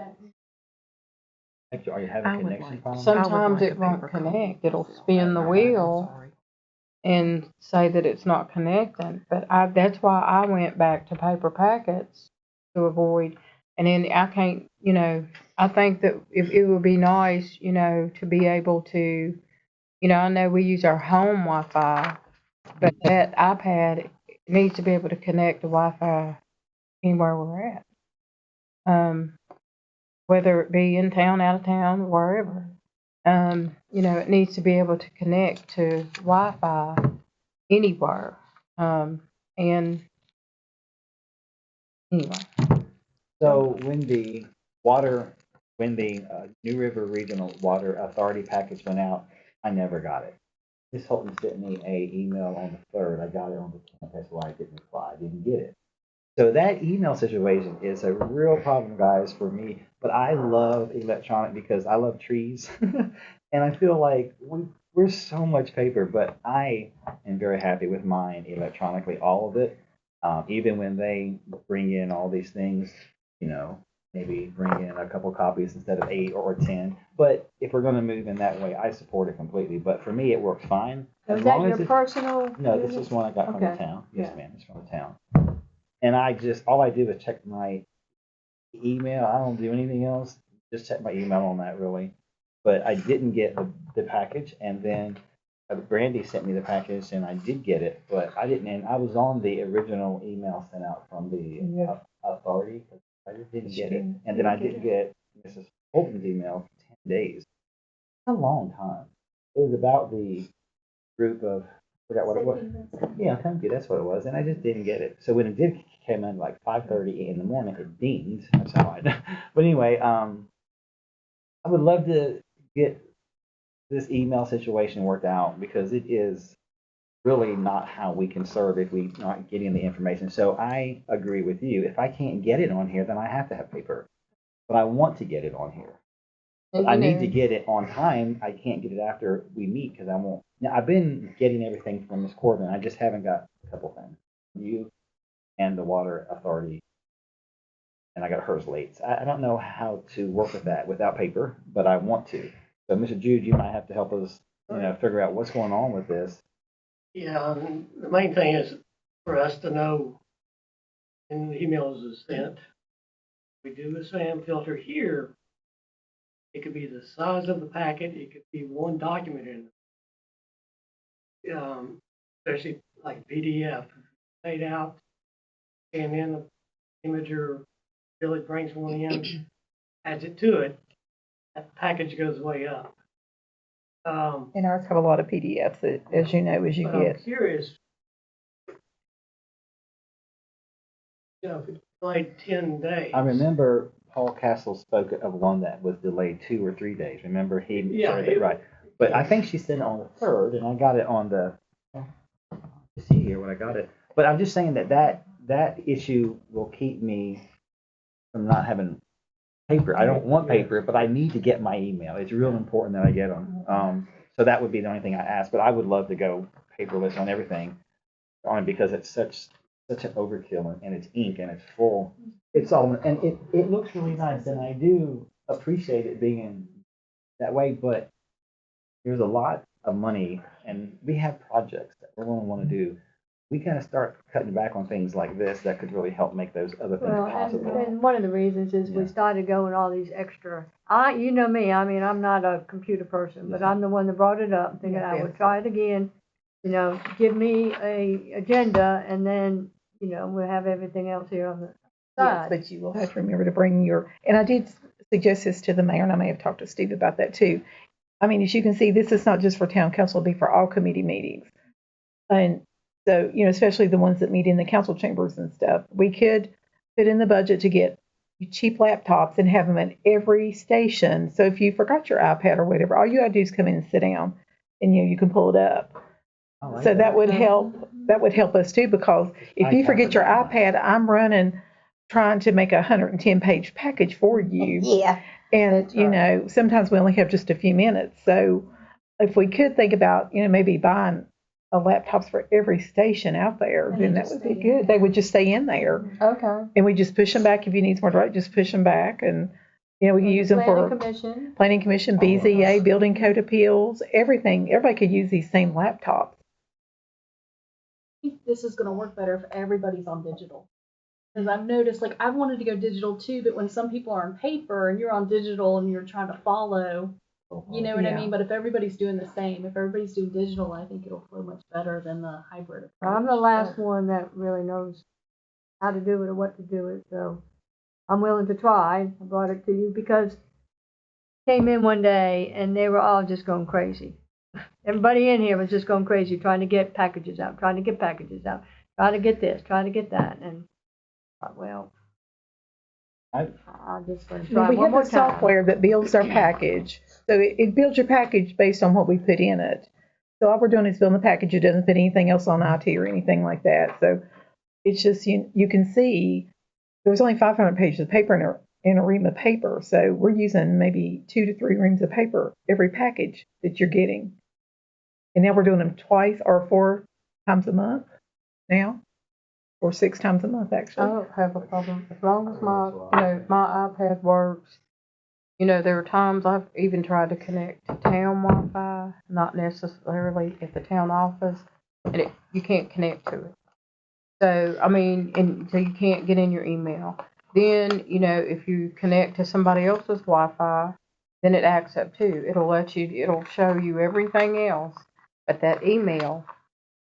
Actually, are you having connection problems? sometimes it won't connect. It'll spin the wheel and say that it's not connecting. But that's why I went back to paper packets to avoid. And then I can't, you know, I think that if it would be nice, you know, to be able to, you know, I know we use our home Wi-Fi, but that iPad needs to be able to connect to Wi-Fi anywhere we're at. Whether it be in town, out of town, wherever. You know, it needs to be able to connect to Wi-Fi anywhere. And anyway. So when the New River Regional Water Authority package went out, I never got it. Ms. Holton sent me a email on the 3rd. I got it on the 10th. That's why I didn't reply. I didn't get it. So that email situation is a real problem, guys, for me. But I love electronic because I love trees. And I feel like we're so much paper, but I am very happy with mine electronically, all of it. Even when they bring in all these things, you know, maybe bring in a couple copies instead of 8 or 10. But if we're going to move in that way, I support it completely. But for me, it works fine. Is that your personal? No, this is one I got from the town. Yes, ma'am, it's from the town. And all I do is check my email. I don't do anything else. Just check my email on that, really. But I didn't get the package, and then Brandy sent me the package, and I did get it, but I didn't. And I was on the original email sent out from the authority. I just didn't get it, and then I didn't get Mrs. Holton's email for 10 days. That's a long time. It was about the group of, I forgot what it was. Yeah, thank you. That's what it was, and I just didn't get it. So when it did came in like 5:30 in the morning, it dinged. That's how I. But anyway, I would love to get this email situation worked out because it is really not how we can serve if we're not getting the information. So I agree with you. If I can't get it on here, then I have to have paper. But I want to get it on here. But I need to get it on time. I can't get it after we meet because I won't. Now, I've been getting everything from Ms. Corbin. I just haven't got a couple things. You and the Water Authority. And I got hers late. So I don't know how to work with that without paper, but I want to. So, Mr. Jude, you might have to help us, you know, figure out what's going on with this. Yeah, and the main thing is for us to know when the emails is sent. We do a spam filter here. It could be the size of the packet. It could be one document in it. Especially like PDF, laid out, and then the imager really brings one in, adds it to it. That package goes way up. And ours have a lot of PDFs, as you know, as you But get. I'm curious, you know, if it's delayed 10 days. I remember Paul Castle spoke of one that was delayed 2 or 3 days. Remember he said that, right? But I think she sent it on the 3rd, and I got it on the see here when I got it. But I'm just saying that issue will keep me from not having paper. I don't want paper, but I need to get my email. It's real important that I get them. So that would be the only thing I ask, but I would love to go paperless on everything, only because it's such an overkill, and it's ink and it's full. It's all, and it looks really nice, and I do appreciate it being in that way, but there's a lot of money, and we have projects that we're going to want to do. We got to start cutting back on things like this that could really help make those other things possible. And one of the reasons is we started going all these extra. You know me. I mean, I'm not a computer person, but I'm the one that brought it up, thinking I would try it again. You know, give me a agenda, and then we'll have everything else here on the Yes, side. but you will have to remember to bring your, and I did suggest this to the mayor, and I may have talked to Steve about that too. I mean, as you can see, this is not just for town council, it'll be for all committee meetings. And so, especially the ones that meet in the council chambers and stuff, we could put in the budget to get cheap laptops and have them at every station. So if you forgot your iPad or whatever, all you gotta do is come in and sit down, and you can pull it up. So that would help. That would help us too, because if you forget your iPad, I'm trying to make a 110-page package for you. Yeah. And sometimes we only have just a few minutes. So if we could think about maybe buying laptops for every station out there, then that would be good. They would just stay in there. Okay. And we just push them back. If you need more direct, just push them back. And we can use them for Planning Commission, BZA, Building Code Appeals, everything. Everybody could use these same laptops. I think this is going to work better if everybody's on digital. Because I've noticed, like, I've wanted to go digital too, but when some people are on paper and you're on digital and you're trying to follow, you know what I mean? But if everybody's doing the same, if everybody's doing digital, I think it'll flow much better than the hybrid approach. I'm the last one that really knows how to do it or what to do it, so I'm willing to try. I brought it to you because I came in one day and they were all just going crazy. Everybody in here was just going crazy, trying to get packages out, trying to get this, trying to get that, and well, I'm just going to try We one have more the time. software that builds our package. So it builds your package based on what we put in it. So all we're doing is building the package. It doesn't put anything else on IT or anything like that. So it's just, you can see there's only 500 pages of paper in a ream of paper. So we're using maybe 2 to 3 reams of paper every package that you're getting. And now we're doing them twice or 4 times a month now. Or 6 times a month, actually. I don't have a problem as long as my iPad works. There are times I've even tried to connect to town Wi-Fi, not necessarily at the town office, and you can't connect to it. So so you can't get in your email. Then if you connect to somebody else's Wi-Fi, then it acts up too. It'll show you everything else, but that email,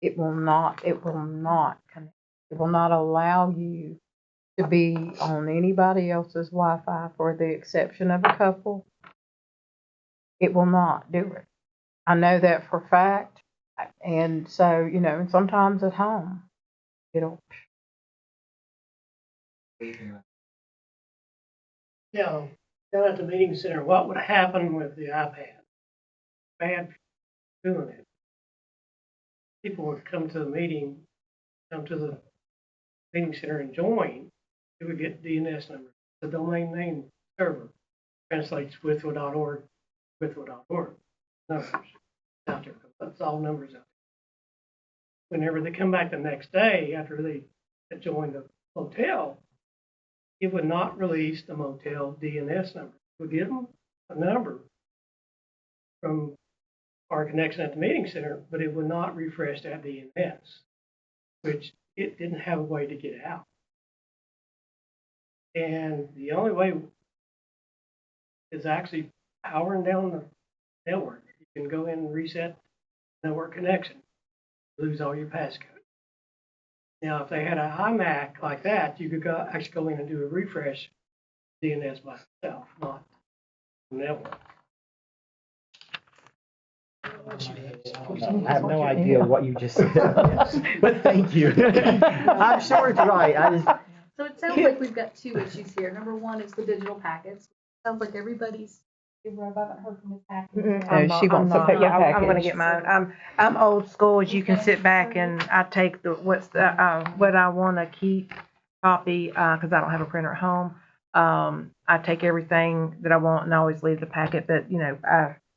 it will not connect. It will not allow you to be on anybody else's Wi-Fi, for the exception of a couple. It will not do it. I know that for a fact. And so, and sometimes at home, it'll. Yeah, down at the meeting center, what would happen with the iPad? Bad for doing it. People would come to the meeting, come to the meeting center and join. They would get DNS number. The domain name server translates Wytheville.org, Wytheville.org. Numbers out there. That's all numbers out there. Whenever they come back the next day after they had joined the hotel, it would not release the motel DNS number. It would give them a number from our connection at the meeting center, but it would not refresh that DNS, which it didn't have a way to get out. And the only way is actually powering down the network. You can go in and reset network connection, lose all your passcode. Now, if they had an iMac like that, you could actually go in and do a refresh DNS by itself, not the network. I have no idea what you just said, but thank you. I'm sure it's right. So it sounds like we've got 2 issues here. Number one is the digital packets. Sounds like everybody's Hey, Rob, I haven't heard from Ms. Atkins Mm-mm, yet. I'm No, she not, I'm wants a not. paper Yeah, I'm gonna package. get mine. I'm old school, as you can sit back and I take what I wanna keep, copy, cause I don't have a printer at home. I take everything that I want and I always leave the packet, but, you know,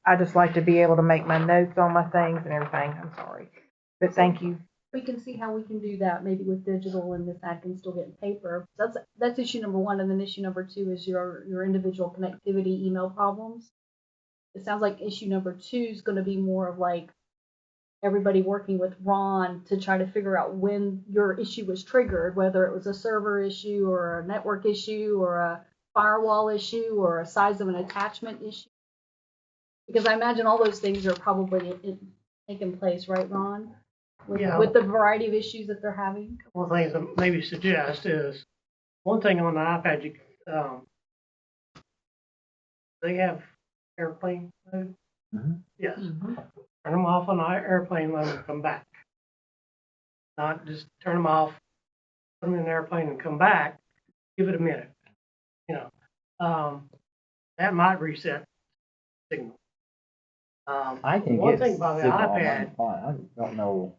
I just like to be able to make my notes on my things and everything. I'm sorry. But thank you. We can see how we can do that, maybe with digital and Miss Atkins still getting paper. That's issue number one, and then issue number two is your individual connectivity email problems. It sounds like issue number two is gonna be more of like everybody working with Ron to try to figure out when your issue was triggered, whether it was a server issue or a network issue or a firewall issue or a size of an attachment issue. Because I imagine all those things are probably taking place, right, Ron? Yeah. With the variety of issues that they're having. One thing to maybe suggest is, one thing on the iPad, they have airplane mode. Yes. Turn them off on airplane mode and come back. Not just turn them off, put them in airplane and come back. Give it a minute. You know, that might reset signal. I can one get thing about the signal on iPad, mine fine. I don't know.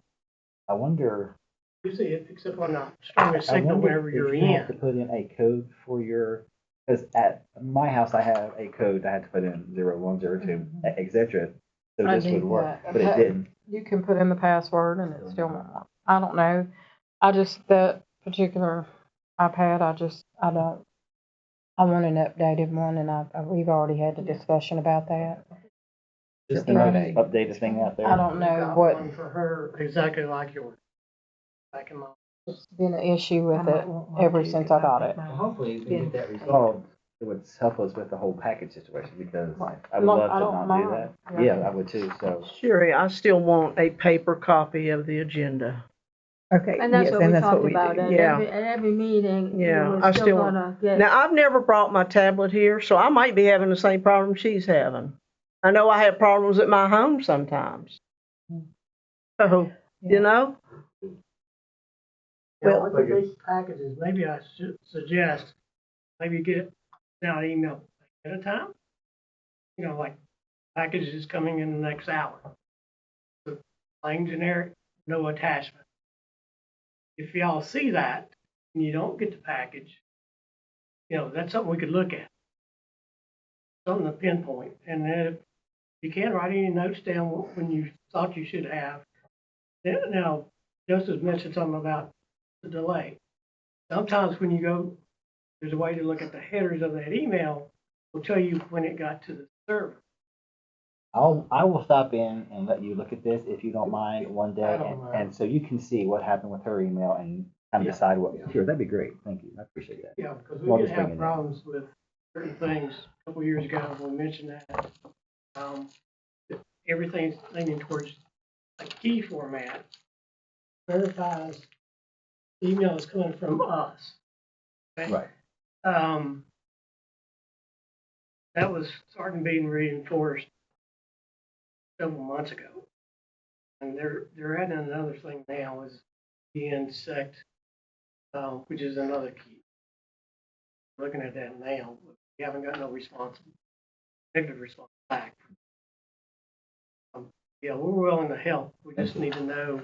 I wonder. usually it picks up on the strongest I signal wonder whenever if you're you have to in. put in a code for your, because at my house I have a code I had to put in 0102, etc. So I this would need work, that. but it didn't. You can put in the password and it still won't work. I don't know. That particular iPad, I don't, I want an updated one and we've already had the discussion about that. Just the most updated thing out there. I don't know Got what, one for her exactly like yours. Back in my. it's been an issue with it ever since I got it. Well, hopefully we can get that resolved. It would help us with the whole package situation because Right. I would love I to don't not do mind. that. Yeah, I would too, so. Sherry, I still want a paper copy of the agenda. Okay, And that's yes, what and we that's what talked we about do. at Yeah. every meeting. Yeah, We're I still still gonna get. Now, I've never brought my tablet here, so I might be having the same problem she's having. I know I have problems at my home sometimes. So, you know? Well, with these packages, maybe I should suggest, maybe get out email at a time. You know, like packages coming in the next hour. With plain generic, no attachment. If y'all see that and you don't get the package, you know, that's something we could look at. Something to pinpoint. And then if you can't write any notes down when you thought you should have, then now Joseph mentioned something about the delay. Sometimes when you go, there's a way to look at the headers of that email, will tell you when it got to the server. I will stop in and let you look at this if you don't mind one day, I don't mind. and so you can see what happened with her email and kind of decide what. Sure, that'd be great. Thank you. I appreciate that. Yeah, because Well, we did just bring have it in. problems with certain things a couple years ago. We mentioned that. Everything's leaning towards a key format. Verifies the email is coming from us. Okay? Right. That was starting being reinforced several months ago. And they're adding another thing now is the insect, which is another key. Looking at that now, we haven't got no response, negative response back. Yeah, we're willing to help. We just need to know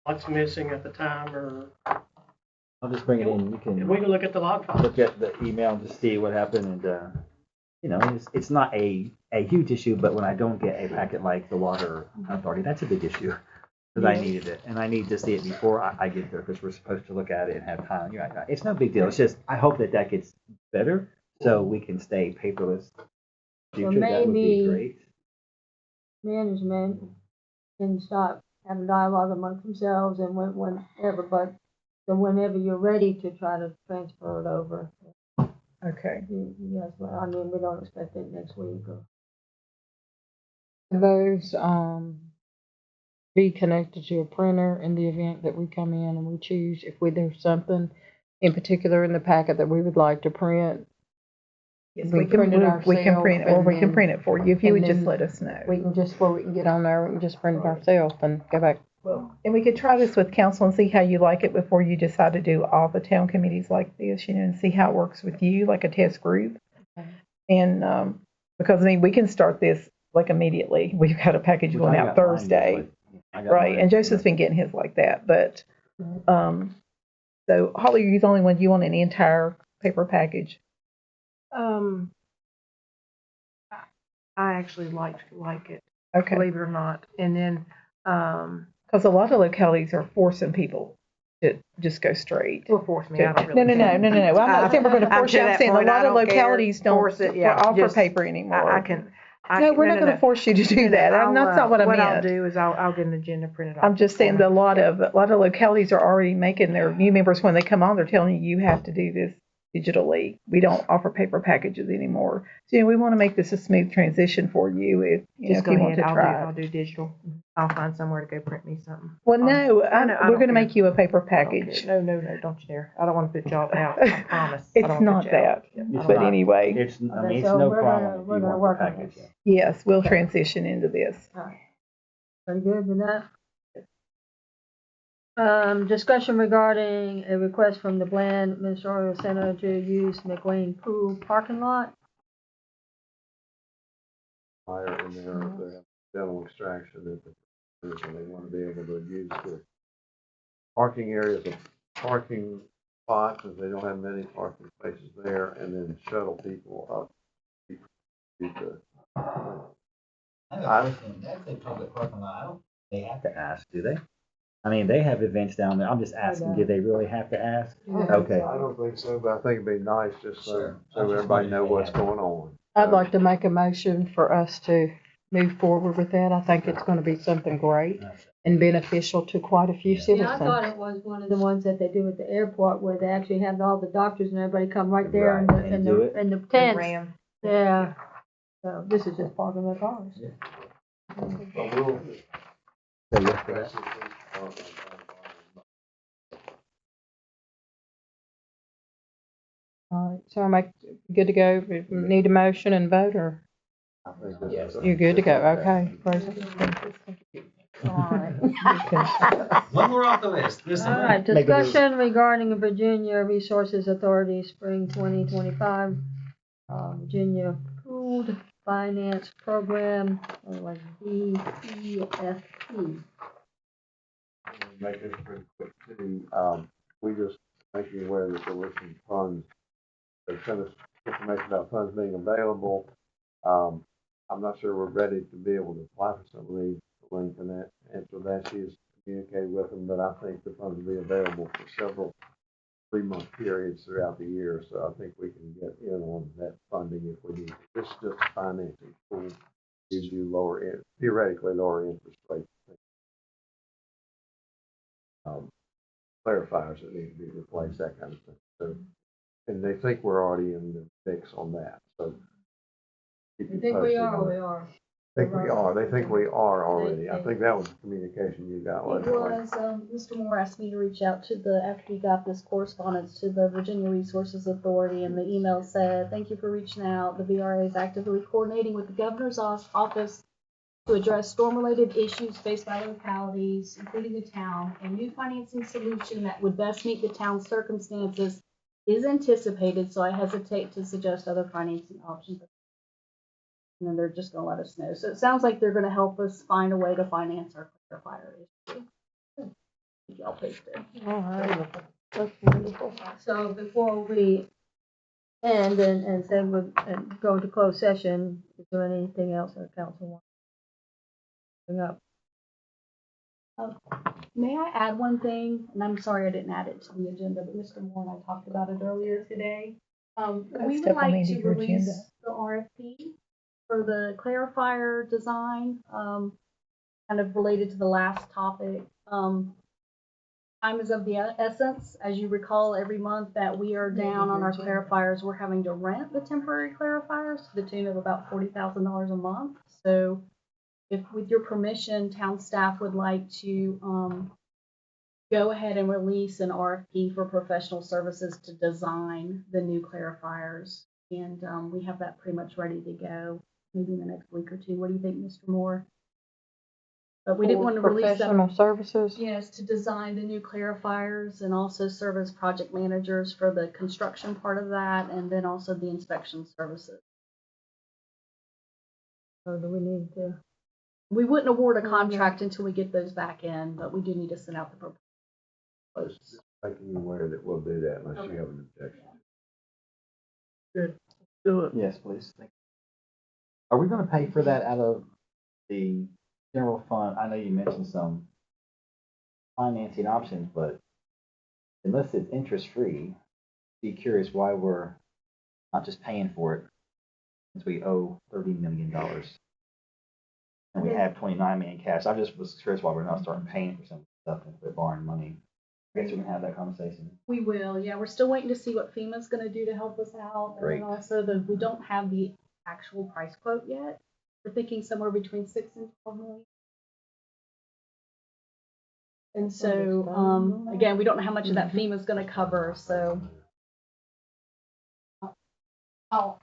what's missing at the time, or I'll just bring it in. You can we can look at the log file. look at the email and just see what happened, and you know, it's not a huge issue, but when I don't get a packet like the water authority, that's a big issue because I needed it, and I need to see it before I get there because we're supposed to look at it and have time. You're right. It's no big deal. It's just I hope that gets better so we can stay paperless. Well, Future, that would be maybe great. management can start having dialogue amongst themselves and whenever, but so whenever you're ready to try to transfer it over. Okay. Yes, well, I mean, we don't expect it next week or. Those, be connected to a printer in the event that we come in and we choose if there's something in particular in the packet that we would like to print. Yes, We we can print it print it, or ourselves we can and print it for you if you and would just then let us know. We can just, before we can get on there, we can just print it ourselves and go back. Well, and we could try this with council and see how you like it before you decide to do all the town committees like this, you know, and see how it works with you, like a test group. Okay. And Because, I mean, we can start this like immediately. We've got a package Which going I out got mine Thursday. usually. I got Right, mine. and Joseph's been getting his like that, but, so Holly, you're the only one, you want an entire paper package? I actually like it, Okay. believe it or not. And then, Because a lot of localities are forcing people to just go straight. will force me, I don't really No. I'm not saying we're going to force you. I'm saying a lot of localities don't force it, yeah, offer just- paper anymore. No, we're not going to force you to do that. That's not what I meant. What I'll do is I'll get an agenda printed off. I'm just saying that a lot of localities are already making their new members, when they come on, they're telling you have to do this digitally. We don't offer paper packages anymore. So we want to make this a smooth transition for you if Just if go you want ahead, to try. I'll do digital. I'll find somewhere to go print me something. Well, no, know, I we're don't going to care. make you a paper I don't care. package. No, don't you dare. I don't want to put y'all out, I promise. I It's don't wanna not put you out. that, Yeah, but anyway, It's, I Okay, mean, it's so no we're problem gonna- if we're you gonna want work the on package. this. yes, we'll transition into this. Very good with that. Discussion regarding a request from the Bland Ministerial Center to use McWayne Pool parking lot. Fire in there, if they have dental extraction, if they want to be able to use the parking areas of parking spots, if they don't have many parking spaces there, and then shuttle people up. That's a public parking lot. I don't, they have to ask, do they? I mean, they have events down there. I'm just asking, do they really have to ask? Okay. I don't think so, but I think it'd be nice just so everybody know what's going on. I'd like to make a motion for us to move forward with that. I think it's going to be something great and beneficial to quite a few Yeah, I citizens. thought it was one of the ones that they do at the airport where they actually have all the doctors and everybody come right there in Right, and do it. the tents. Yeah. So this is just parking their cars. But we'll Say yes to that. All right, so good to go. We need a motion and vote, or I think this is- you're good to go? Okay. All right. One more off the list. All right, discussion regarding the Virginia Resources Authority Spring 2025 Virginia Pooled Finance Program, or like VEFP. Make this pretty quick too. We just make you aware that there were some funds. They sent us information about funds being available. I'm not sure we're ready to be able to apply for some of these. Lynn can answer that. She's communicated with them, but I think the funds will be available for several 3-month periods throughout the year. So I think we can get in on that funding if we need. This is just a financing tool. Gives you theoretically lower interest rates. Clarifiers that need to be replaced, that kind of thing. So, and they think we're already in the fix on that. So keep You you think we posted are, on we it. are. I think we are. They think we are already. I think that was the communication you got. It was, Mr. Moore asked me to reach out to after he got this correspondence to the Virginia Resources Authority, and the email said, thank you for reaching out. The VRA is actively coordinating with the governor's office to address storm-related issues faced by localities, including the town. A new financing solution that would best meet the town's circumstances is anticipated, so I hesitate to suggest other financing options. And then they're just going to let us know. So it sounds like they're going to help us find a way to finance our clarifier issue. Keep y'all posted. All right. That's wonderful. So before we end and say and go into closed session, is there anything else that council wants to bring up? May I add one thing? And I'm sorry I didn't add it to the agenda, but Mr. Moore and I talked about it earlier today. We would like to release the RFP for the clarifier design, kind of related to the last topic. Time is of the essence. As you recall, every month that we are down on our clarifiers, we're having to rent the temporary clarifiers to the tune of about $40,000 a month. So if, with your permission, town staff would like to go ahead and release an RFP for professional services to design the new clarifiers. And we have that pretty much ready to go, maybe in the next week or two. What do you think, Mr. Moore? But we didn't want to release professional services. Yes, to design the new clarifiers and also serve as project managers for the construction part of that, and then also the inspection services. So do we need to? We wouldn't award a contract until we get those back in, but we do need to send out the proposals. Just making you aware that we'll do that unless you have an objection. Good, do it. Yes, please. Thank you. Are we gonna pay for that out of the general fund? I know you mentioned some financing options, but unless it's interest-free, be curious why we're not just paying for it since we owe $30 million. And we have 29 million cash. I just was curious why we're not starting paying for some stuff and we're borrowing money. I guess we can have that conversation. We will, yeah. We're still waiting to see what FEMA's gonna do to help us out. Great. And then also we don't have the actual price quote yet. We're thinking somewhere between 6 and 12 million. And so, again, we don't know how much of that FEMA's gonna cover, so. I'll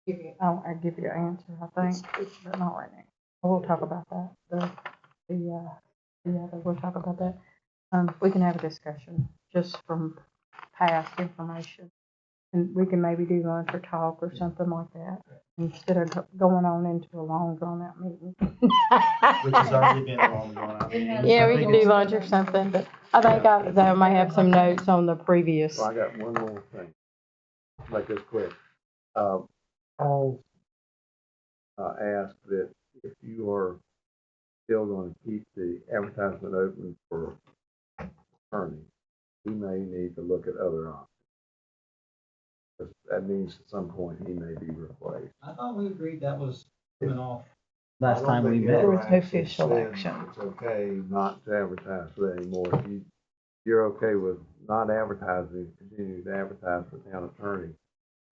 give you an answer, I think, but not right now. We'll talk about that. We'll talk about that. We can have a discussion just from past information. And we can maybe do lunch or talk or something like that instead of going on into a long drawn out meeting. Which has already been a long drawn out meeting. Yeah, we can do lunch or something, but I think I might have some notes on the previous. Well, I got one more thing. Make this quick. Paul asked that if you are still going to keep the advertisement open for attorney, he may need to look at other options. 'Cause that means at some point he may be replaced. I thought we agreed that was coming off last time we met. There was no official action. It's okay not to advertise for that anymore. If you're okay with not advertising, continue to advertise for town attorney,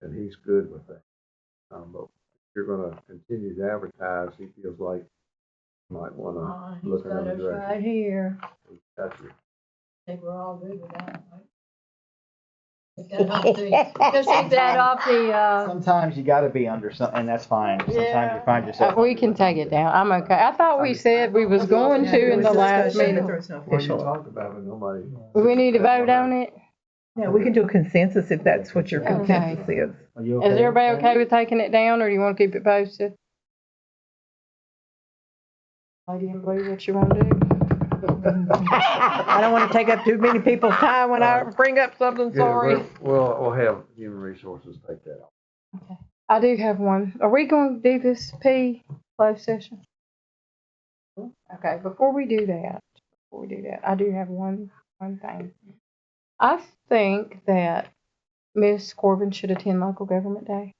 then he's good with that. But if you're gonna continue to advertise, he feels like you might wanna He's look got another us direction. right here. That's it. I think we're all good with that, right? Just take that off the, Sometimes you gotta be under something, and that's fine. Sometimes you find yourself. We can take it down. I'm okay. I thought we said we was going to in the last meeting. There was no Well, you official. talked about it, nobody. We need to vote on it. Yeah, we can do a consensus if that's what your consensus is. Are you Is everybody okay with taking it down, or do you want to keep it posted? Lady in blue, what you want to do? I don't want to take up too many people's time when I bring up something, Yeah, sorry. we'll have human resources take that off. Okay. I do have one. Are we going to do this closed session? Okay, before we do that, I do have one thing. I think that Miss Corbin should attend local government day.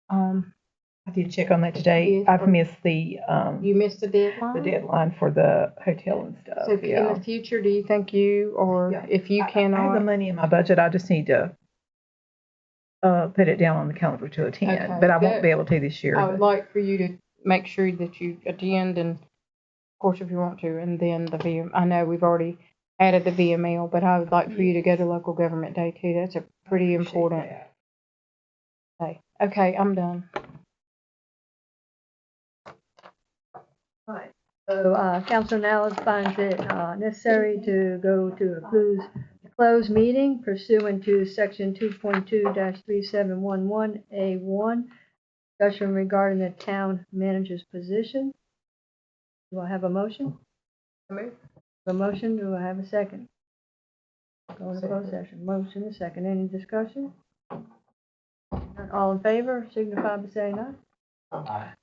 I did check on that today. I've missed You missed the deadline? the deadline for the hotel and stuff. So in the future, do you think if you I have the cannot? money in my budget. I just need to put it down on the calendar to attend, Okay, but I won't good. be able to this year. I would but- like for you to make sure that you attend, and of course, if you want to, and then the VM. I know we've already added the VML, but I would like for you to go to local government day too. That's a pretty important day. Okay, I'm done. right. So, council now finds it necessary to go to a closed meeting pursuant to section 2.2-3711A1, discussion regarding the town manager's position. Do I have a motion? A motion, do I have a second? Go into closed session. Motion, a second. Any discussion? All in favor, signify by saying aye. Aye.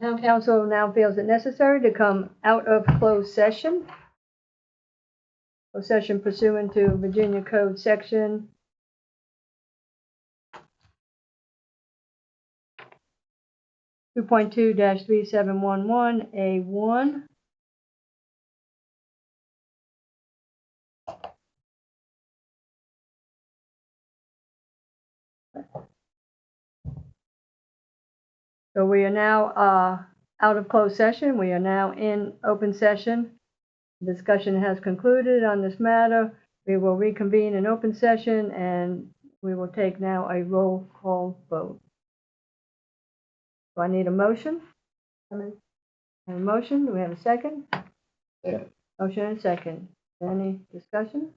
Town council now feels it necessary to come out of closed session. Closed session pursuant to Virginia Code Section 2.2-3711A1. So we are now out of closed session. We are now in open session. Discussion has concluded on this matter. We will reconvene in open session and we will take now a roll call vote. Do I need a motion? A motion? Do we have a second? Yeah. Motion and second. Any discussion?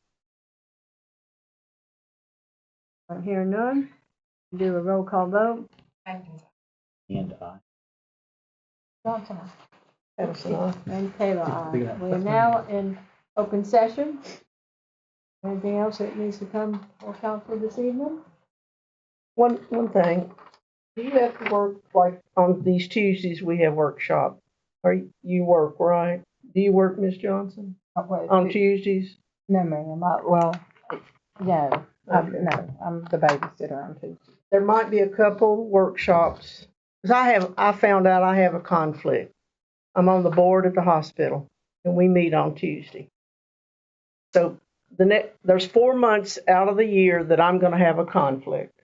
I hear none. Do a roll call vote. And Johnson. And Taylor, aye. We are now in open session. Anything else that needs to come for council this evening? One thing, do you have to work, like, on these Tuesdays, we have workshop, or you work, right? Do you work, Ms. Johnson, on Tuesdays? No, ma'am. No, I'm the babysitter on Tuesday. There might be a couple workshops, because I found out I have a conflict. I'm on the board at the hospital, and we meet on Tuesday. So there's 4 months out of the year that I'm gonna have a conflict.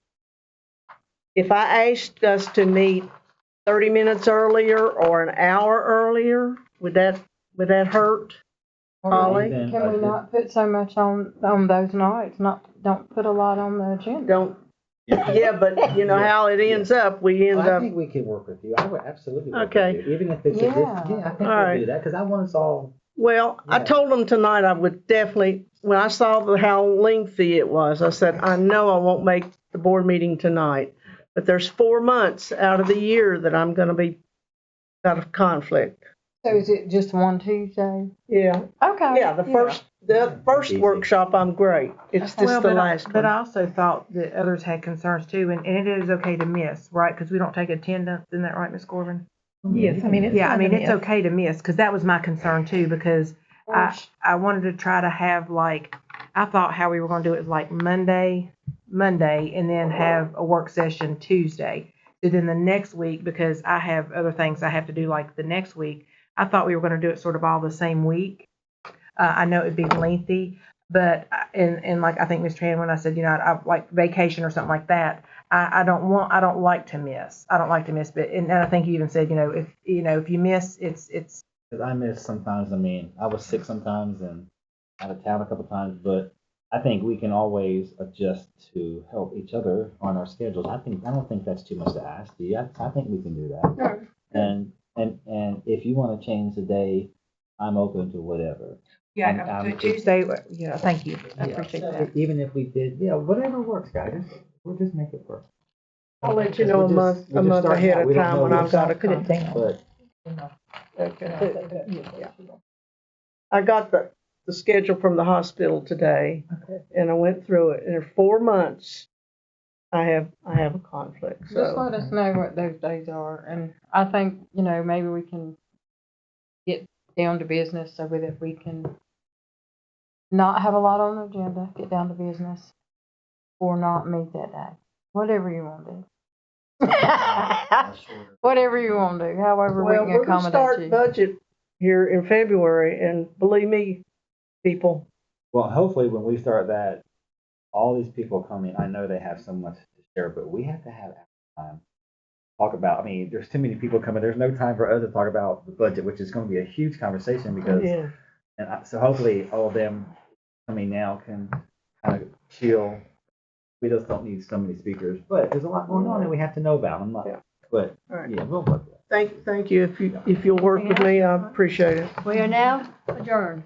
If I asked us to meet 30 minutes earlier or an hour earlier, would that hurt? Holly? Can we not put so much on those nights? Don't put a lot on the agenda. Yeah, but you know how it ends up. We end I up. think we could work with you. I would absolutely work Okay. with you. Even if it's Yeah. I think All we'll right. do that because I want us all. Well, I told them tonight I would definitely, when I saw how lengthy it was, I said, I know I won't make the board meeting tonight. But there's 4 months out of the year that I'm gonna be out of conflict. So is it just one Tuesday? Yeah. Okay. Yeah, the first Easy. workshop, I'm great. It's just the last But one. I also thought that others had concerns too, and it is okay to miss, right? Because we don't take attendance, isn't that right, Ms. Corbin? Yes, I mean, it's Yeah, I fine mean, to it's miss. okay to miss, because that was my concern too, because I wanted to try to have like, I thought how we were gonna do it was like Monday, and then have a work session Tuesday. So then the next week, because I have other things I have to do like the next week, I thought we were gonna do it sort of all the same week. I know it'd be lengthy, but, and like, I think Mr. Hand, when I said, you know, I like vacation or something like that, I don't like to miss. I don't like to miss, but, and I think you even said, if you miss, it's. Because I miss sometimes. I mean, I was sick sometimes and out of town a couple times, but I think we can always adjust to help each other on our schedules. I don't think that's too much to ask. Do you? I think we can do that. Sure. And if you want to change the day, I'm open to whatever. Yeah, Tuesday, yeah, thank you. I appreciate that. Even if we did, whatever works, guys. We'll just make it work. I'll let you know a month ahead of time when I've got to Put it down. But Okay. Yeah. I got the schedule from the hospital today, and I went through it. And in 4 months, I have a conflict. Just So let us know what those days are, and I think, maybe we can get down to business so that we can not have a lot on the agenda, get down to business, or not meet that day. Whatever you want to do. Whatever you want to do, however we well, can we're going to accommodate start you. budget here in February, and believe me, people. well, hopefully when we start that, all these people coming, I know they have so much to share, but we have to have time. Talk about. I mean, there's too many people coming. There's no time for us to talk about the budget, which is going to be a huge conversation because. Yeah. So hopefully all of them coming now can kind of chill. We just don't need so many speakers, but there's a lot going on that we have to know about. But All right. yeah, we'll work with that. Thank you. If you'll work with me, I appreciate it. We are now adjourned.